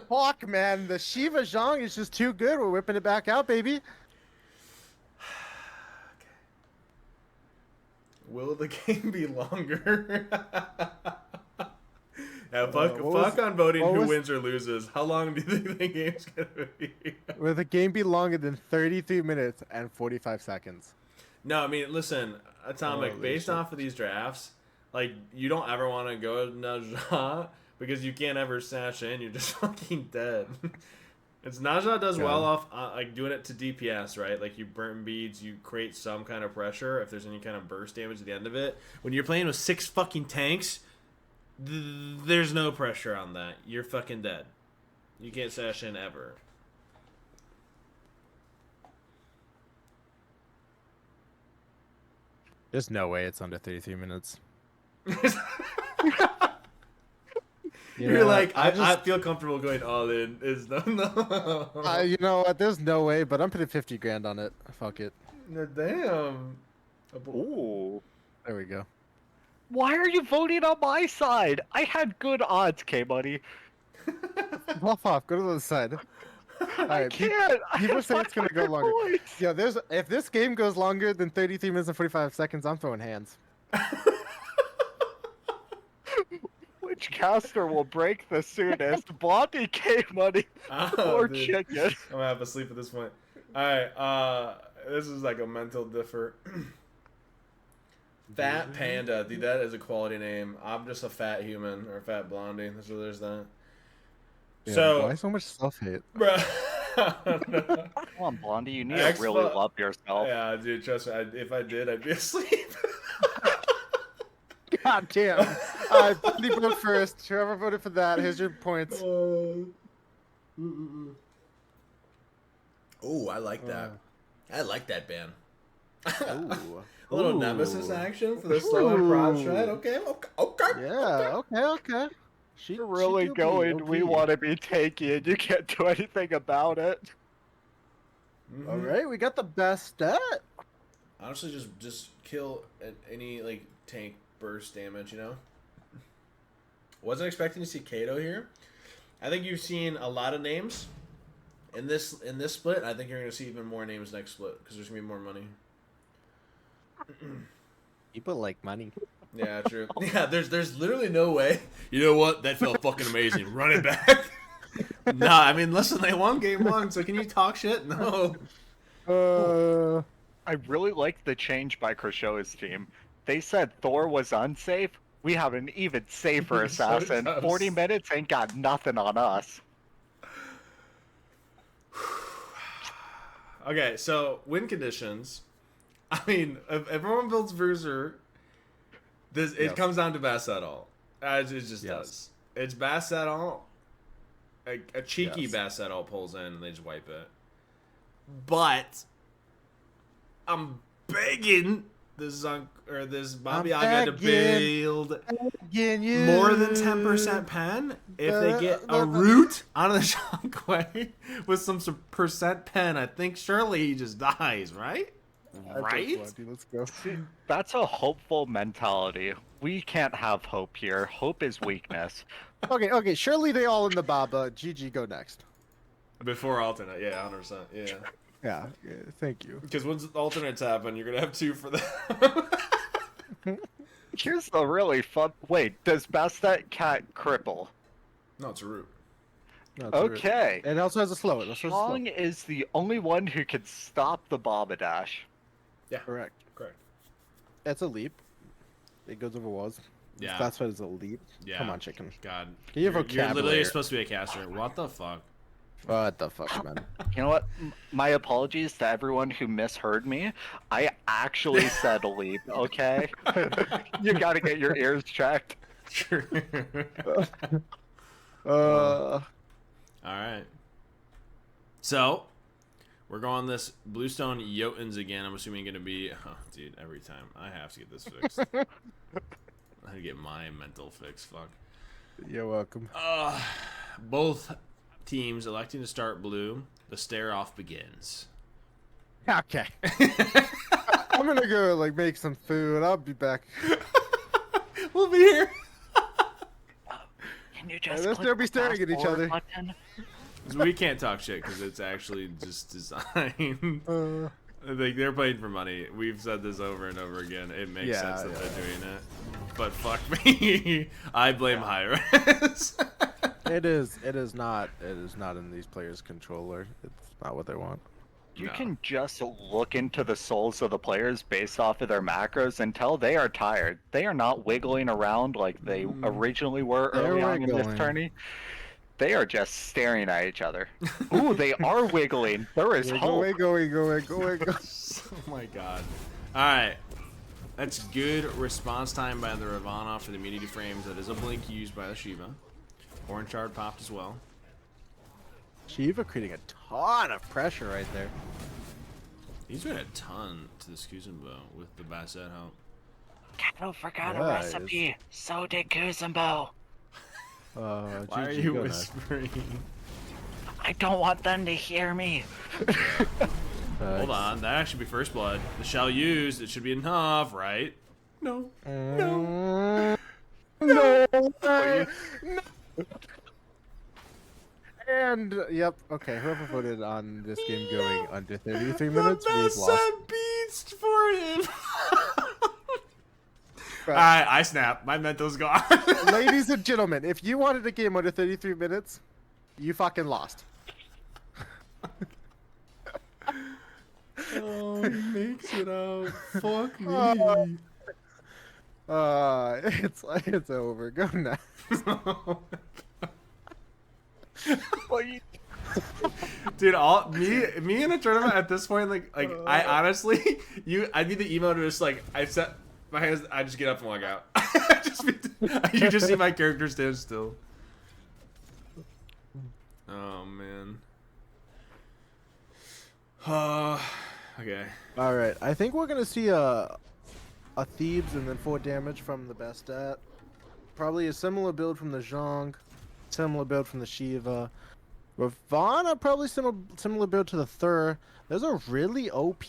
Fuck, man. The Shiva Zhang is just too good. We're whipping it back out, baby. Will the game be longer? Yeah, fuck on voting who wins or loses. How long do you think the game's gonna be? Will the game be longer than 33 minutes and 45 seconds? No, I mean, listen, Atomic, Holy based shit. off of these drafts, like, you don't ever want to go Naja because you can't ever sash in. You're just fucking dead. It's Naja does well off like doing it to DPS, right? Like you burn beads, you create some kind of pressure if there's any kind of burst damage at the end of it. When you're playing with 6 fucking tanks, there's no pressure on that. You're fucking dead. You can't sash in ever. There's no way it's under 33 minutes. You're like, I feel comfortable going all in. Is no. You know what? There's no way, but I'm putting 50 grand on it. Fuck it. No, damn. Ooh. There we go. Why are you voting on my side? I had good odds, K-Buddy. Off. Go to the other side. I Alright, can't. people say it's gonna go longer. Voice. Yeah, if this game goes longer than 33 minutes and 45 seconds, I'm throwing hands. Which caster will break the soonest? Blondie, K-Money, or dude. Chicken? I'm gonna have to sleep at this point. Alright, this is like a mental differ. Fat Panda, dude, that is a quality name. I'm just a fat human, or a fat blondie, so there's that. Yeah, So, why so much self-hate? bruh. Come on, Blondie, you need to Expo- really love yourself. Yeah, dude, trust me. If I did, I'd be asleep. God damn. Blondie vote first. Whoever voted for that, here's your points. Oh, I like that. I like that band. Ooh. A little Ooh. nemesis action for the slow and prod shred. Okay. Yeah, okay. You're really going. We want to be taken. You can't do anything about it. Mm-hmm. All right, we got the best stat. Honestly, just kill any like tank burst damage. You know. Wasn't expecting to see Kato here. I think you've seen a lot of names in this split. I think you're going to see even more names next split because there's going to be more money. People like money. Yeah, true. Yeah, there's literally no way. You know what? That felt fucking amazing. Run it back. Nah, I mean, listen, they won game 1, so can you talk shit? No. I really liked the change by Krashoa's team. They said Thor was unsafe. We have an even safer assassin. 40 minutes ain't got nothing on us. Okay, so win conditions. I mean, if everyone builds Bruiser, it comes down to Bassetall. It just does. It's Bassetall. A cheeky Bassetall pulls in and they just wipe it. But I'm begging this Bobby Aga to build more than 10% pen. If they get a root on the Shockwave with some percent pen, I think surely he just dies, right? Right? Let's go. That's a hopeful mentality. We can't have hope here. Hope is weakness. Okay. Surely they all in the Baba. GG, go next. Before alternate, yeah, 100%. Yeah. Yeah, thank you. Because once alternates happen, you're going to have 2 for them. Here's the really fun... Wait, does Bastet Cat cripple? No, it's a root. No, Okay. And it also has a slow. Chong is the only one who can stop the Bobadash. Yeah. Correct. Correct. That's a leap. It goes over walls. Yeah. That's what is a leap. Yeah. Come on, chicken. God. Get your vocabulary. You're literally supposed to be a caster. What the fuck? What the fuck, man? You know what? My apologies to everyone who misheard me. I actually said a leap, okay? You gotta get your ears checked. Sure. Alright. So, we're going this Bluestone Jotuns again. I'm assuming going to be... Oh, dude, every time. I have to get this fixed. I have to get my mental fix. Fuck. You're welcome. Both teams electing to start blue. The stare-off begins. Okay. I'm gonna go, like, make some food. I'll be back. We'll be here. Can you just let's not be staring at each other. Button? We can't talk shit because it's actually just design. Like, they're playing for money. We've said this over and over again. It makes sense that they're doing it. But fuck me. I blame Hi-Res. It is not in these players' controller. It's not what they want. You can just look into the souls of the players based off of their macros and tell they are tired. They are not wiggling around like they originally were early on in this tourney. They are just staring at each other. Ooh, they are wiggling. There is hope. Wiggle. Oh my god. Alright. That's good response time by the Ravana for the immunity frames. That is a blink used by the Shiva. Orange shard popped as well. Shiva creating a ton of pressure right there. He's doing a ton to the Kuzumbo with the Basset help. Kato forgot a recipe. So did Kuzumbo. Why are you whispering? I don't want them to hear me. Hold on, that should be first blood. The shell used, it should be enough, right? No. No. No. And yep, okay. Whoever voted on this game going under 33 minutes, we've lost. Beast for him. Alright, I snap. My mental's gone. Ladies and gentlemen, if you wanted a game under 33 minutes, you fucking lost. Oh, he makes it out. Fuck me. It's over. Go now. Dude, me in a tournament at this point, like I honestly, I'd be the emo to just like I set my hands, I just get up and walk out. You just see my character stand still. Oh man. Okay. All right, I think we're gonna see a Thebes and then 4 damage from the Bastet. Probably a similar build from the Zhong, similar build from the Shiva. Ravana, probably similar build to the Thur. There's a really OP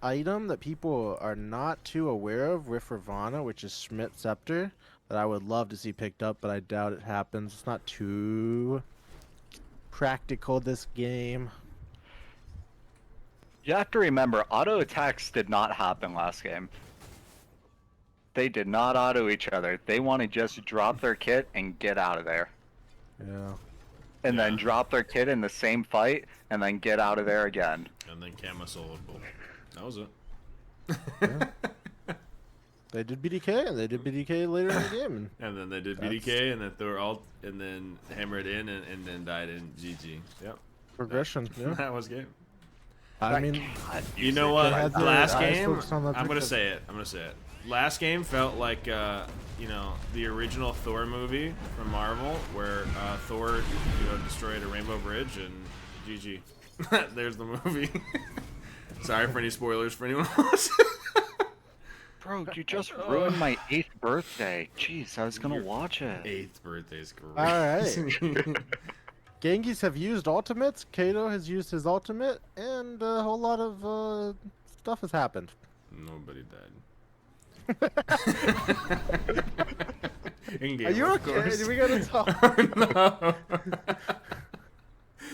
item that people are not too aware of with Ravana, which is Schmidt Scepter, that I would love to see picked up, but I doubt it happens. It's not too practical this game. You have to remember, auto attacks did not happen last game. They did not auto each other. They want to just drop their kit and get out of there. Yeah. And then drop their kit in the same fight, and then get out of there again. And then Kama solo bolt. That was it. Yeah. They did BDK, and they did BDK later in the game. And then they did BDK, and then they were all, and then hammered in, and then died in GG. Yep. Progression. Yeah. That was game. I mean, You know what? had their Last eyes game, focused on the I'm gonna objective. say it. I'm gonna say it. Last game felt like, you know, the original Thor movie from Marvel, where Thor, you know, destroyed a rainbow bridge, and GG. There's the movie. Sorry for any spoilers for anyone else. Bro, you just ruined my 8th birthday. Jeez, I was gonna watch it. 8th birthday's great. all right. Genghis have used ultimates. Kato has used his ultimate, and a whole lot of stuff has happened. Nobody died. In-game, Are you of okay? course. We gotta talk.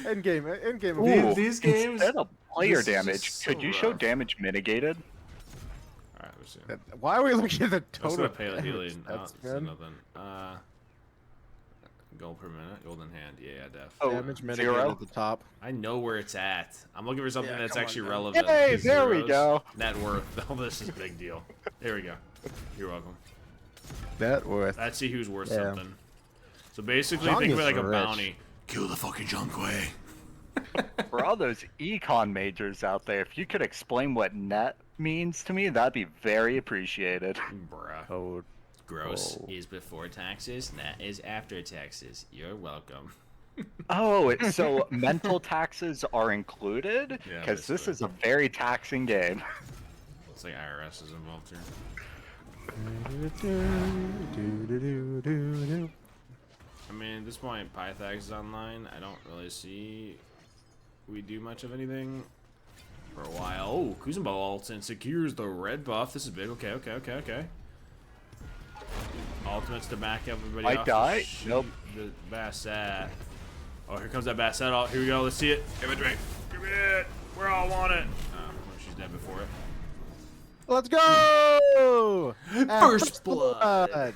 No. End game. End game. Ooh, These games. Instead of player this is damage, just so could you show rough. damage mitigated? Alright, let's see. Why are we looking at the That's total? gonna pay the damage healing. stats, So man? nothing. Gold per minute, golden hand. Yeah, def. Oh, Damage mitigated 0? at the top. I know where it's at. I'm looking for something Yeah, that's come on, actually man. relevant. Hey, These there we zeros. go. Net worth. Oh, this is a big deal. There we go. You're welcome. Net worth. Let's see who's worth Yeah. something. So basically, Zhong think of it is like a rich. bounty. Kill the fucking Junkway. For all those econ majors out there, if you could explain what net means to me, that'd be very appreciated. Bruh. Code. Gross Oh. is before taxes. Net is after taxes. You're welcome. Oh, so mental taxes are included? Yeah, Because this basically. is a very taxing game. It's like IRS is involved here. I mean, at this point, Pythax is online. I don't really see we do much of anything for a while. Oh, Kuzumbo ults and secures the red buff. This is big. Okay, okay, okay, okay. Ultimates to back everybody Might off. die? The Nope. The Bassett. Oh, here comes that Bassett ult. Here we go. Let's see it. Give it, drink. Give me it. We're all want it. Oh, she's dead before it. Let's go! First blood.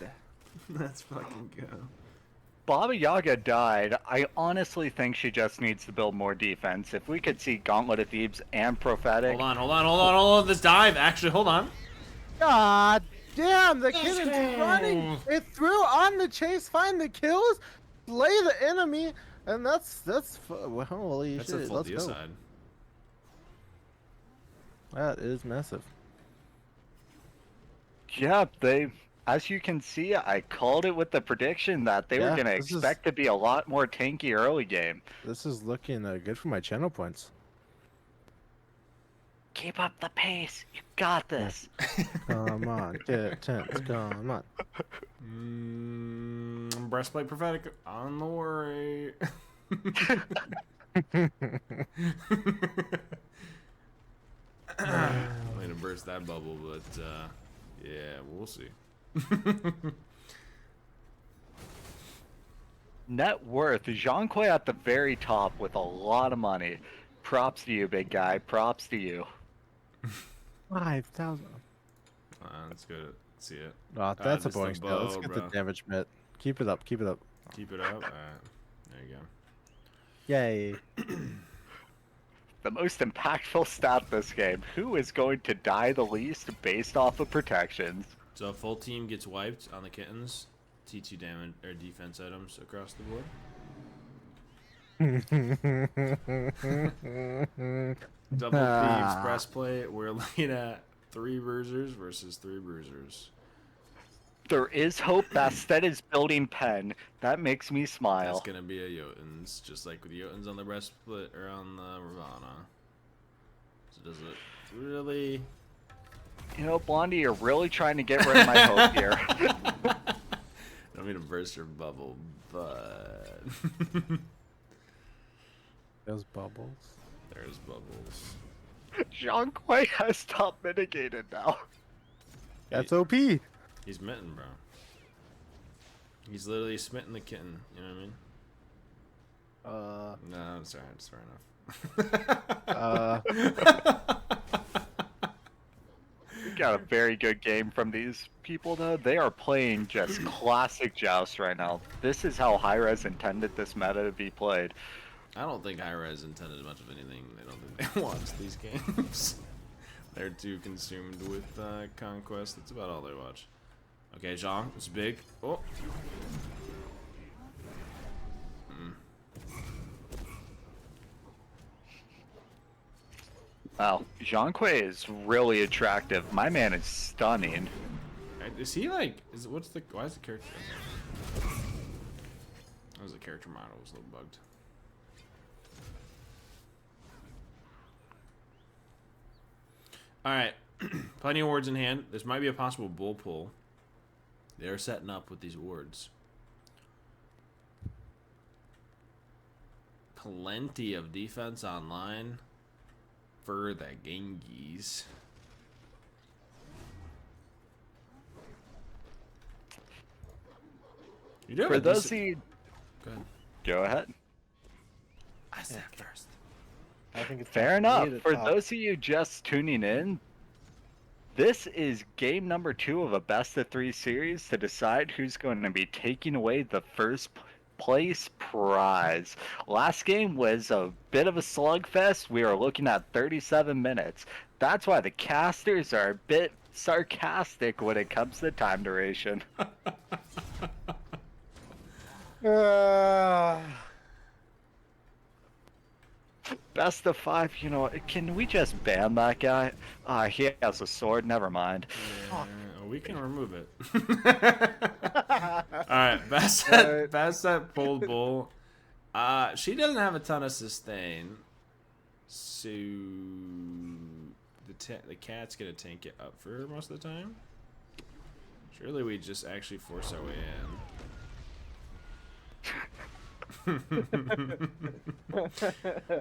Let's fucking go. Baba Yaga died. I honestly think she just needs to build more defense. If we could see Gauntlet of Thebes and Prophetic. Hold on, hold on, hold on, hold on. This dive. Actually, hold on. God damn, the kid is running. It threw on the chase, find the kills, slay the enemy, and that's well, holy That's shit. a full Let's go. deicide. That is massive. Yeah, as you can see, I called it with the prediction that they were Yeah, going to this is- expect to be a lot more tanky early game. This is looking good for my channel points. Keep up the pace. You got this. Come on, get tense. Come on. Breastplate prophetic on the worry. I'm gonna burst that bubble, but yeah, we'll see. Net worth. Jean-Quay at the very top with a lot of money. Props to you, big guy. Props to you. 5,000. Let's go see it. Oh, that's a just a boring stat. Let's bow, get bro. the damage bit. Keep it up. Keep it up. Keep it up. Alright, there you go. Yay. The most impactful stat this game. Who is going to die the least based off of protections? So full team gets wiped on the kittens. T2 damage or defense items across the board. Double Thieves breastplate. We're looking at 3 bruisers versus 3 bruisers. There is hope. Bastet is building pen. That makes me smile. That's gonna be a Jotuns, just like with the Jotuns on the breastplate or on the Ravana. So does it really? You know, Blondie, you're really trying to get rid of my hope here. I don't mean to burst your bubble, but Those bubbles. there's bubbles. Jean Quay has stopped mitigated now. That's OP. He's mitten, bro. He's literally smitten the kitten. You know what I mean? No, it's alright. It's fair enough. We got a very good game from these people, though. They are playing just classic Joust right now. This is how Hi-Rez intended this meta to be played. I don't think Hi-Rez intended much of anything. I don't think they watch these games. They're too consumed with Conquest. That's about all they watch. Okay, Zhang, it's big. Oh. Wow, Jean Quay is really attractive. My man is stunning. Is he like? What's the? Why is the character? That was the character model was a little bugged. All right, plenty of wards in hand. This might be a possible bull pull. They're setting up with these wards. Plenty of defense online for the Genghis. For those of you... Go ahead. Go ahead. I said first. I think it's Fair time for me enough. to For talk. those of you just tuning in, this is game number 2 of a best-of-3 series to decide who's going to be taking away the first place prize. Last game was a bit of a slugfest. We are looking at 37 minutes. That's why the casters are a bit sarcastic when it comes to time duration. Best of 5, you know, can we just ban that guy? He has a sword, never mind. Yeah, we can remove it. Alright, Bastet pulled bull. She doesn't have a ton of sustain. So the cat's gonna tank it up for her most of the time. Surely we just actually force our way in.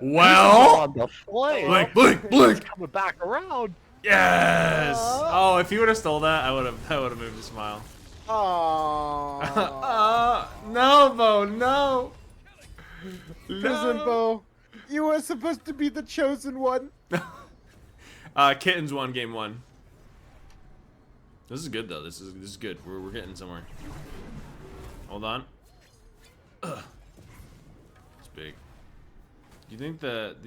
Well, On the flame. blink. Coming back around. Yes. Oh, if he would have stole that, I would have moved a smile. Aww. No, Bo, no. Listen, Bo. You were supposed to be the chosen one. Kittens won game 1. This is good though. This is good. We're getting somewhere. Hold on. Ugh. It's big. Do you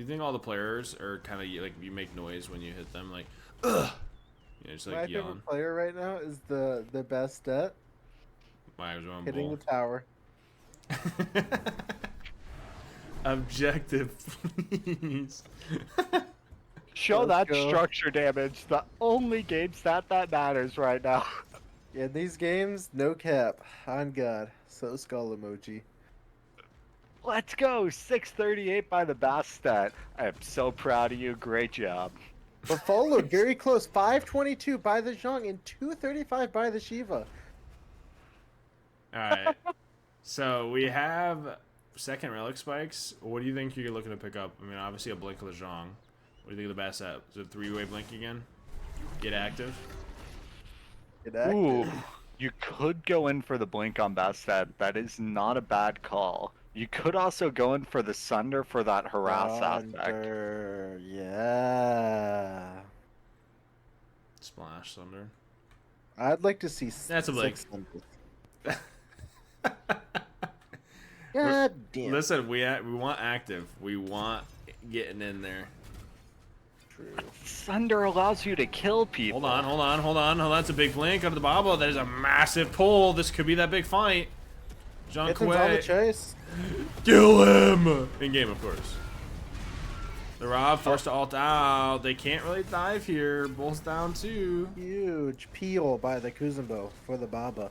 think all the players are kind of like you make noise when you hit them like ugh? You know, just like My yelling. favorite player right now is the Bastet Why was one hitting bull? the tower. Objective, please. Show Let's that go. structure damage. The only game stat that matters right now. In these games, no cap. On God. So skull emoji. Let's go. 638 by the Bastet. I am so proud of you. Great job. But followed very close. 522 by the Zhang and 235 by the Shiva. All right. So we have second relic spikes. What do you think you're looking to pick up? I mean, obviously a blink of the Zhang. What do you think of the Bastet? Is it 3-way blink again? Get active. Get active. Ooh, you could go in for the blink on Bastet. That is not a bad call. You could also go in for the Sunder for that harass aspect. Thunder, yeah. Splash Thunder. I'd like to see That's a blink. 600. God damn. Listen, we want active. We want getting in there. True. Sunder allows you to kill people. Hold on. That's a big blink under the bobble. That is a massive pull. This could be that big fight. Jean Kitten's on the Quay. chase. Kill him! In game, of course. The Rob forced to ult out. They can't really dive here. Bull's down too. Huge peel by the Kuzumbo for the Baba.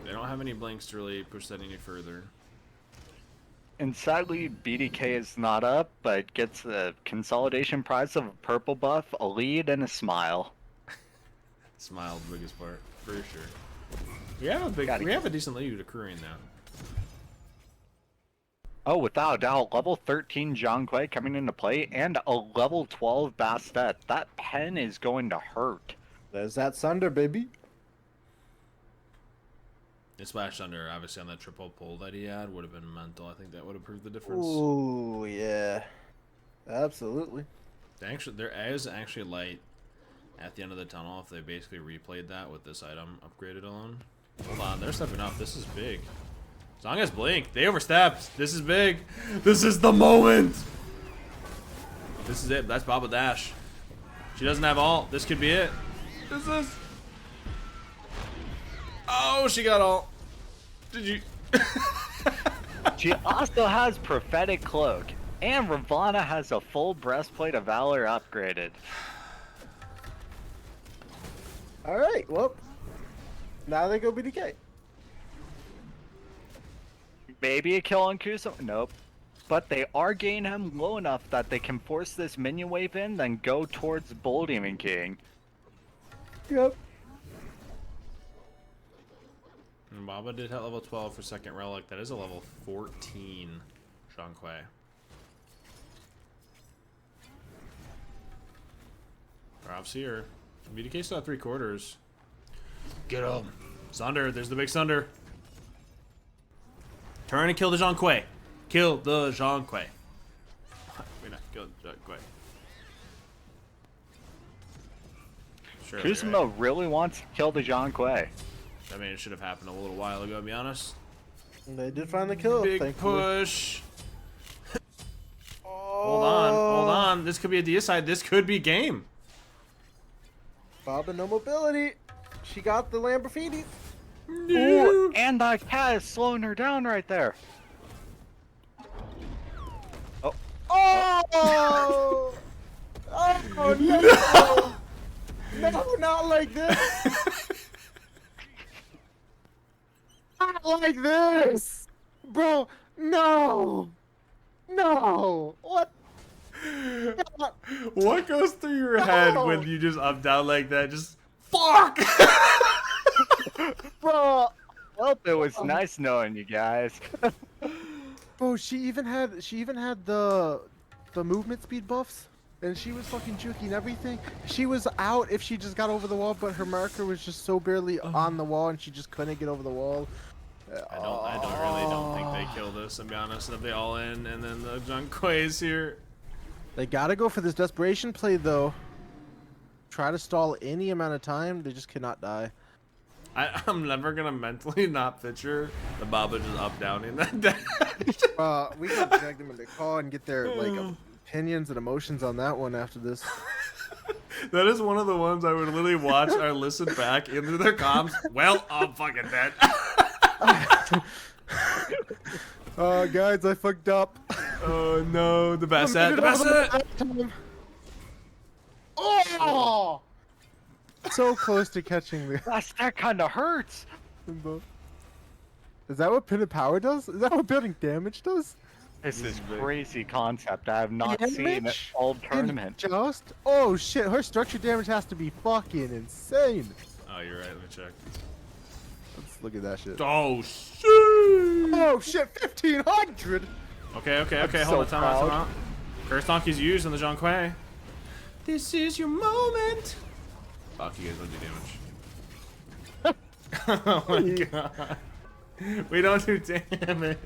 They don't have any blinks to really push that any further. And sadly, BDK is not up, but gets the consolidation prize of a purple buff, a lead, and a smile. Smile, the biggest part, for sure. We have a decent lead accruing now. Oh, without a doubt, level 13 Zhonghui coming into play, and a level 12 Bastet. That pen is going to hurt. There's that Sunder, baby. It splashed under, obviously, on that triple pull that he had. Would have been mental. I think that would have proved the difference. Ooh, yeah. Absolutely. There is actually light at the end of the tunnel if they basically replayed that with this item upgraded alone. Hold on, they're stepping up. This is big. Zong has blink. They overstepped. This is big. This is the moment. This is it. That's Baba Dash. She doesn't have ult. This could be it. This is... Oh, she got ult. Did you... She also has Prophetic Cloak, and Ravana has a full Breastplate of Valor upgraded. Alright, well. Now they go BDK. Maybe a kill on Kusum? Nope. But they are getting him low enough that they can force this minion wave in, then go towards Bull Demon King. Yep. And Baba did hit level 12 for second relic. That is a level 14 Zhonghui. Rob's here. BDK still at 3/4. Get him. Sunder, there's the big Sunder. Turn and kill the Zhonghui. Kill the Zhonghui. We're not kill the Zhonghui. Sure. Kusuma really wants to kill the Zhonghui. I mean, it should have happened a little while ago, to be honest. And they did find the kill. Big thankfully. push. Hold on. This could be a deicide. This could be game. Baba, no mobility. She got the Lamborghini. Ooh, and that cat is slowing her down right there. Oh. Oh! Oh, no! No, not like this! Not like this! Bro, no! No! What? What goes through your head when you just up down like that? Just fuck! Bro! Well, it was nice knowing you guys. Bro, she even had the movement speed buffs, and she was fucking juking everything. She was out if she just got over the wall, but her marker was just so barely on the wall, and she just couldn't get over the wall. I don't think they kill this, to be honest. If they all in, and then the Zhonghui's here. They gotta go for this desperation play though. Try to stall any amount of time. They just cannot die. I'm never gonna mentally not picture the Baba just up down in that dash. We can drag them into call and get their like opinions and emotions on that one after this. That is one of the ones I would literally watch or listen back into their comms. Well, I'm fucking dead. Guys, I fucked up. Oh no, the Bassett. The Bassett! Oh! So close to catching the. That kind of hurts. Is that what pin and power does? Is that what building damage does? This is crazy concept. I have not seen it Damage all in tournament. Joust? Oh shit, her structure damage has to be fucking insane. Oh, you're right. Let me check. Let's look at that shit. Oh shit! Oh shit, 1500! Okay. I'm Hold on, so time out. Curse Donkey's used on the Zhonghui. This is your moment. Fuck, you guys don't do damage. Oh my god. We don't do damage.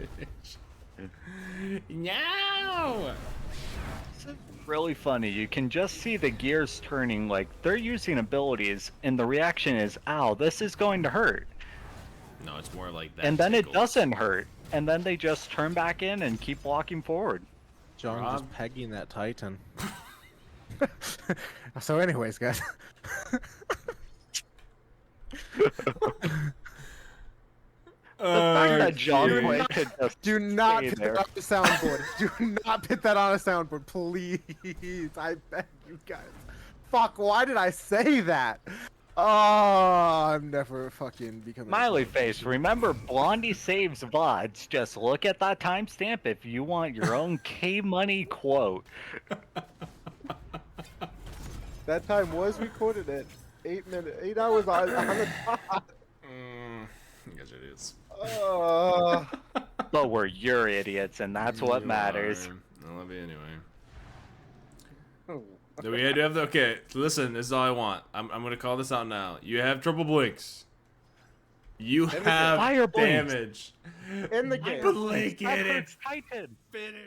No! It's really funny. You can just see the gears turning, like they're using abilities, and the reaction is, ow, this is going to hurt. No, it's more like that. And then it tickles. doesn't hurt. And then they just turn back in and keep walking forward. John Rob? just pegging that Titan. So anyways, guys. The fact that John dude. Wayne could just Do not stay put there. that on the soundboard. Do not put that on a soundboard, please. I beg you guys. Fuck, why did I say that? Oh, I'm never fucking becoming. Smiley face. Remember, Blondie saves VODs. Just look at that timestamp if you want your own K-Money quote. That time was recorded at 8 minutes, 8 hours on the dot. You guys are idiots. But we're your idiots, and that's what You matters. are. I love you anyway. Oh. Do we have the okay? Listen, this is all I want. I'm gonna call this out now. You have triple blinks. You have Fire blinks. damage. In the game. Blink in it. Titan. Finish.